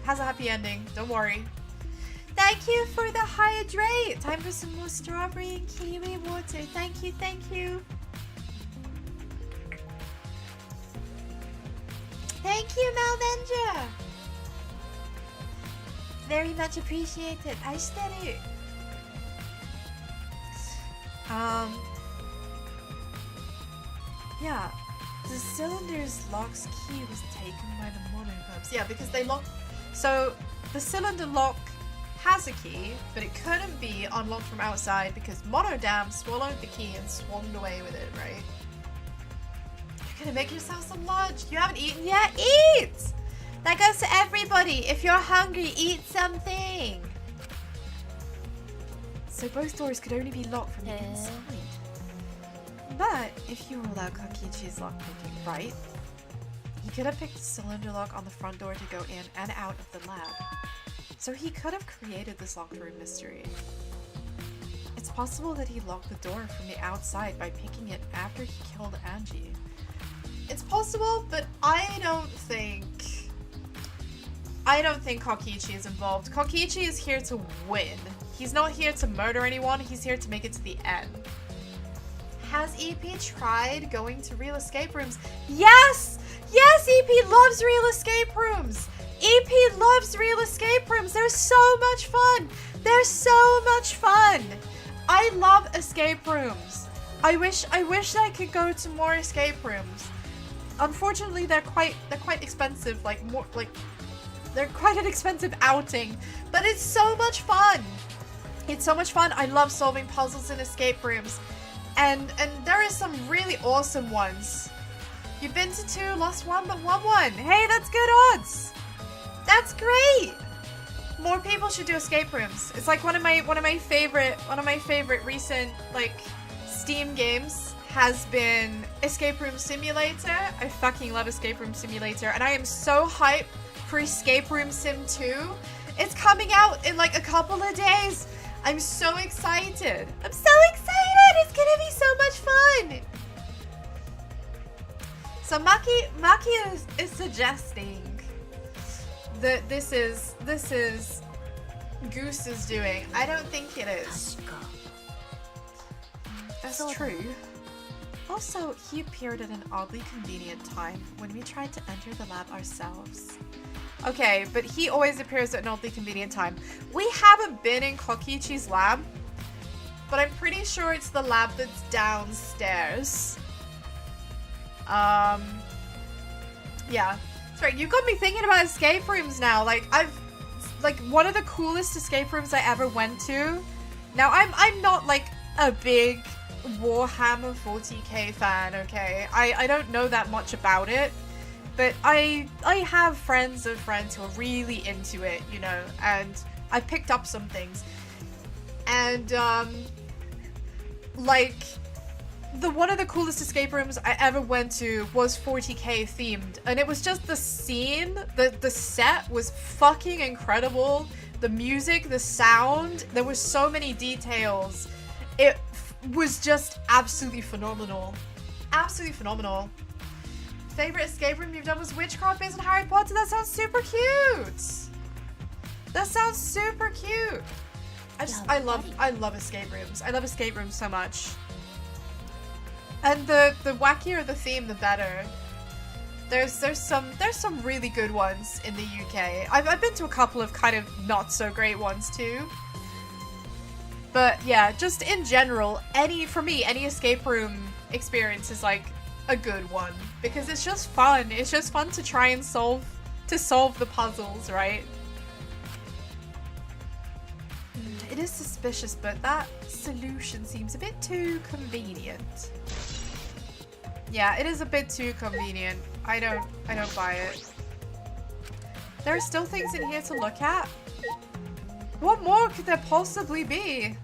S1: Has a happy ending, don't worry. Thank you for the hydrate! Time for some more strawberry and kiwi water. Thank you, thank you. Thank you, Malvenja! Very much appreciated. I study. Yeah. The cylinder's lock's key was taken by the monocubs. Yeah, because they lock. So the cylinder lock has a key, but it couldn't be unlocked from outside because Monodam swallowed the key and swanned away with it, right? You're gonna make yourself some lunch. You haven't eaten yet? Eat! That goes to everybody. If you're hungry, eat something. So both doors could only be locked from the inside. But if you rule out Kokichi's lockpicking right, he could have picked the cylinder lock on the front door to go in and out of the lab. So he could have created this locked room mystery. It's possible that he locked the door from the outside by picking it after he killed Angie. It's possible, but I don't think Kokichi is involved. Kokichi is here to win. He's not here to murder anyone, he's here to make it to the end. Has EP tried going to real escape rooms? Yes! Yes, EP loves real escape rooms! EP loves real escape rooms! They're so much fun! They're so much fun! I love escape rooms. I wish I could go to more escape rooms. Unfortunately, they're quite expensive, they're quite an expensive outing, but it's so much fun. It's so much fun. I love solving puzzles in escape rooms. And there are some really awesome ones. You've been to 2, lost 1, but won 1. Hey, that's good odds. That's great. More people should do escape rooms. It's like one of my favorite recent like Steam games has been Escape Room Simulator. I fucking love Escape Room Simulator, and I am so hyped for Escape Room Sim 2. It's coming out in like a couple of days. I'm so excited. I'm so excited. It's gonna be so much fun. So Maki is suggesting that this is Goose is doing. I don't think it is. That's true. Also, he appeared at an oddly convenient time when we tried to enter the lab ourselves. Okay, but he always appears at an oddly convenient time. We haven't been in Kokichi's lab, but I'm pretty sure it's the lab that's downstairs. Yeah. Sorry, you got me thinking about escape rooms now. Like, one of the coolest escape rooms I ever went to. Now, I'm not, like, a big Warhammer 40k fan, okay? I don't know that much about it. But I have friends of friends who are really into it, you know, and I picked up some things. And, like, one of the coolest escape rooms I ever went to was 40k themed. And it was just the scene, the set was fucking incredible. The music, the sound, there were so many details. was just absolutely phenomenal. Absolutely phenomenal. Favorite escape room you've done was Witchcraft based on Harry Potter. That sounds super cute. That sounds super cute. I love escape rooms. I love escape rooms so much. And the wackier the theme, the better. There's some really good ones in the UK. I've been to a couple of kind of not so great ones too. But yeah, just in general, for me, any escape room experience is like a good one because it's just fun. It's just fun to try and solve the puzzles, right? It is suspicious, but that solution seems a bit too convenient. Yeah, it is a bit too convenient. I don't buy it. There are still things in here to look at. What more could there possibly be?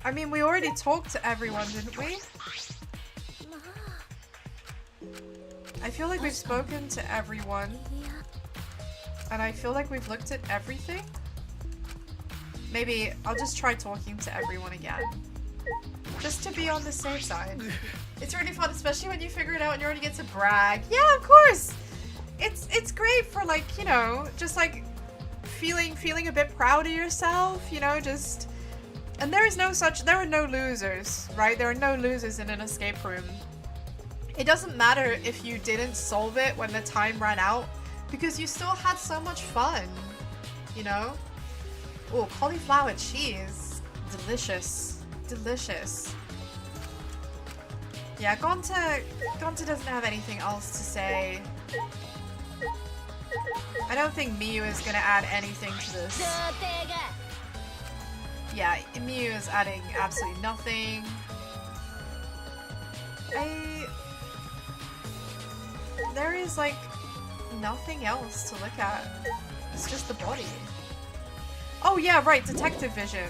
S1: I mean, we already talked to everyone, didn't we? I feel like we've spoken to everyone. And I feel like we've looked at everything. Maybe I'll just try talking to everyone again. Just to be on the safe side. It's really fun, especially when you figure it out and you already get to brag. Yeah, of course! It's great for like, you know, just like feeling a bit proud of yourself, you know, just... And there are no losers, right? There are no losers in an escape room. It doesn't matter if you didn't solve it when the time ran out, because you still had so much fun, you know? Oh, cauliflower cheese. Delicious. Delicious. Yeah, Gonta doesn't have anything else to say. I don't think Miyu is gonna add anything to this. Yeah, Miyu is adding absolutely nothing. There is like nothing else to look at. It's just the body. Oh yeah, right, detective vision.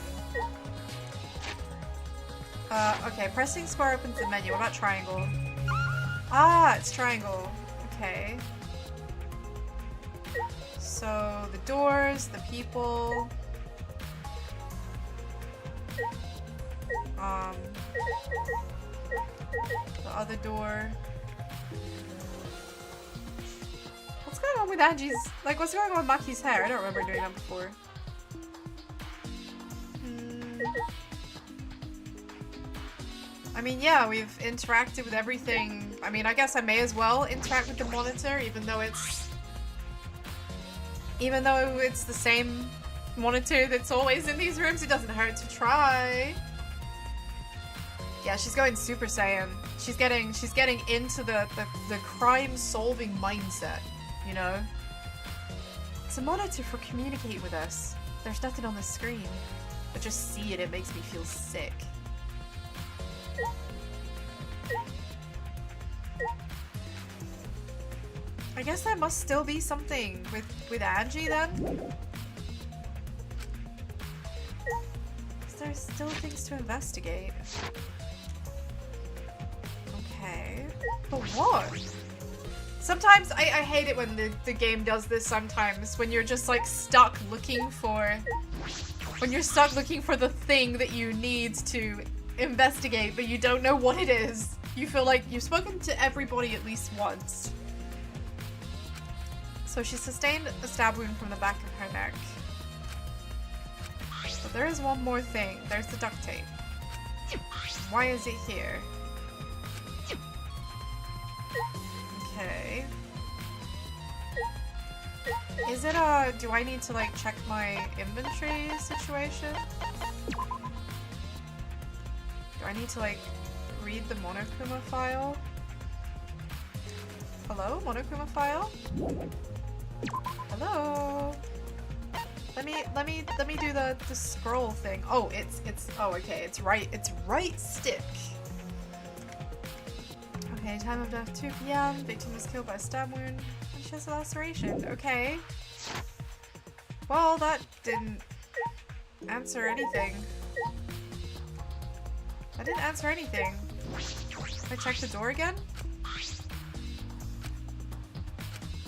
S1: Okay, pressing square opens the menu. What about triangle? Ah, it's triangle. Okay. So, the doors, the people. The other door. What's going on with Angie's... Like, what's going on with Maki's hair? I don't remember doing that before. I mean, yeah, we've interacted with everything. I mean, I guess I may as well interact with the monitor, even though it's the same monitor that's always in these rooms. It doesn't hurt to try. Yeah, she's going Super Saiyan. She's getting into the crime-solving mindset, you know? It's a monitor for communicating with us. There's nothing on the screen. But just see it makes me feel sick. I guess there must still be something with Angie then? Because there's still things to investigate. Okay. But what? Sometimes I hate it when the game does this sometimes, when you're just like stuck looking for... When you're stuck looking for the thing that you need to investigate, but you don't know what it is. You feel like you've spoken to everybody at least once. So she sustained a stab wound from the back of her neck. But there is one more thing. There's the duct tape. Why is it here? Okay. Is it do I need to like check my inventory situation? Do I need to like read the Monokuma file? Hello, Monokuma file? Hello. Let me do the scroll thing. Oh, it's oh okay, it's right stick. Okay, time of death 2 PM. Victim was killed by a stab wound. And she has a laceration. Okay. Well, that didn't answer anything. That didn't answer anything. Can I check the door again?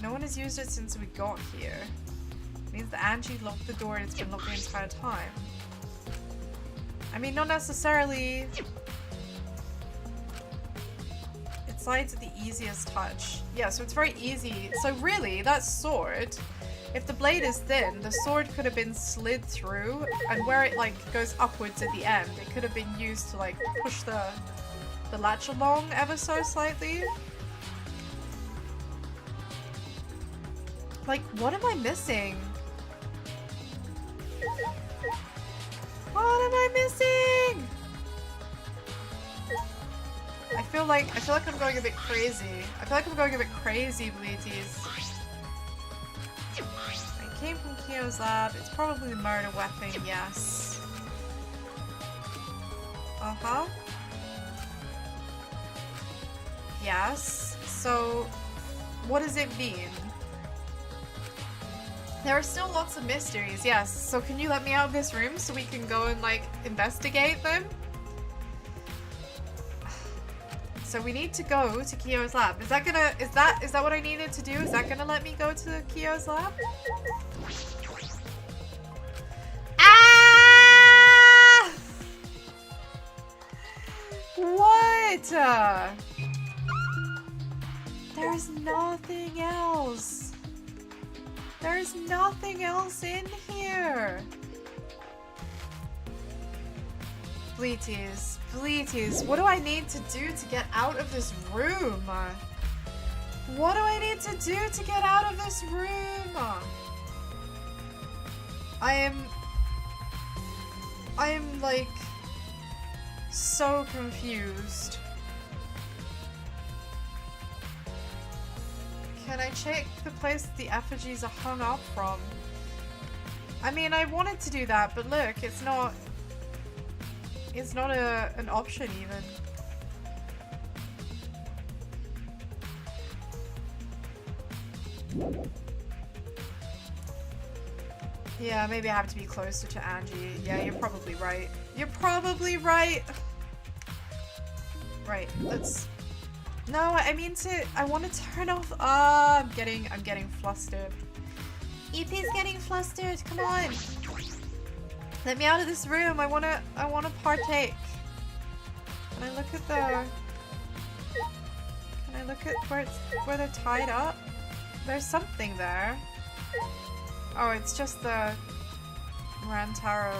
S1: No one has used it since we got here. It means that Angie locked the door and it's been locked the entire time. I mean, not necessarily. It slides at the easiest touch. Yeah, so it's very easy. So really, that sword, if the blade is thin, the sword could have been slid through, and where it like goes upwards at the end, it could have been used to like push the latch along ever so slightly. Like, what am I missing? What am I missing? I feel like I'm going a bit crazy. I feel like I'm going a bit crazy, Bleaties. I came from Kyo's lab. It's probably the murder weapon, yes. Uh-huh. Yes. So, what does it mean? There are still lots of mysteries, yes. So can you let me out of this room so we can go and, like, investigate them? So we need to go to Kyo's lab. Is that what I needed to do? Is that gonna let me go to Kyo's lab? Ah! What? There's nothing else. There's nothing else in here. Bleaties, Bleaties, what do I need to do to get out of this room? What do I need to do to get out of this room? I am like so confused. Can I check the place that the effigies are hung up from? I mean, I wanted to do that, but look, it's not an option even. Yeah, maybe I have to be closer to Angie. Yeah, you're probably right. You're probably right. Right, let's... No, I want to turn off... I'm getting flustered. EP's getting flustered, come on. Let me out of this room, I wanna partake. Can I look at where they're tied up? There's something there. Oh, it's just the Rantaro.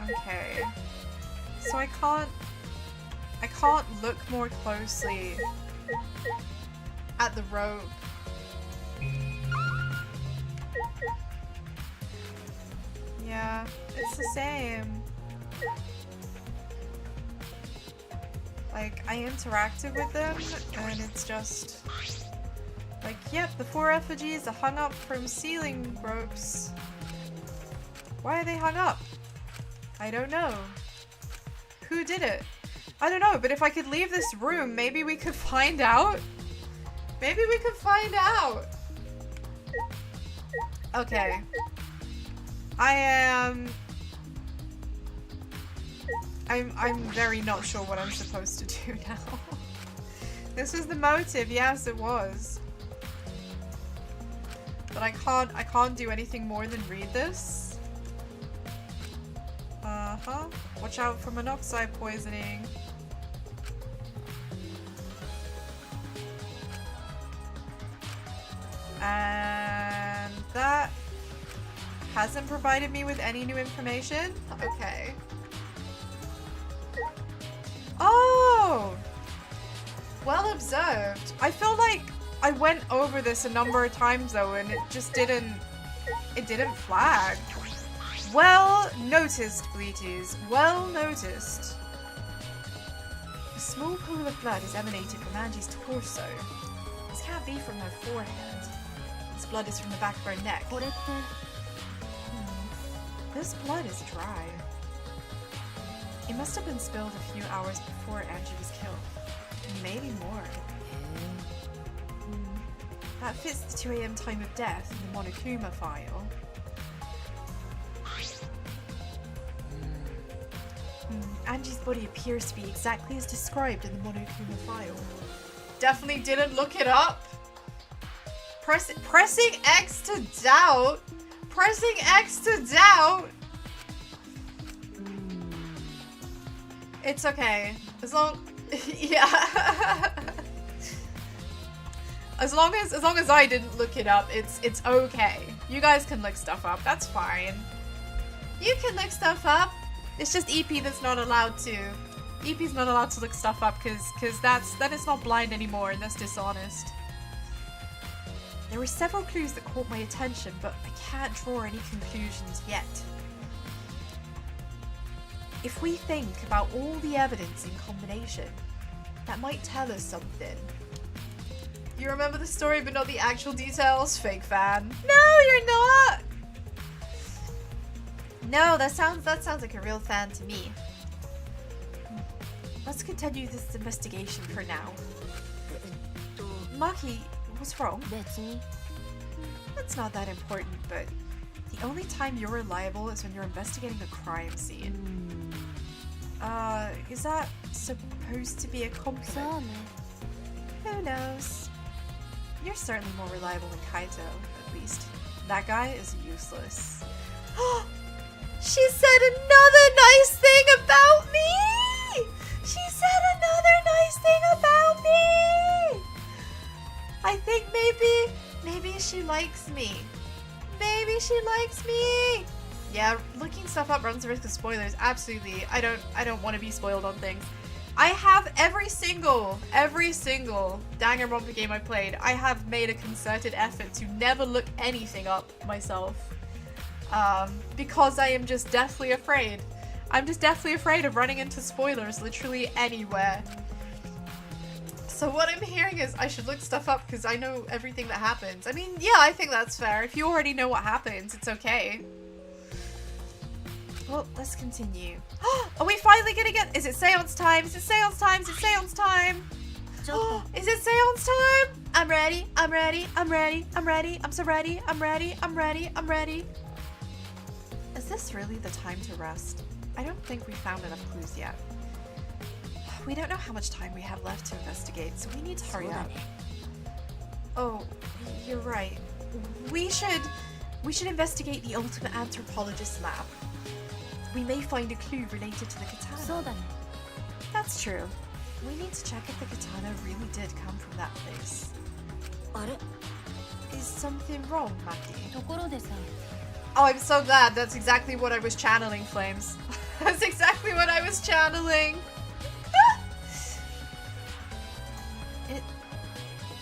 S1: Okay. So I can't look more closely at the rope. Yeah, it's the same. Like, I interacted with them, and it's just... Like, yep, the 4 effigies are hung up from ceiling ropes. Why are they hung up? I don't know. Who did it? I don't know, but if I could leave this room, maybe we could find out? Maybe we could find out! Okay. I'm very not sure what I'm supposed to do now. This was the motive, yes it was. But I can't do anything more than read this. Uh-huh. Watch out for monoxide poisoning. And that hasn't provided me with any new information. Okay. Oh! Well observed. I feel like I went over this a number of times though and it just didn't flag. Well noticed, Bleaties. Well noticed. A small pool of blood is emanating from Angie's torso. This can't be from her forehead. This blood is from the back of her neck. This blood is dry. It must have been spilled a few hours before Angie was killed. Maybe more. That fits the 2 AM time of death in the Monokuma file. Angie's body appears to be exactly as described in the Monokuma file. Definitely didn't look it up. Pressing X to doubt. Pressing X to doubt. It's okay. As long... yeah. As long as I didn't look it up, it's okay. You guys can look stuff up. That's fine. You can look stuff up. It's just EP that's not allowed to. EP's not allowed to look stuff up because then it's not blind anymore and that's dishonest. There were several clues that caught my attention, but I can't draw any conclusions yet. If we think about all the evidence in combination, that might tell us something. You remember the story but not the actual details? Fake fan. No, you're not!
S2: No, that sounds like a real fan to me.
S1: Let's continue this investigation for now. Maki, what's wrong?
S4: 別に
S1: That's not that important, but the only time you're reliable is when you're investigating a crime scene. Is that supposed to be a
S4: そう
S1: compliment?
S4: ね
S1: Who knows? You're certainly more reliable than Kaito, at least. That guy is useless. She said another nice thing about me! She said another nice thing about me! I think maybe she likes me. Maybe she likes me! Yeah, looking stuff up runs the risk of spoilers. Absolutely. I don't want to be spoiled on things. I have every single Danganronpa game I played, I have made a concerted effort to never look anything up myself. Because I am just deathly afraid. I'm just deathly afraid of running into spoilers literally anywhere. So what I'm hearing is I should look stuff up because I know everything that happens. I mean, yeah, I think that's fair. If you already know what happens, it's okay. Well, let's continue. Are we finally gonna get... Is it seance time? Is it seance time? Is it seance time?
S4: ちょっと
S1: Is it seance time? I'm ready. I'm ready. I'm ready. I'm ready. I'm so ready. I'm ready. I'm ready. I'm ready. Is this really the time to rest? I don't think we found enough clues yet. We don't know how much time we have left to investigate, so we need to
S4: そう
S1: hurry
S4: だ
S1: up.
S4: ね
S1: Oh, you're right. We should investigate the ultimate anthropologist lab. We may find a clue related to the
S4: そう
S1: katana.
S4: だね
S1: That's true. We need to check if the katana really did come from that place.
S4: あれ
S1: Is something wrong, Maki?
S4: ところでさ
S1: Oh, I'm so glad. That's exactly what I was channeling, Flames. That's exactly what I was channeling. It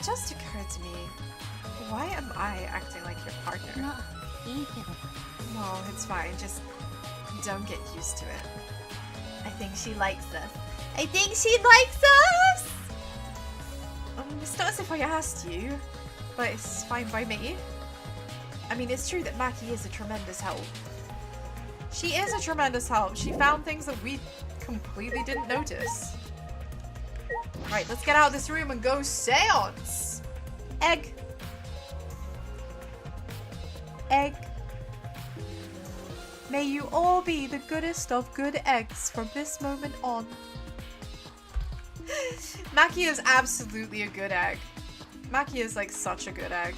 S1: just occurred to me, why am I acting like your partner?
S4: まあいいけど
S1: No, it's fine. Just don't get used to it.
S2: I think she likes us. I think she likes us!
S1: It's not as if I asked you, but it's fine by me. I mean, it's true that Maki is a tremendous help. She is a tremendous help. She found things that we completely didn't notice. Right, let's get out of this room and go seance! Egg. Egg. May you all be the goodest of good eggs from this moment on. Maki is absolutely a good egg. Maki is like such a good egg.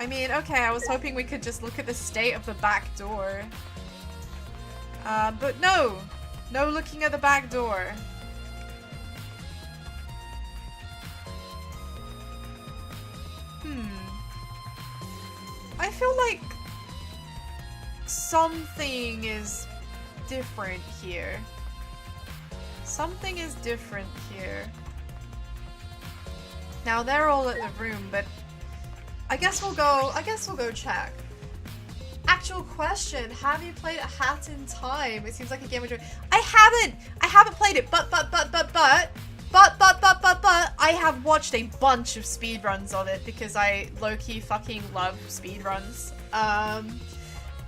S1: I mean, okay, I was hoping we could just look at the state of the back door. But no! No looking at the back door. I feel like something is different here. Something is different here. Now they're all at the room, but I guess we'll go check. Actual question, have you played A Hat in Time? It seems like a game of I haven't played it, but I have watched a bunch of speedruns of it because I low-key fucking love speedruns.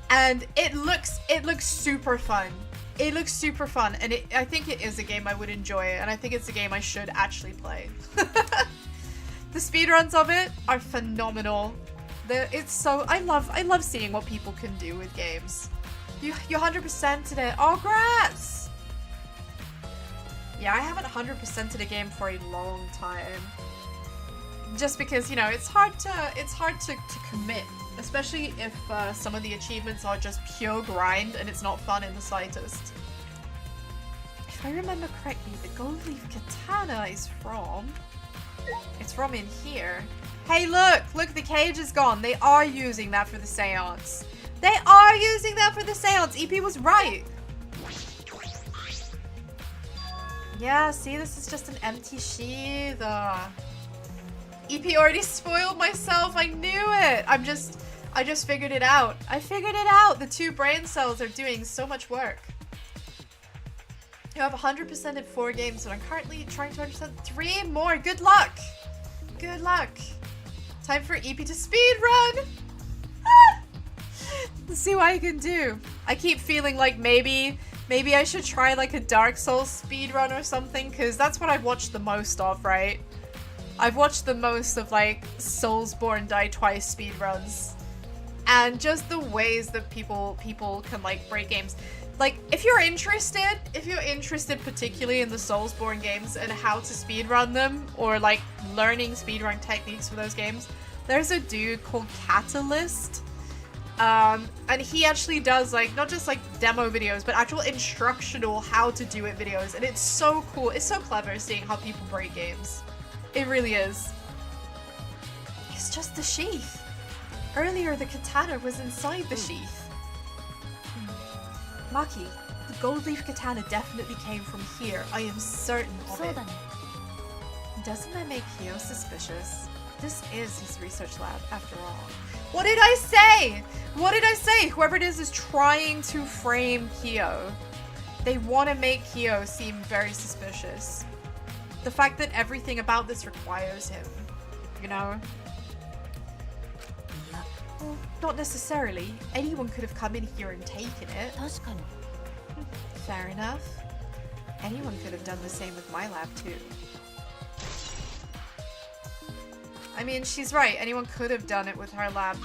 S1: And it looks super fun. It looks super fun, and I think it is a game I would enjoy, and I think it's a game I should actually play. The speedruns of it are phenomenal. I love seeing what people can do with games. You 100%'d it. Oh, grats! Yeah, I haven't 100%'d a game for a long time. Just because, you know, it's hard to commit Especially if some of the achievements are just pure grind and it's not fun in the slightest. If I remember correctly, the gold leaf katana is from... It's from in here. Hey, look! Look, the cage is gone. They are using that for the seance. They are using that for the seance. EP was right. Yeah, see, this is just an empty sheath. EP already spoiled myself. I knew it. I just figured it out. I figured it out. The 2 brain cells are doing so much work. You have 100% in 4 games, and I'm currently trying to understand 3 more. Good luck. Good luck. Time for EP to speedrun. Let's see what I can do. I keep feeling like maybe I should try like a Dark Souls speedrun or something, because that's what I've watched the most of, right? I've watched the most of like Soulsborne Die Twice speedruns. And just the ways that people can like break games. Like, if you're interested particularly in the Soulsborne games and how to speedrun them, or like learning speedrun techniques for those games, there's a dude called Catalyst. And he actually does like, not just like demo videos, but actual instructional how to do it videos. And it's so cool. It's so clever seeing how people break games. It really is. It's just the sheath. Earlier, the katana was inside the sheath. Maki, the gold leaf katana definitely came from here. I am certain of it. Doesn't that make Kyo suspicious? This is his research lab, after all. What did I say? What did I say? Whoever it is trying to frame Kyo. They want to make Kyo seem very suspicious. The fact that everything about this requires him, you know? Well, not necessarily. Anyone could have come in here and taken it. Fair enough. Anyone could have done the same with my lab too. I mean, she's right. Anyone could have done it with her lab,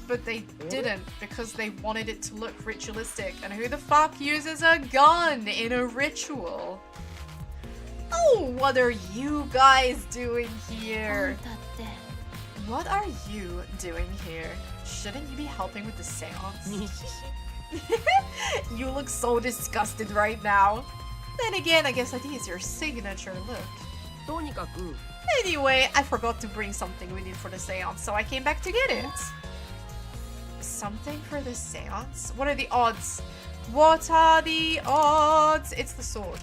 S1: but they didn't because they wanted it to look ritualistic. And who the fuck uses a gun in a ritual? Oh, what are you guys doing here? What are you doing here? Shouldn't you be helping with the seance? You look so disgusted right now. Then again, I guess that is your signature look. Anyway, I forgot to bring something we need for the seance, so I came back to get it. Something for the seance? What are the odds? What are the odds? It's the sword.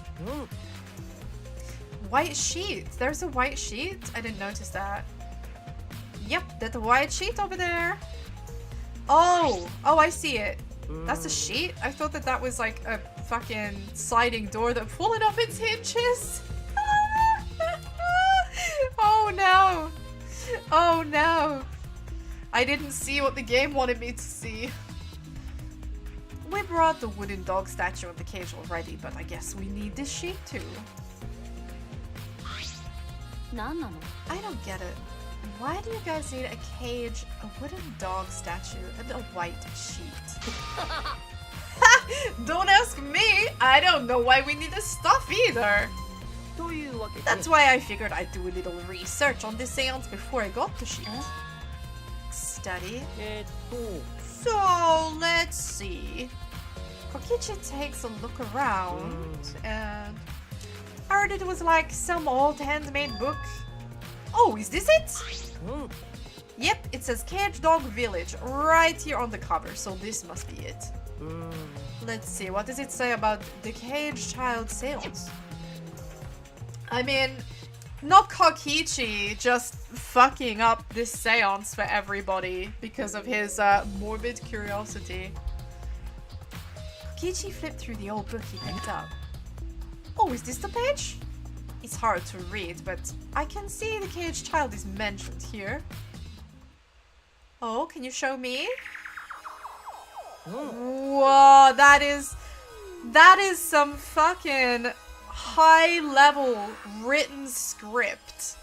S1: White sheet. There's a white sheet? I didn't notice that. Yep, that's a white sheet over there. Oh, I see it. That's a sheet? I thought that was like a fucking sliding door that fallen off its hinges. Oh no. Oh no. I didn't see what the game wanted me to see. We brought the wooden dog statue of the cage already, but I guess we need this sheet too. I don't get it. Why do you guys need a cage, a wooden dog statue, and a white sheet? Don't ask me! I don't know why we need this stuff either! That's why I figured I'd do a little research on this seance before I got the sheet. Study. So, let's see. Kokichi takes a look around, and I heard it was like some old handmade book. Oh, is this it? Yep, it says Cage Dog Village right here on the cover, so this must be it. Let's see, what does it say about the Cage Child Seance? I mean, not Kokichi just fucking up this seance for everybody because of his morbid curiosity. Kokichi flipped through the old book he picked up. Oh, is this the page? It's hard to read, but I can see the caged child is mentioned here. Oh, can you show me? Whoa, that is some fucking high-level written script.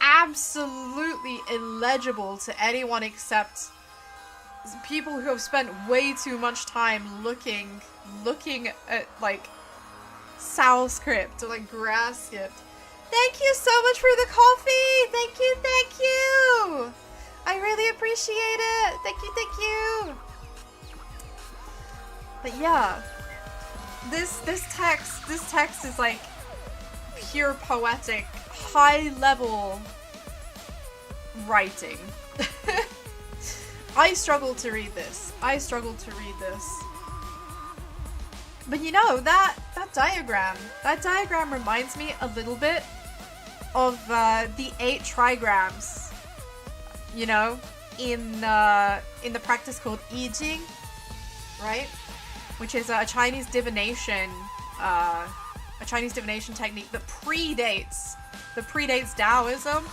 S1: Absolutely illegible to anyone except people who have spent way too much time looking at, like, Sao script or like grass script. Thank you so much for the coffee! Thank you! I really appreciate it. Thank you, thank you. But yeah, this text is like pure poetic, high level writing. I struggle to read this. But you know, that diagram reminds me a little bit of the 8 trigrams, you know, in the practice called I Ching, right? Which is a Chinese divination technique that predates Taoism.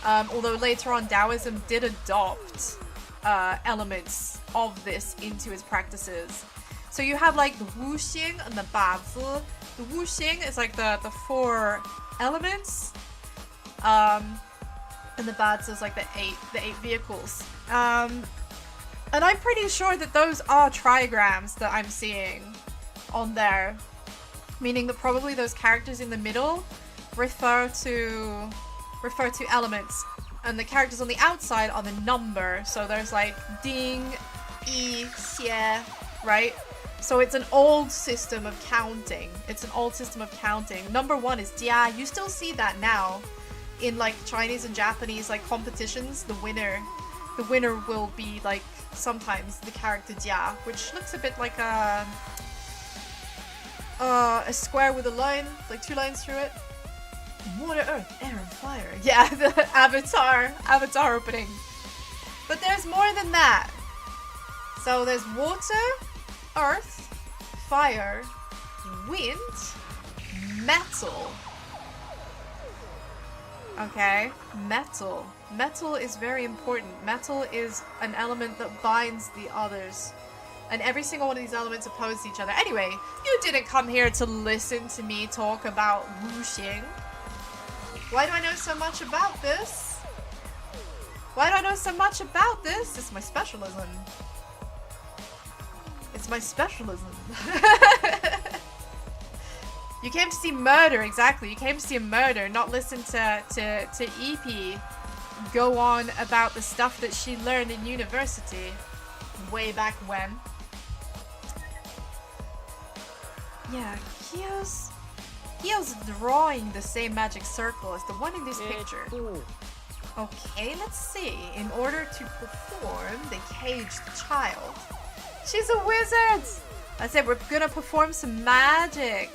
S1: Although later on Taoism did adopt elements of this into its practices. So you have like the wuxing and the bazi. The wuxing is like the 4 elements, and the bazi is like the eight vehicles. And I'm pretty sure that those are trigrams that I'm seeing on there, meaning that probably those characters in the middle refer to elements, and the characters on the outside are the number. So there's like ding, yi, xie, right? So it's an old system of counting. Number 1 is jia. You still see that now in like Chinese and Japanese like competitions. The winner will be like sometimes the character jia, which looks a bit like a square with a line, like 2 lines through it. Water, earth, air, and fire. Yeah, the avatar opening. But there's more than that. So there's water, earth, fire, wind, metal. Okay, metal. Metal is very important. Metal is an element that binds the others. And every single one of these elements oppose each other. Anyway, you didn't come here to listen to me talk about wuxing. Why do I know so much about this? It's my specialism. You came to see murder, exactly. You came to see a murder, not listen to EP go on about the stuff that she learned in university way back when. Yeah, Kyo's drawing the same magic circle as the one in this picture. Okay, let's see. In order to perform the caged child. She's a wizard! I said we're gonna perform some magic.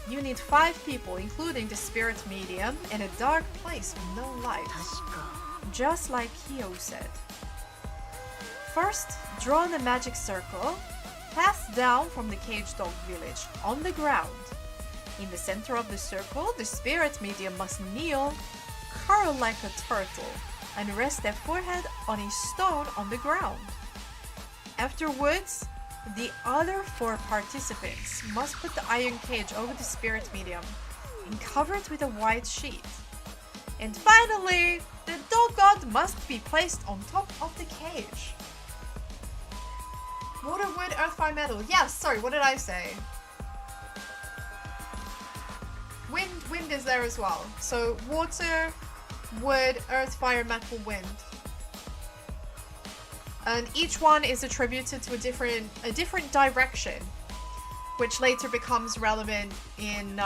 S1: You need 5 people, including the spirit medium, in a dark place with no light. Just like Kyo said. First, draw the magic circle. Pass down from the caged dog village on the ground. In the center of the circle, the spirit medium must kneel, curl like a turtle, and rest their forehead on a stone on the ground. Afterwards, the other 4 participants must put the iron cage over the spirit medium and cover it with a white sheet. And finally, the dog god must be placed on top of the cage. Water, wood, earth, fire, metal. Yes, sorry, what did I say? Wind is there as well. So water, wood, earth, fire, metal, wind. And each one is attributed to a different direction, which later becomes relevant in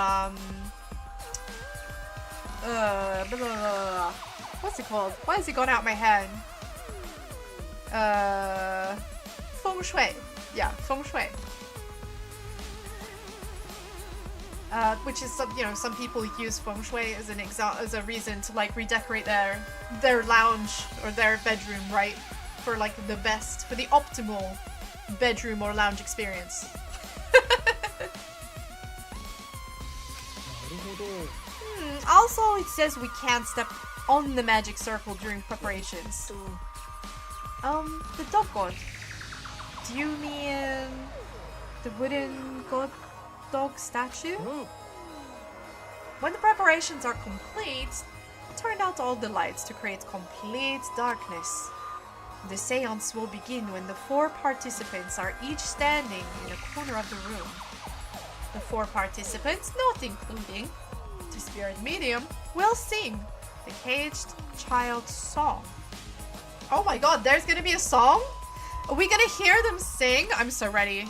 S1: what's it called? Why has it gone out my head? Feng Shui. Yeah, Feng Shui. Which is some people use Feng Shui as as a reason to like redecorate their lounge or their bedroom, right? For like the best, for the optimal bedroom or lounge experience. Also, it says we can't step on the magic circle during preparations. The dog god. Do you mean the wooden god dog statue? When the preparations are complete, turn out all the lights to create complete darkness. The seance will begin when the 4 participants are each standing in a corner of the room. The 4 participants, not including the spirit medium, will sing The Caged Child song. Oh my god, there's gonna be a song? Are we gonna hear them sing? I'm so ready.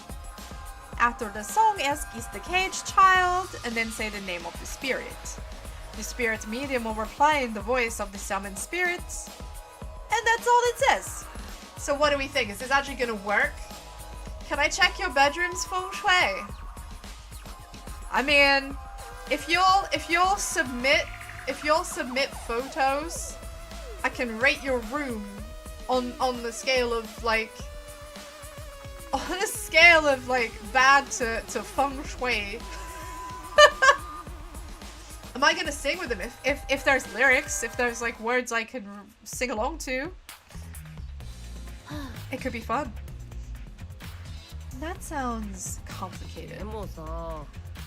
S1: After the song, ask is the caged child, and then say the name of the spirit. The spirit medium will reply in the voice of the summoned spirit. And that's all it says. So what do we think? Is this actually gonna work? Can I check your bedroom's feng shui? I mean, if you'll submit photos, I can rate your room on the scale of like bad to feng shui. Am I gonna sing with them if there's lyrics, if there's like words I can sing along to? It could be fun. That sounds complicated.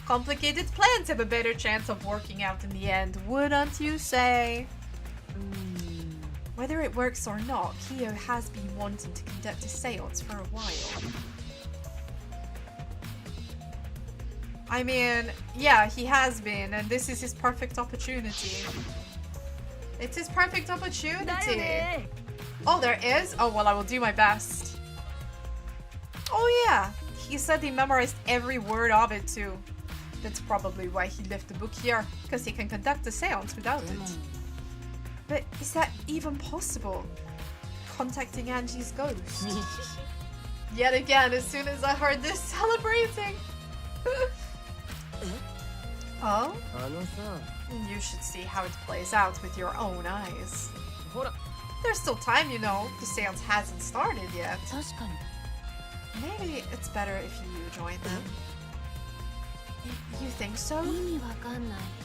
S1: Complicated plans have a better chance of working out in the end, wouldn't you say? Whether it works or not, Kyo has been wanting to conduct a seance for a while. I mean, yeah, he has been, and this is his perfect opportunity. It's his perfect opportunity. Oh, there is? Oh, well, I will do my best. Oh, yeah. He said he memorized every word of it, too. That's probably why he left the book here, because he can conduct a seance without it. But is that even possible? Contacting Angie's ghost? Yet again, as soon as I heard this celebrating. Oh? You should see how it plays out with your own eyes. There's still time, you know. The seance hasn't started yet. Maybe it's better if you join them. You think so?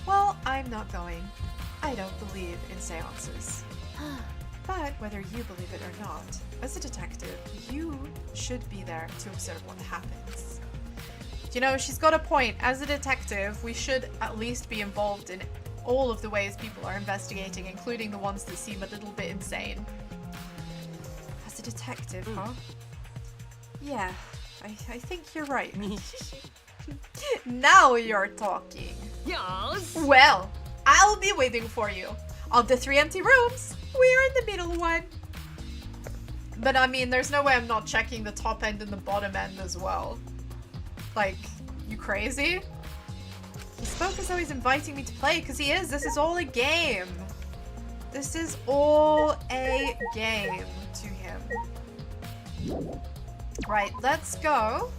S1: Well, I'm not going. I don't believe in seances. But whether you believe it or not, as a detective, you should be there to observe what happens. You know, she's got a point. As a detective, we should at least be involved in all of the ways people are investigating, including the ones that seem a little bit insane. As a detective, huh? Yeah, I think you're right. Now you're talking.
S3: Yes.
S1: Well, I'll be waiting for you. Of the 3 empty rooms, we're in the middle one. But I mean, there's no way I'm not checking the top end and the bottom end as well. Like, you crazy? He spoke as though he's inviting me to play, because he is. This is all a game. This is all a game to him. Right, let's go.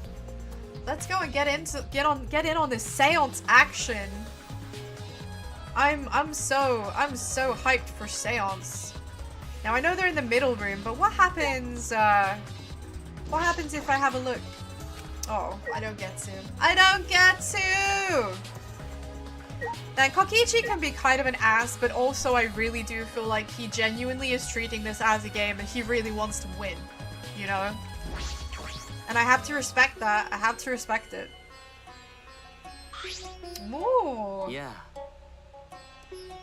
S1: Let's go and get in on this seance action. I'm so hyped for seance. Now I know they're in the middle room, but what happens if I have a look? Oh, I don't get to. I don't get to! Now, Kokichi can be kind of an ass, but also I really do feel like he genuinely is treating this as a game and he really wants to win, you know? And I have to respect that. I have to respect it. Ooh.
S3: Yeah.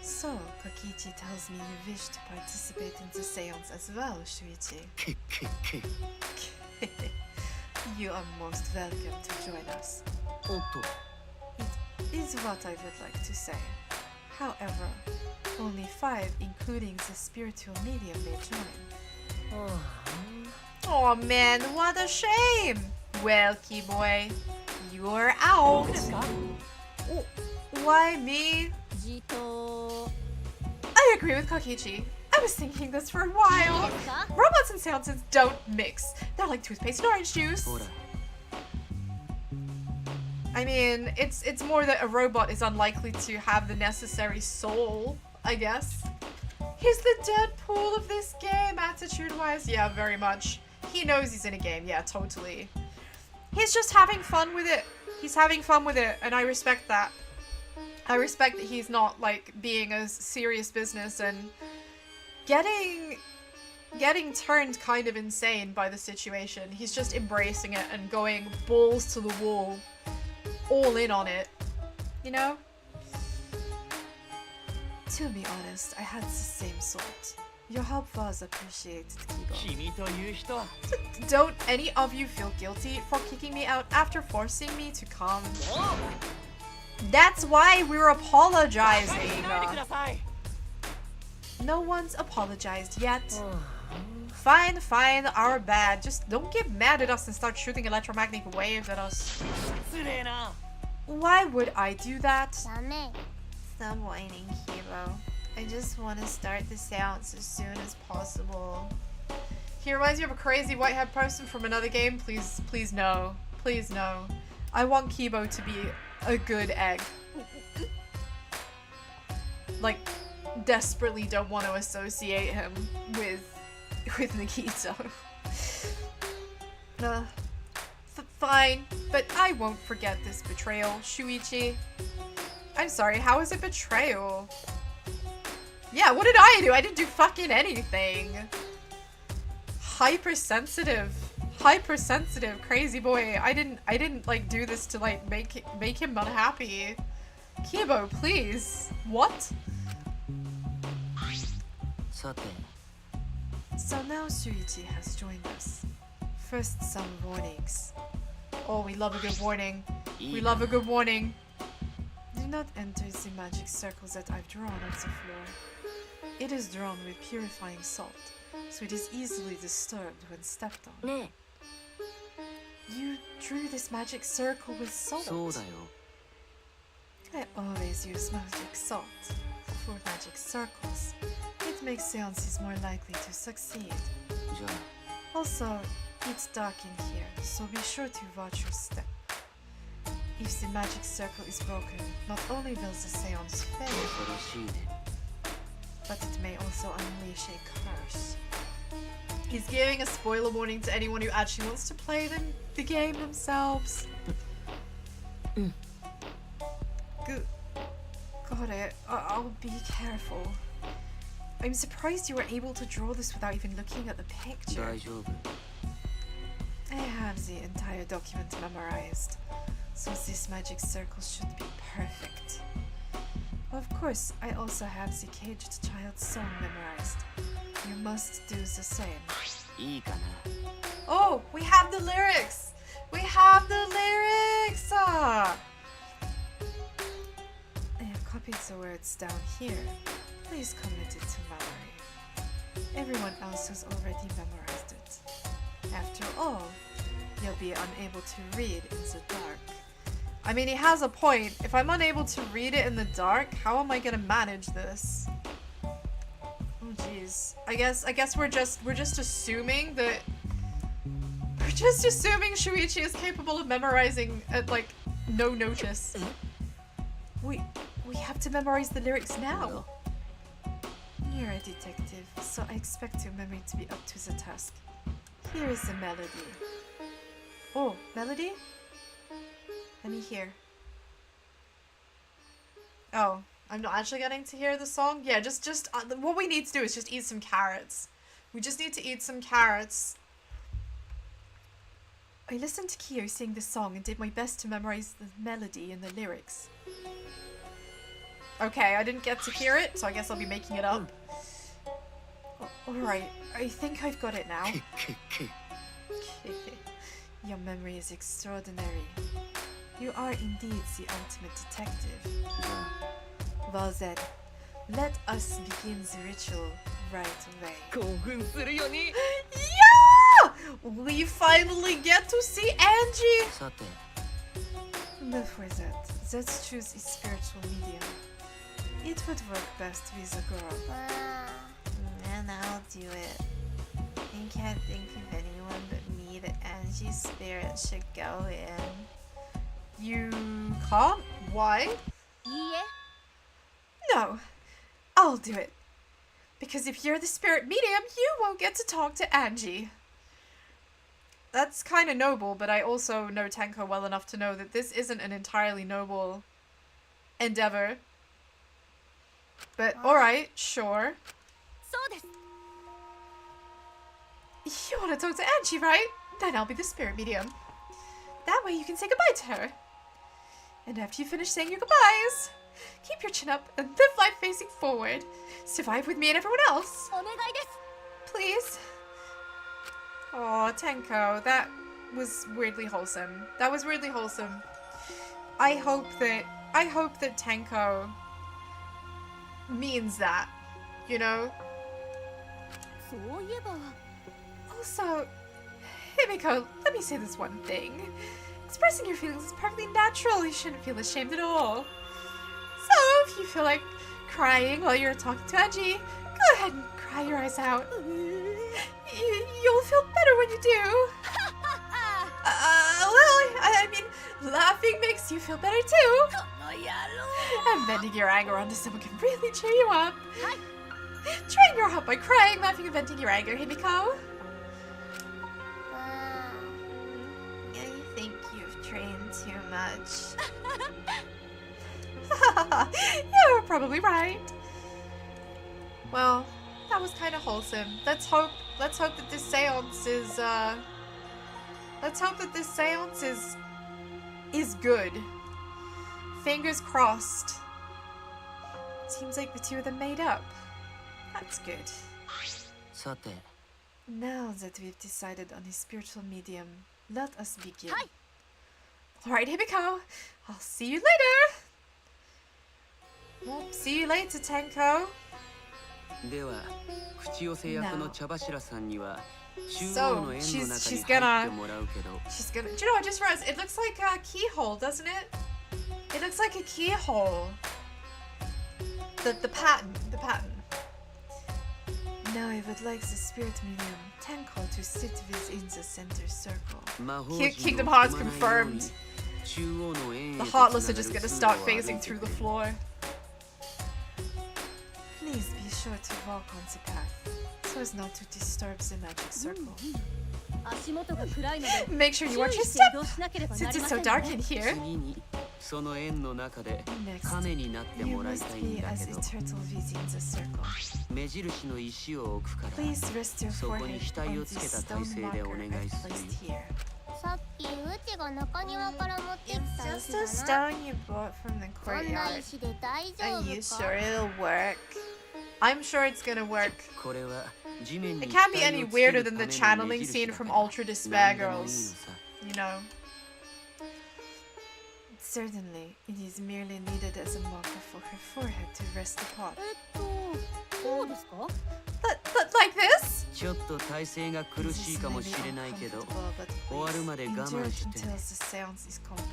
S1: So, Kokichi tells me you wish to participate in the seance as well, Shuichi. You are most welcome to join us. It is what I would like to say. However, only 5, including the spiritual medium, may join. Oh man, what a shame! Well, Keyboy, you're out. Oh, why me? I agree with Kokichi. I was thinking this for a while. Robots and seances don't mix. They're like toothpaste and orange juice. I mean, it's more that a robot is unlikely to have the necessary soul, I guess. He's the Deadpool of this game, attitude-wise. Yeah, very much. He knows he's in a game. Yeah, totally. He's just having fun with it. He's having fun with it, and I respect that. I respect that he's not, like, being a serious business and getting turned kind of insane by the situation. He's just embracing it and going balls to the wall, all in on it, you know? To be honest, I had the same thought. Your help was appreciated, Kibo. Don't any of you feel guilty for kicking me out after forcing me to come? That's why we're apologizing. No one's apologized yet. Fine, fine, our bad. Just don't get mad at us and start shooting electromagnetic waves at us. Why would I do that?
S4: ダメ
S2: Stop whining, Kibo. I just want to start the seance as soon as possible.
S1: He reminds me of a crazy white-haired person from another game. Please, please no. Please no. I want Kibo to be a good egg. Like, desperately don't want to associate him with Nikito. Fine, but I won't forget this betrayal, Shuichi. I'm sorry, how is it betrayal? Yeah, what did I do? I didn't do fucking anything. Hypersensitive, crazy boy. I didn't like do this to like make him unhappy. Kibo, please. What?
S3: さて
S1: So now Shuichi has joined us. First, some warnings. Oh, we love a good warning. We love a good warning. Do not enter the magic circles that I've drawn on the floor. It is drawn with purifying salt, so it is easily disturbed when stepped on.
S3: ね
S1: You drew this magic circle with salt.
S3: そうだよ
S1: I always use magic salt for magic circles. It makes seances more likely to succeed.
S3: じゃあ
S1: Also, it's dark in here, so be sure to watch your step. If the magic circle is broken, not only will the seance fail,
S3: 恐ろしいね
S1: but it may also unleash a curse. He's giving a spoiler warning to anyone who actually wants to play the game themselves. Got it. I'll be careful. I'm surprised you were able to draw this without even looking at the picture.
S3: 大丈夫
S1: I have the entire document memorized, so this magic circle should be perfect. Of course, I also have the caged child's song memorized. You must do the same.
S3: いいかな
S1: Oh, we have the lyrics! We have the lyrics! I have copied the words down here. Please commit it to memory. Everyone else has already memorized it. After all, you'll be unable to read in the dark. I mean, he has a point. If I'm unable to read it in the dark, how am I gonna manage this? Oh jeez. I guess we're just assuming that Shuichi is capable of memorizing at like no notice. We have to memorize the lyrics now. You're a detective, so I expect your memory to be up to the task. Here is the melody. Oh, melody? Let me hear. Oh, I'm not actually getting to hear the song? Yeah, just what we need to do is just eat some carrots. We just need to eat some carrots. I listened to Kyo sing the song and did my best to memorize the melody and the lyrics. Okay, I didn't get to hear it, so I guess I'll be making it up. Alright, I think I've got it now. Your memory is extraordinary. You are indeed the ultimate detective.
S3: じゃあ
S1: Well then, let us begin the ritual right away.
S3: 興奮するよね
S1: Yeah! We finally get to see Angie!
S3: さて
S1: Before that, let's choose a spiritual medium. It would work best with a girl.
S2: And I'll do it. I can't think of anyone but me that Angie's spirit should go in.
S1: You can't? Why?
S4: いいえ
S1: No, I'll do it. Because if you're the spirit medium, you won't get to talk to Angie. That's kind of noble, but I also know Tenko well enough to know that this isn't an entirely noble endeavor. But alright, sure.
S4: そうです
S1: You want to talk to Angie, right? Then I'll be the spirit medium. That way you can say goodbye to her. And after you finish saying your goodbyes, keep your chin up and live life facing forward. Survive with me and everyone else.
S4: お願いです
S1: Please. Oh, Tenko, that was weirdly wholesome. That was weirdly wholesome. I hope that Tenko means that. you know?
S4: そういえば
S1: Also, Himiko, let me say this one thing. Expressing your feelings is perfectly natural. You shouldn't feel ashamed at all. So, if you feel like crying while you're talking to Angie, go ahead and cry your eyes out. You'll feel better when you do. Well, I mean, laughing makes you feel better too. And venting your anger onto someone can really cheer you up. Try and grow up by crying, laughing, and venting your anger, Himiko.
S2: I think you've trained too much.
S1: You're probably right. Well, that was kind of wholesome. Let's hope that this seance is is good. Fingers crossed. Seems like the two of them made up. That's good.
S3: さて
S1: Now that we've decided on a spiritual medium, let us begin.
S4: Hi.
S1: Alright, Himiko. I'll see you later. Well, see you later, Tenko.
S3: では口寄せ役の茶柱さんには中央
S1: So,
S3: の円の
S1: she's
S3: 中
S1: she's
S3: に入
S1: gonna
S3: ってもらうけど
S1: she's gonna. Do you know? I just realized it looks like a keyhole, doesn't it? It looks like a keyhole. The pattern. Now I would like the spirit medium Tenko to sit within the center circle.
S3: 魔法
S1: Kingdom
S3: 陣を
S1: Hearts
S3: 踏まないよう
S1: confirmed.
S3: に中央の円へ
S1: The
S3: と
S1: Heartless
S3: つ
S1: are
S3: なが
S1: just
S3: る
S1: gonna
S3: 通
S1: start
S3: 路を歩
S1: phasing
S3: いて
S1: through
S3: く
S1: the
S3: れ
S1: floor.
S2: Please be sure to walk on the path so as not to disturb the magic circle.
S4: 足元が暗いので
S1: Make sure you
S4: 注
S1: watch
S4: 意
S1: your
S4: して
S1: step
S4: 移動しなければな
S1: since
S4: り
S1: it's
S4: ませ
S1: so
S4: ん
S1: dark
S4: ね
S1: in here.
S3: 次にその円の中で
S2: Next,
S3: 亀になって
S2: you
S3: もらい
S2: must
S3: たいん
S2: be
S3: だ
S2: as
S3: け
S2: a
S3: ど
S2: turtle within the circle.
S3: 目印の石を置くから
S2: Please rest your
S3: そこに
S2: forehead
S3: 額
S2: on
S3: を
S2: the
S3: つけた
S2: stone
S3: 体勢で
S2: marker
S3: お願
S2: I've
S3: いするよ
S2: placed here.
S5: さっきうちが中庭から持ってき
S2: It's
S5: た
S2: just
S5: 石だ
S2: a
S5: な。
S2: stone you brought from the
S5: そんな
S2: courtyard.
S5: 石で大丈
S2: Are
S5: 夫
S2: you
S5: か
S2: sure it'll work?
S1: I'm sure it's gonna work.
S3: これは地面に
S1: It can't be
S3: 額
S1: any
S3: をつけ
S1: weirder
S3: る
S1: than
S3: た
S1: the
S3: めの目
S1: channeling
S3: 印
S1: scene
S3: だ
S1: from
S3: から
S1: Ultra Despair
S3: 何でもいいの
S1: Girls.
S3: さ
S1: You know.
S2: Certainly, it is merely needed as a marker for her forehead to rest upon.
S4: こうですか
S1: Like this?
S3: ちょっと体勢が苦
S2: This
S3: しい
S2: is
S3: かも
S2: maybe
S3: しれないけど
S2: uncomfortable, but
S3: 終わるまで
S2: please
S3: 我
S2: endure
S3: 慢
S2: it
S3: して
S2: until the seance is complete.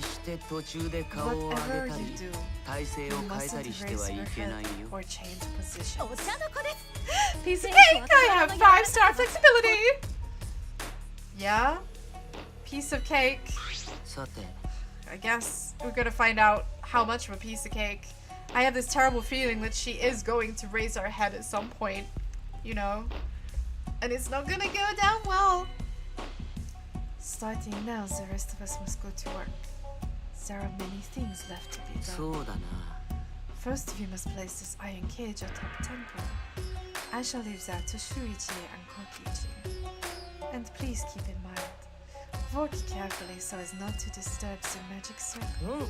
S3: 決して途中で顔を上
S2: Whatever
S3: げた
S2: you
S3: り
S2: do,
S3: 体勢
S2: you
S3: を変えた
S2: mustn't
S3: りして
S2: raise
S3: はい
S2: your
S3: けない
S2: head
S3: よ
S2: or change positions.
S4: お茶の子です
S1: Piece of cake! I have 5-star flexibility! Yeah? Piece of cake.
S3: さて
S1: I guess we're gonna find out how much of a piece of cake. I have this terrible feeling that she is going to raise our head at some point, you know? And it's not gonna go down well.
S2: Starting now, the rest of us must go to work. There are many things left to be
S3: そ
S2: done.
S3: うだな
S2: First, we must place this iron cage atop Tenko. I shall leave that to Shuichi and Kokichi. And please keep in mind, work carefully so as not to disturb the magic circle.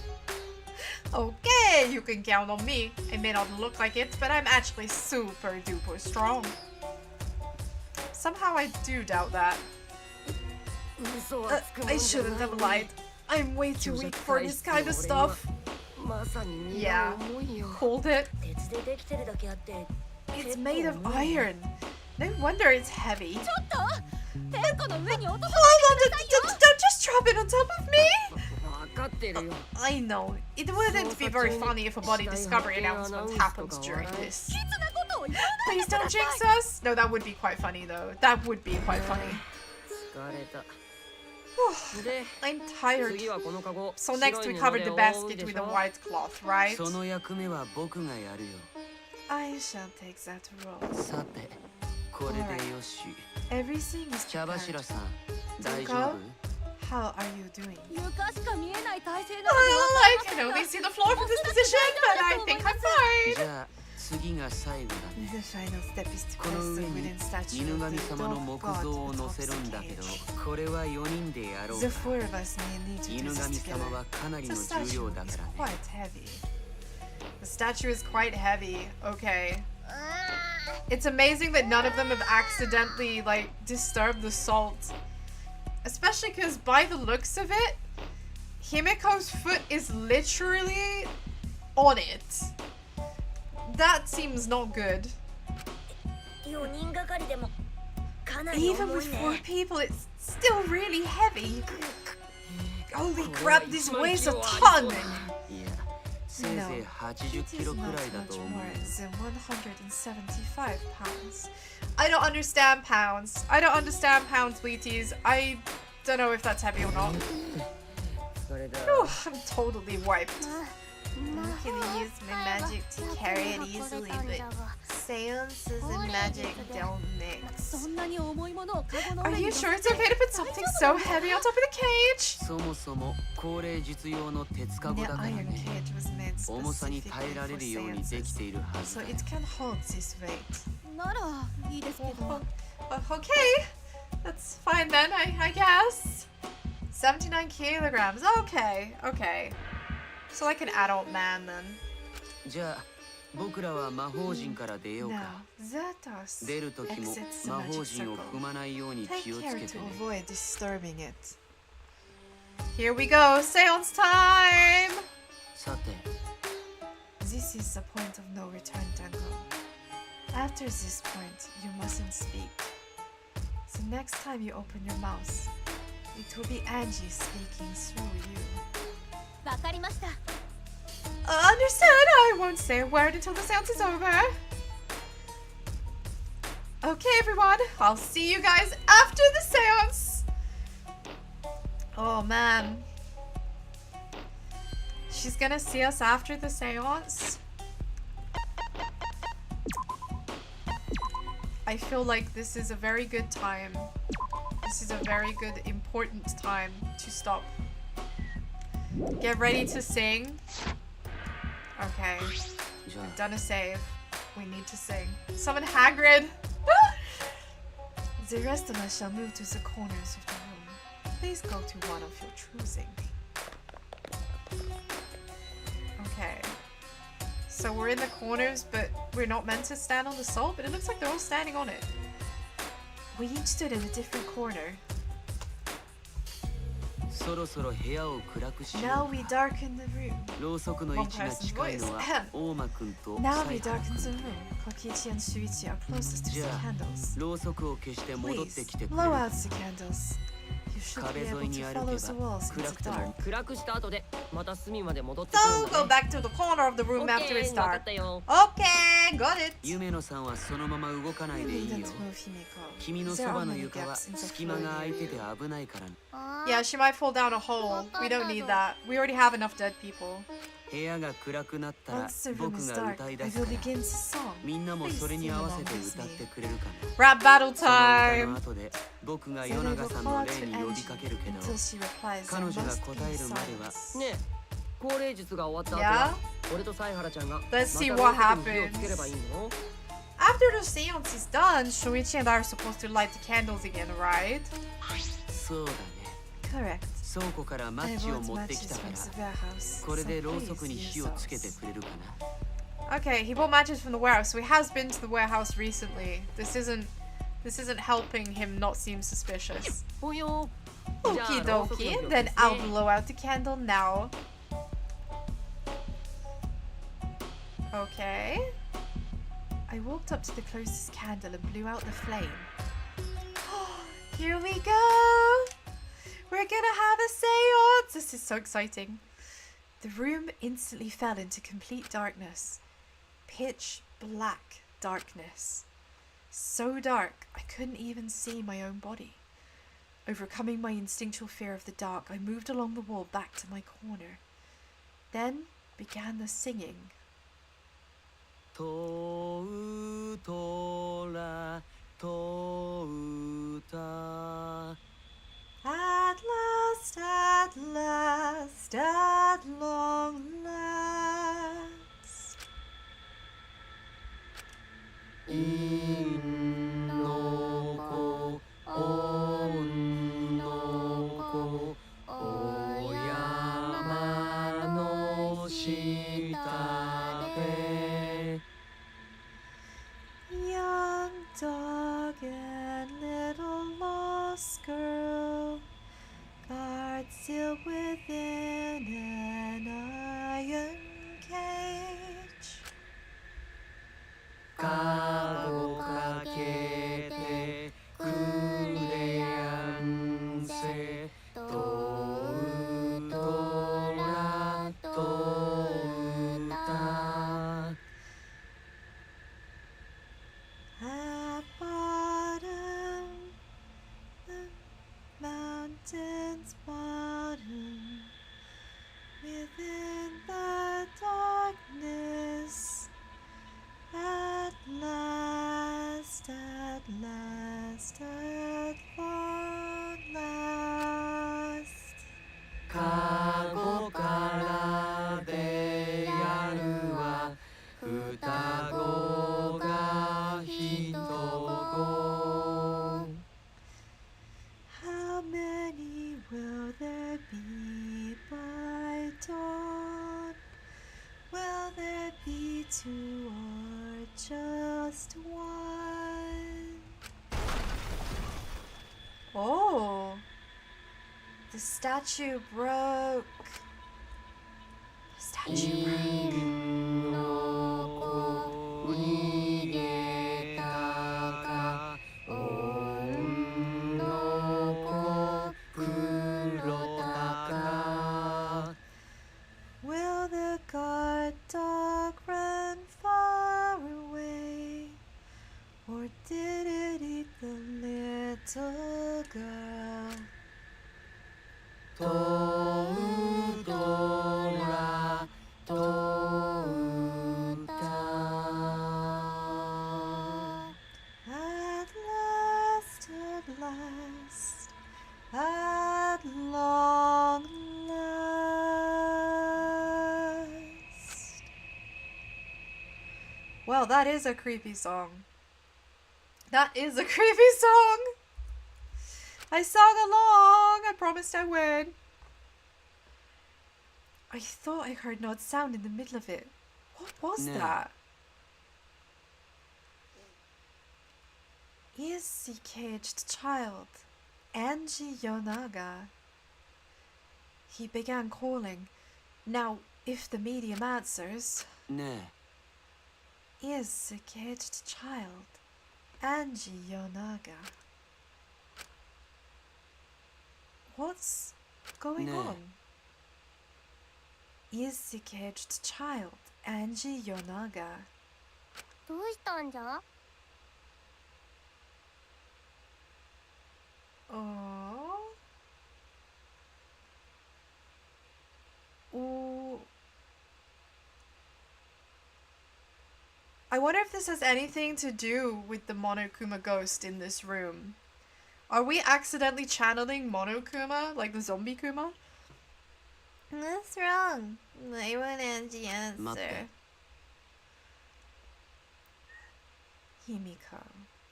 S1: Okay, you can count on me. It may not look like it, but I'm actually super duper strong. Somehow I do doubt that. I shouldn't have lied. I'm way too weak for this kind of stuff. Yeah, hold it.
S4: 鉄でできてるだけあって
S1: It's made of iron. No wonder it's heavy.
S4: ちょっと天子の上に落と
S1: Hold
S4: さ
S1: on, don't just drop it on top of me.
S3: 分かってるよ
S1: I know. It wouldn't be very funny if a body discovery announcement happens during this.
S4: きつなことを言わない
S1: Please
S4: でく
S1: don't
S4: ださ
S1: jinx
S4: い
S1: us. No, that would be quite funny though. That would be quite funny.
S3: 疲れたで
S1: I'm tired.
S3: 次はこのカゴ
S1: So next
S3: 白
S1: we
S3: い布
S1: covered
S3: で
S1: the
S3: 覆う
S1: basket
S3: で
S1: with
S3: し
S1: a
S3: ょ
S1: white cloth, right?
S3: その役目は僕がやるよ
S2: I shall take that role.
S3: さてこれでよし
S2: Everything is
S3: 茶
S2: prepared.
S3: 柱さん大丈
S1: Tenko?
S3: 夫
S2: How are you doing?
S4: 床しか見えない体勢なので
S1: Well, I
S4: わか
S1: can
S4: りま
S1: only
S4: せん
S1: see
S4: が
S1: the floor from this position, but I think I'm
S3: じ
S1: fine.
S3: ゃあ次が最後だね
S2: The final step is to
S3: この
S2: place
S3: 上
S2: the
S3: に
S2: wooden statue
S3: 犬
S2: of
S3: 神
S2: the
S3: 様の
S2: dog
S3: 木
S2: god
S3: 像を
S2: atop
S3: 乗せるん
S2: the
S3: だけど
S2: cage.
S3: これは4人でやろう
S2: The
S3: か
S2: four of us may need to do
S3: 犬
S2: this
S3: 神
S2: together.
S3: 様はかなり
S2: The
S3: の重
S2: statue
S3: 量だ
S2: is
S3: からね
S2: quite heavy.
S1: The statue is quite heavy. Okay. It's amazing that none of them have accidentally, like, disturbed the salt. Especially because by the looks of it, Himiko's foot is literally on it. That seems not good.
S4: 4人がかりでもかなり
S1: Even
S4: 重
S1: with
S4: いね
S1: 4 people, it's still really heavy. Holy crap, this weighs a ton!
S3: いやせいぜい
S1: It
S3: 80
S1: is
S3: キロく
S1: not
S3: らいだ
S1: much
S3: と思う
S1: more than 175 pounds. I don't understand pounds. I don't understand pounds, Bleaties. I don't know if that's heavy or not.
S3: それだ
S1: Whew, I'm totally wiped.
S2: I can use my magic to carry it easily, but seances and magic don't mix.
S4: そんなに重いものをカゴの
S1: Are
S4: 上に
S1: you
S4: 乗せ
S1: sure it's okay to put something so heavy on top of the cage?
S3: そもそも高齢術用の鉄カゴ
S1: The
S3: だから
S1: iron
S3: ね
S1: cage was made
S3: 重さに耐え
S1: specifically
S3: られ
S1: for
S3: るようにでき
S1: seances,
S3: ているは
S1: so
S3: ずだ
S1: it can hold this weight.
S4: ならいいですけど
S1: Okay, that's fine then, I guess. 79 kilograms. Okay, okay. So like an adult man then.
S3: じゃあ僕らは魔法陣から出よう
S1: Now,
S3: か
S1: let us
S3: 出る時も
S1: exit the
S3: 魔法
S1: magic
S3: 陣を
S1: circle.
S3: 踏まないように
S1: Take
S3: 気をつ
S1: care
S3: けて
S1: to
S3: ね
S1: avoid disturbing it. Here we go, seance time!
S3: さて
S1: This is the point of no return, Tenko. After this point, you mustn't speak. So next time you open your mouth, it will be Angie speaking through you.
S4: わかりました
S1: Understood. I won't say a word until the seance is over. Okay, everyone. I'll see you guys after the seance. Oh, man. She's gonna see us after the seance. I feel like this is a very good time. This is a very good, important time to stop. Get ready to sing. Okay,
S3: じゃ
S1: I've
S3: あ
S1: done a save. We need to sing. Summon Hagrid! The rest of us shall move to the corners of the room. Please go to one of your choosing. Okay. So we're in the corners, but we're not meant to stand on the salt, but it looks like they're all standing on it. We each stood in a different corner.
S3: そろそろ部屋を暗くしよ
S1: Now
S3: う
S1: we
S3: か
S1: darken the room.
S3: ろうそくの位置が近いのは大間くんと
S1: Now
S3: サ
S1: we
S3: イハラ
S1: darken
S3: く
S1: the
S3: ん
S1: room. Kokichi and Shuichi are closest to the
S3: Yeah.
S1: candles.
S3: ろうそくを消して戻って
S1: Please
S3: きてくれ
S1: blow
S3: る
S1: out the candles. You should be
S3: 壁沿
S1: able
S3: いに
S1: to
S3: 歩
S1: follow
S3: け
S1: the
S3: ば
S1: walls
S3: 暗
S1: into
S3: く
S1: the
S3: て
S1: dark.
S3: も
S6: 暗くした後でまた隅まで戻ってくる
S1: So
S6: ん
S1: go
S6: だ
S1: back
S6: ね
S1: to the corner of the room after it's
S6: オッケーわか
S1: dark.
S6: ったよ
S1: Okay, got it.
S3: 夢野さんはそのまま動かないでいい
S1: Don't
S3: よ
S1: move, Himiko.
S3: 君の
S1: There
S3: そ
S1: are
S3: ばの
S1: many
S3: 床は
S1: gaps in the
S3: 隙間が
S1: floor
S3: 空いて
S1: near
S3: て
S1: you.
S3: 危ないからね
S1: Yeah, she might fall down a hole. We don't need that. We already have enough dead people.
S3: 部屋が暗くなったら
S1: Once the room
S3: 僕
S1: is
S3: が
S1: dark,
S3: 歌い
S1: I
S3: 出す
S1: will
S3: から
S1: begin the song.
S3: みんなもそれに合わせて歌ってくれるかな
S1: Rap battle
S3: その歌
S1: time.
S3: の後で僕が
S1: So
S3: 夜
S1: they
S3: 長
S1: will
S3: さん
S1: call
S3: の
S1: out
S3: 霊
S1: to
S3: に呼びかけるけど
S1: Angie until she replies.
S3: 彼
S1: There
S3: 女が
S1: must
S3: 答
S1: be
S3: えるまでは
S1: silence.
S6: ねえ高齢術が終わった
S1: Yeah?
S6: 後は俺とサイハラちゃんが
S1: Let's see
S6: また
S1: what
S6: ろうそくに火をつければいいの
S1: After the seance is done, Shuichi and I are supposed to light the candles again, right?
S3: そうだね
S1: Correct.
S3: 倉庫からマ
S1: I
S3: ッチを
S1: brought
S3: 持ってき
S1: matches
S3: たか
S1: from
S3: ら
S1: the warehouse.
S3: これ
S1: So
S3: でろうそ
S1: please
S3: くに
S1: use
S3: 火をつけて
S1: yours.
S3: くれるか
S1: Okay, he bought matches from the warehouse, so he has been to the warehouse recently. This isn't helping him not seem suspicious.
S6: およ
S1: Okie
S6: じゃあろうそくの火
S1: dokie,
S6: を
S1: then
S6: 消
S1: I'll
S6: して
S1: blow out the candle now. Okay. I walked up to the closest candle and blew out the flame. Here we go! We're gonna have a seance! This is so exciting. The room instantly fell into complete darkness. Pitch black darkness. So dark, I couldn't even see my own body. Overcoming my instinctual fear of the dark, I moved along the wall back to my corner. Then began the singing.
S3: とうとらとうた
S1: At last, at last, at long last.
S3: 陰の子陰の子お山の下で
S1: Young dog and little lost girl, guard still within an iron cage.
S3: かごかけ
S1: distant bottom, within the darkness, at last, at last, at long last.
S3: カゴから出やるは双子が一子
S1: How many will there be by dawn? Will there be two or just one? Oh, the statue broke. The statue broke.
S3: 逃げたか女の子黒田か
S1: Will the guard dog run far away? Or did it eat the little girl?
S3: トウドラトウタ
S1: At last, at last, at long last. Well, that is a creepy song. That is a creepy song. I sung along. I promised I would. I thought I heard an odd sound in the middle of it. What was
S3: No.
S1: that? Is the caged child Angie Yonaga? He began calling. Now, if the medium answers,
S3: ね
S1: is the caged child Angie Yonaga? What's going
S3: No.
S1: on? Is the caged child Angie Yonaga?
S5: どうしたんじゃ？
S1: Oh. Ooh. I wonder if this has anything to do with the Monokuma ghost in this room. Are we accidentally channeling Monokuma, like the zombie Kuma?
S2: What's wrong? Why won't Angie answer?
S3: 待って
S1: Himiko,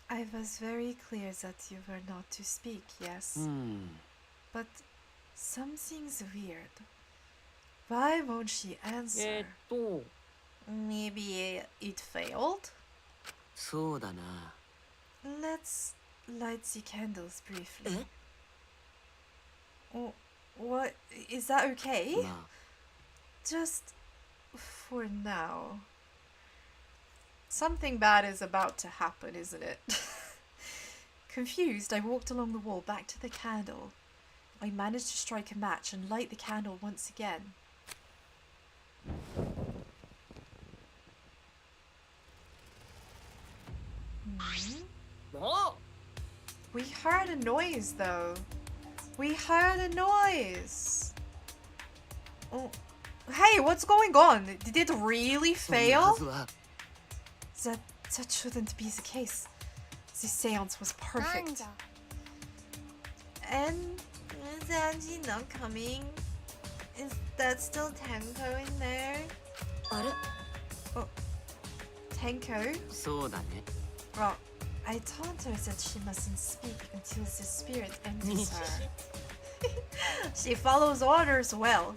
S1: I was very clear that you were not to speak, yes?
S3: うん
S1: But something's weird. Why won't she answer?
S6: と
S1: Maybe it failed?
S3: そうだな
S1: Let's light the candles briefly.
S3: え
S1: Oh, what? Is that okay?
S3: まあ
S1: Just for now. Something bad is about to happen, isn't it? Confused, I walked along the wall back to the candle. I managed to strike a match and light the candle once again.
S6: あ
S1: We heard a noise, though. We heard a noise. Oh, hey, what's going on? Did it really
S3: そんなは
S1: fail?
S3: ずは
S1: That shouldn't be the case. The seance was
S5: なん
S1: perfect.
S5: じゃ？
S2: And is Angie not coming? Is that still Tenko in there?
S3: あれ
S1: Tenko?
S3: そうだね
S1: Well, I told her that she mustn't speak until the spirit enters her. She follows orders well.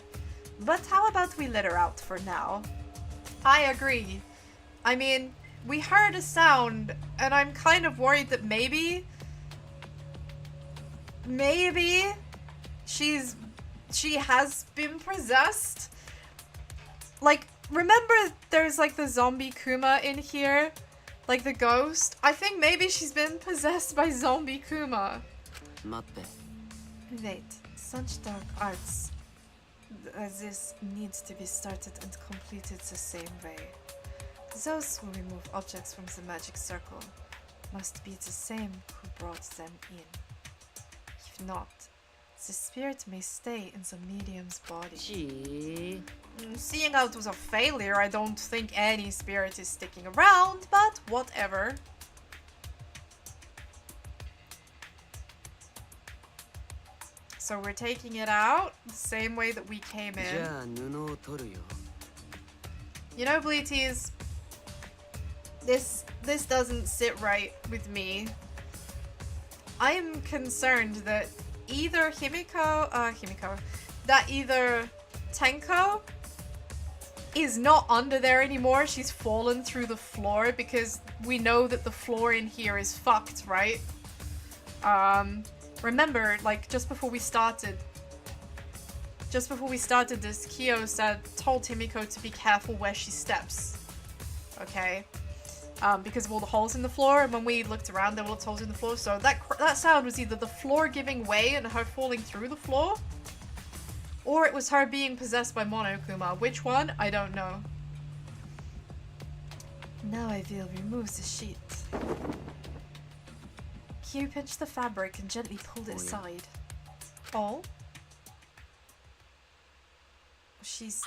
S1: But how about we let her out for now? I agree. I mean, we heard a sound, and I'm kind of worried that maybe she has been possessed. Like, remember there's like the zombie Kuma in here? Like the ghost? I think maybe she's been possessed by zombie Kuma.
S3: 待って
S1: Wait, such dark arts as this needs to be started and completed the same way. Those who remove objects from the magic circle must be the same who brought them in. If not, The spirit may stay in the medium's body.
S6: ち
S1: Seeing how it was a failure, I don't think any spirit is sticking around, but whatever. So we're taking it out the same way that we came
S3: じ
S1: in.
S3: ゃあ布を取るよ
S1: You know, Bleaties, this doesn't sit right with me. I am concerned that either that either Tenko is not under there anymore. She's fallen through the floor because we know that the floor in here is fucked, right? Remember, like, just before we started this, Kyo told Himiko to be careful where she steps. Okay? Because of all the holes in the floor, and when we looked around, there were lots of holes in the floor, so that sound was either the floor giving way and her falling through the floor, or it was her being possessed by Monokuma. Which one? I don't know. Now I will remove the sheet. Q pinched the fabric and gently pulled it aside. Oh? She's...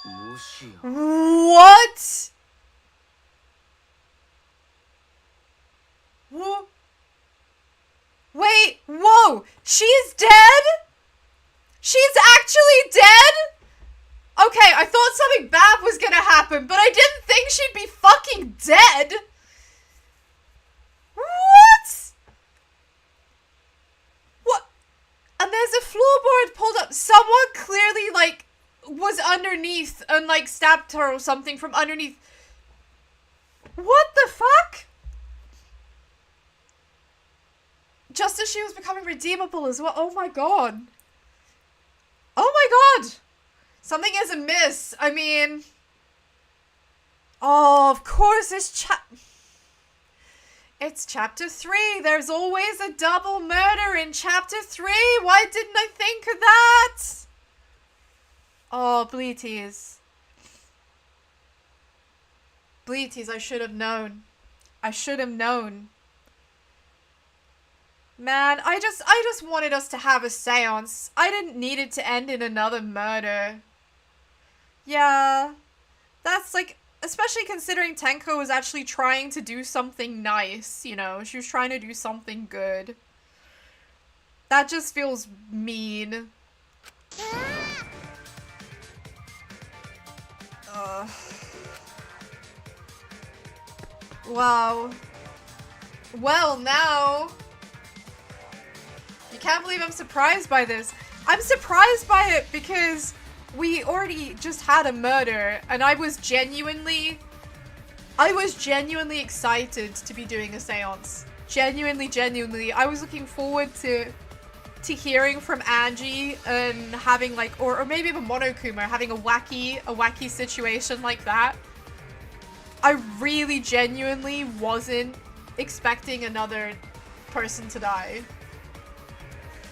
S3: もしや
S1: What?! Whoa. Wait, whoa! She's dead?! She's actually dead?! Okay, I thought something bad was gonna happen, but I didn't think she'd be fucking dead! What?! What? And there's a floorboard pulled up. Someone clearly, like, was underneath and, like, stabbed her or something from underneath. What the fuck?! Just as she was becoming redeemable as well. Oh my god. Oh my god! Something is amiss. I mean... Oh, of course, it's chapter 3. There's always a double murder in chapter 3. Why didn't I think of that? Oh, Bleaties. Bleaties, I should have known. I should have known. Man, I just wanted us to have a seance. I didn't need it to end in another murder. Yeah. That's like, especially considering Tenko was actually trying to do something nice, you know? She was trying to do something good. That just feels mean. Wow. Well, now... You can't believe I'm surprised by this. I'm surprised by it because we already just had a murder and I was genuinely excited to be doing a seance. Genuinely. I was looking forward to hearing from Angie and having like, or maybe even Monokuma having a wacky situation like that. I really genuinely wasn't expecting another person to die.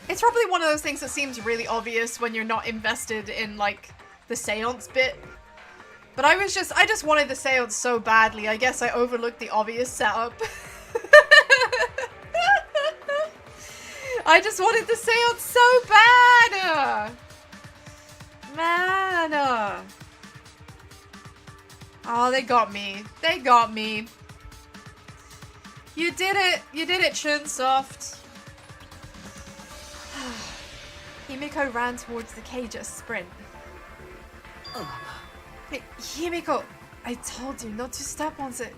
S1: It's probably one of those things that seems really obvious when you're not invested in, like, the seance bit. But I just wanted the seance so badly, I guess I overlooked the obvious setup. I just wanted the seance so bad! Man! Oh, they got me. They got me. You did it! You did it, Chunsoft. Himiko ran towards the cage at a sprint. Hey, Himiko! I told you not to step on it.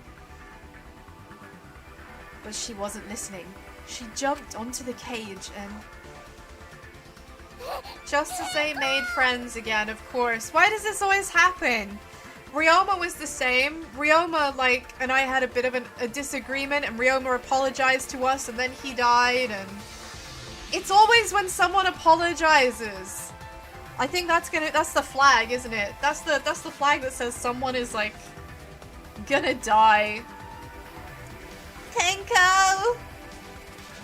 S1: But she wasn't listening. She jumped onto the cage and... Just as they made friends again, of course. Why does this always happen? Ryoma was the same. Ryoma, like, and I had a bit of a disagreement and Ryoma apologized to us and then he died and... It's always when someone apologizes. I think that's the flag, isn't it? That's the flag that says someone is like gonna die.
S2: Tenko!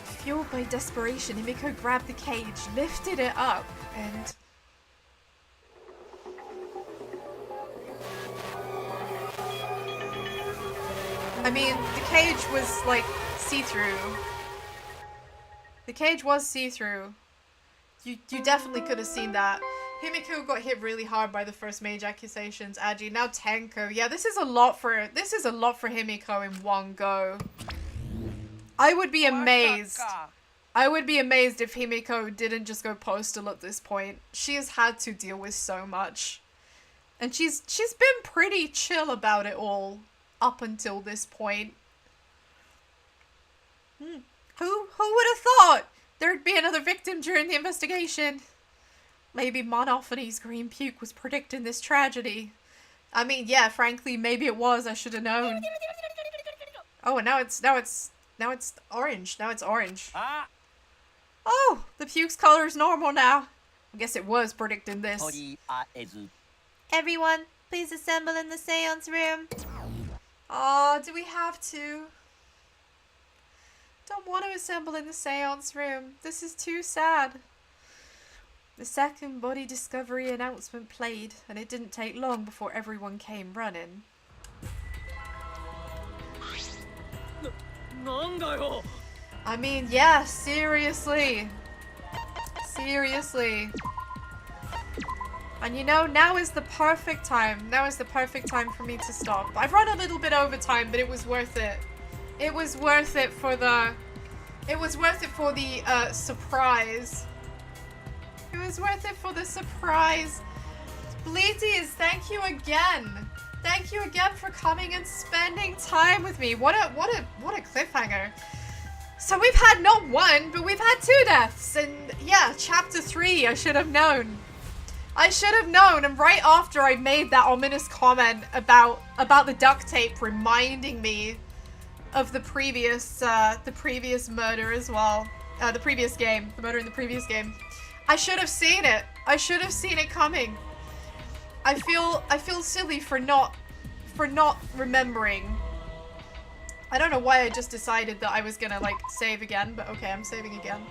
S1: Fueled by desperation, Himiko grabbed the cage, lifted it up, and I mean, the cage was like see-through. The cage was see-through. You definitely could have seen that. Himiko got hit really hard by the first mage accusations. Angie, now Tenko. Yeah, this is a lot for Himiko in one go. I would be amazed. I would be amazed if Himiko didn't just go postal at this point. She has had to deal with so much. And she's been pretty chill about it all up until this point. Who would have thought there'd be another victim during the investigation? Maybe Monophony's green puke was predicting this tragedy. I mean, yeah, frankly, maybe it was. I should have known. Oh, and now it's orange. Now it's orange. Oh, the puke's color is normal now. I guess it was predicting this.
S2: Everyone, please assemble in the seance room.
S1: Oh, do we have to? Don't want to assemble in the seance room. This is too sad. The second body discovery announcement played, and it didn't take long before everyone came running. I mean, yeah, seriously. Seriously. And you know, now is the perfect time. Now is the perfect time for me to stop. I've run a little bit over time, but it was worth it. It was worth it for the... It was worth it for the, surprise. It was worth it for the surprise. Bleaties, thank you again. Thank you again for coming and spending time with me. What a cliffhanger. So we've had not one, but we've had 2 deaths. And yeah, chapter 3, I should have known. I should have known, and right after I made that ominous comment about the duct tape reminding me of the previous murder as well. The previous game. The murder in the previous game. I should have seen it. I should have seen it coming. I feel silly for not remembering. I don't know why I just decided that I was gonna like save again, but okay, I'm saving again.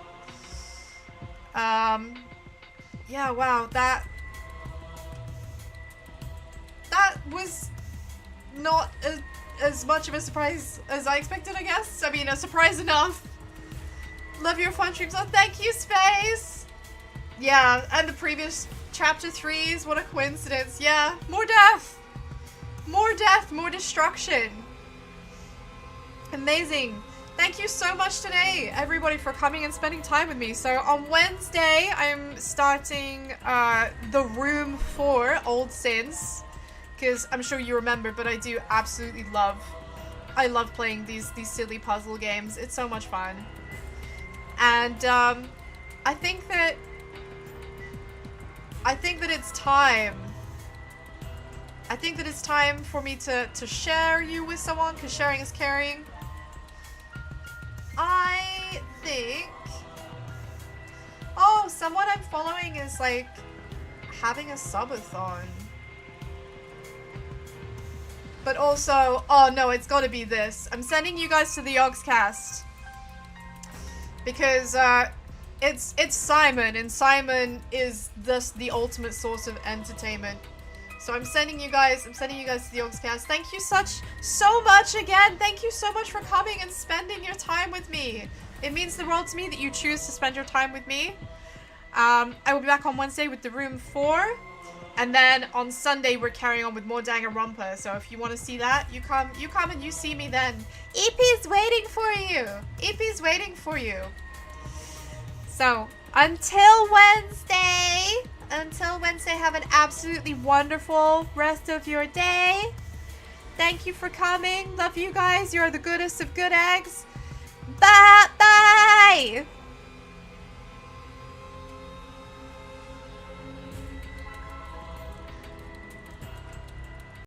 S1: Yeah, wow, that was not as much of a surprise as I expected, I guess. I mean, a surprise enough. Love your fun streams. Oh, thank you, Space. Yeah, and the previous chapter 3s, what a coincidence. Yeah, more death. More death, more destruction. Amazing. Thank you so much today, everybody, for coming and spending time with me. So on Wednesday, I'm starting the room 4, Old Sins. Because I'm sure you remember, but I do absolutely love playing these silly puzzle games. It's so much fun. And I think that it's time. I think that it's time for me to share you with someone, because sharing is caring. I think... Oh, someone I'm following is like having a subathon. But also, oh no, it's gotta be this. I'm sending you guys to the Yogscast. Because it's Simon, and Simon is thus the ultimate source of entertainment. So I'm sending you guys to the Yogscast. Thank you so much again. Thank you so much for coming and spending your time with me. It means the world to me that you choose to spend your time with me. I will be back on Wednesday with the room 4. And then on Sunday we're carrying on with more Danganronpa. So if you want to see that, you come and you see me then.
S2: EP's waiting for you.
S1: EP's waiting for you.
S2: So until Wednesday, have an absolutely wonderful rest of your day. Thank you for coming. Love you guys. You're the goodest of good eggs. Bye.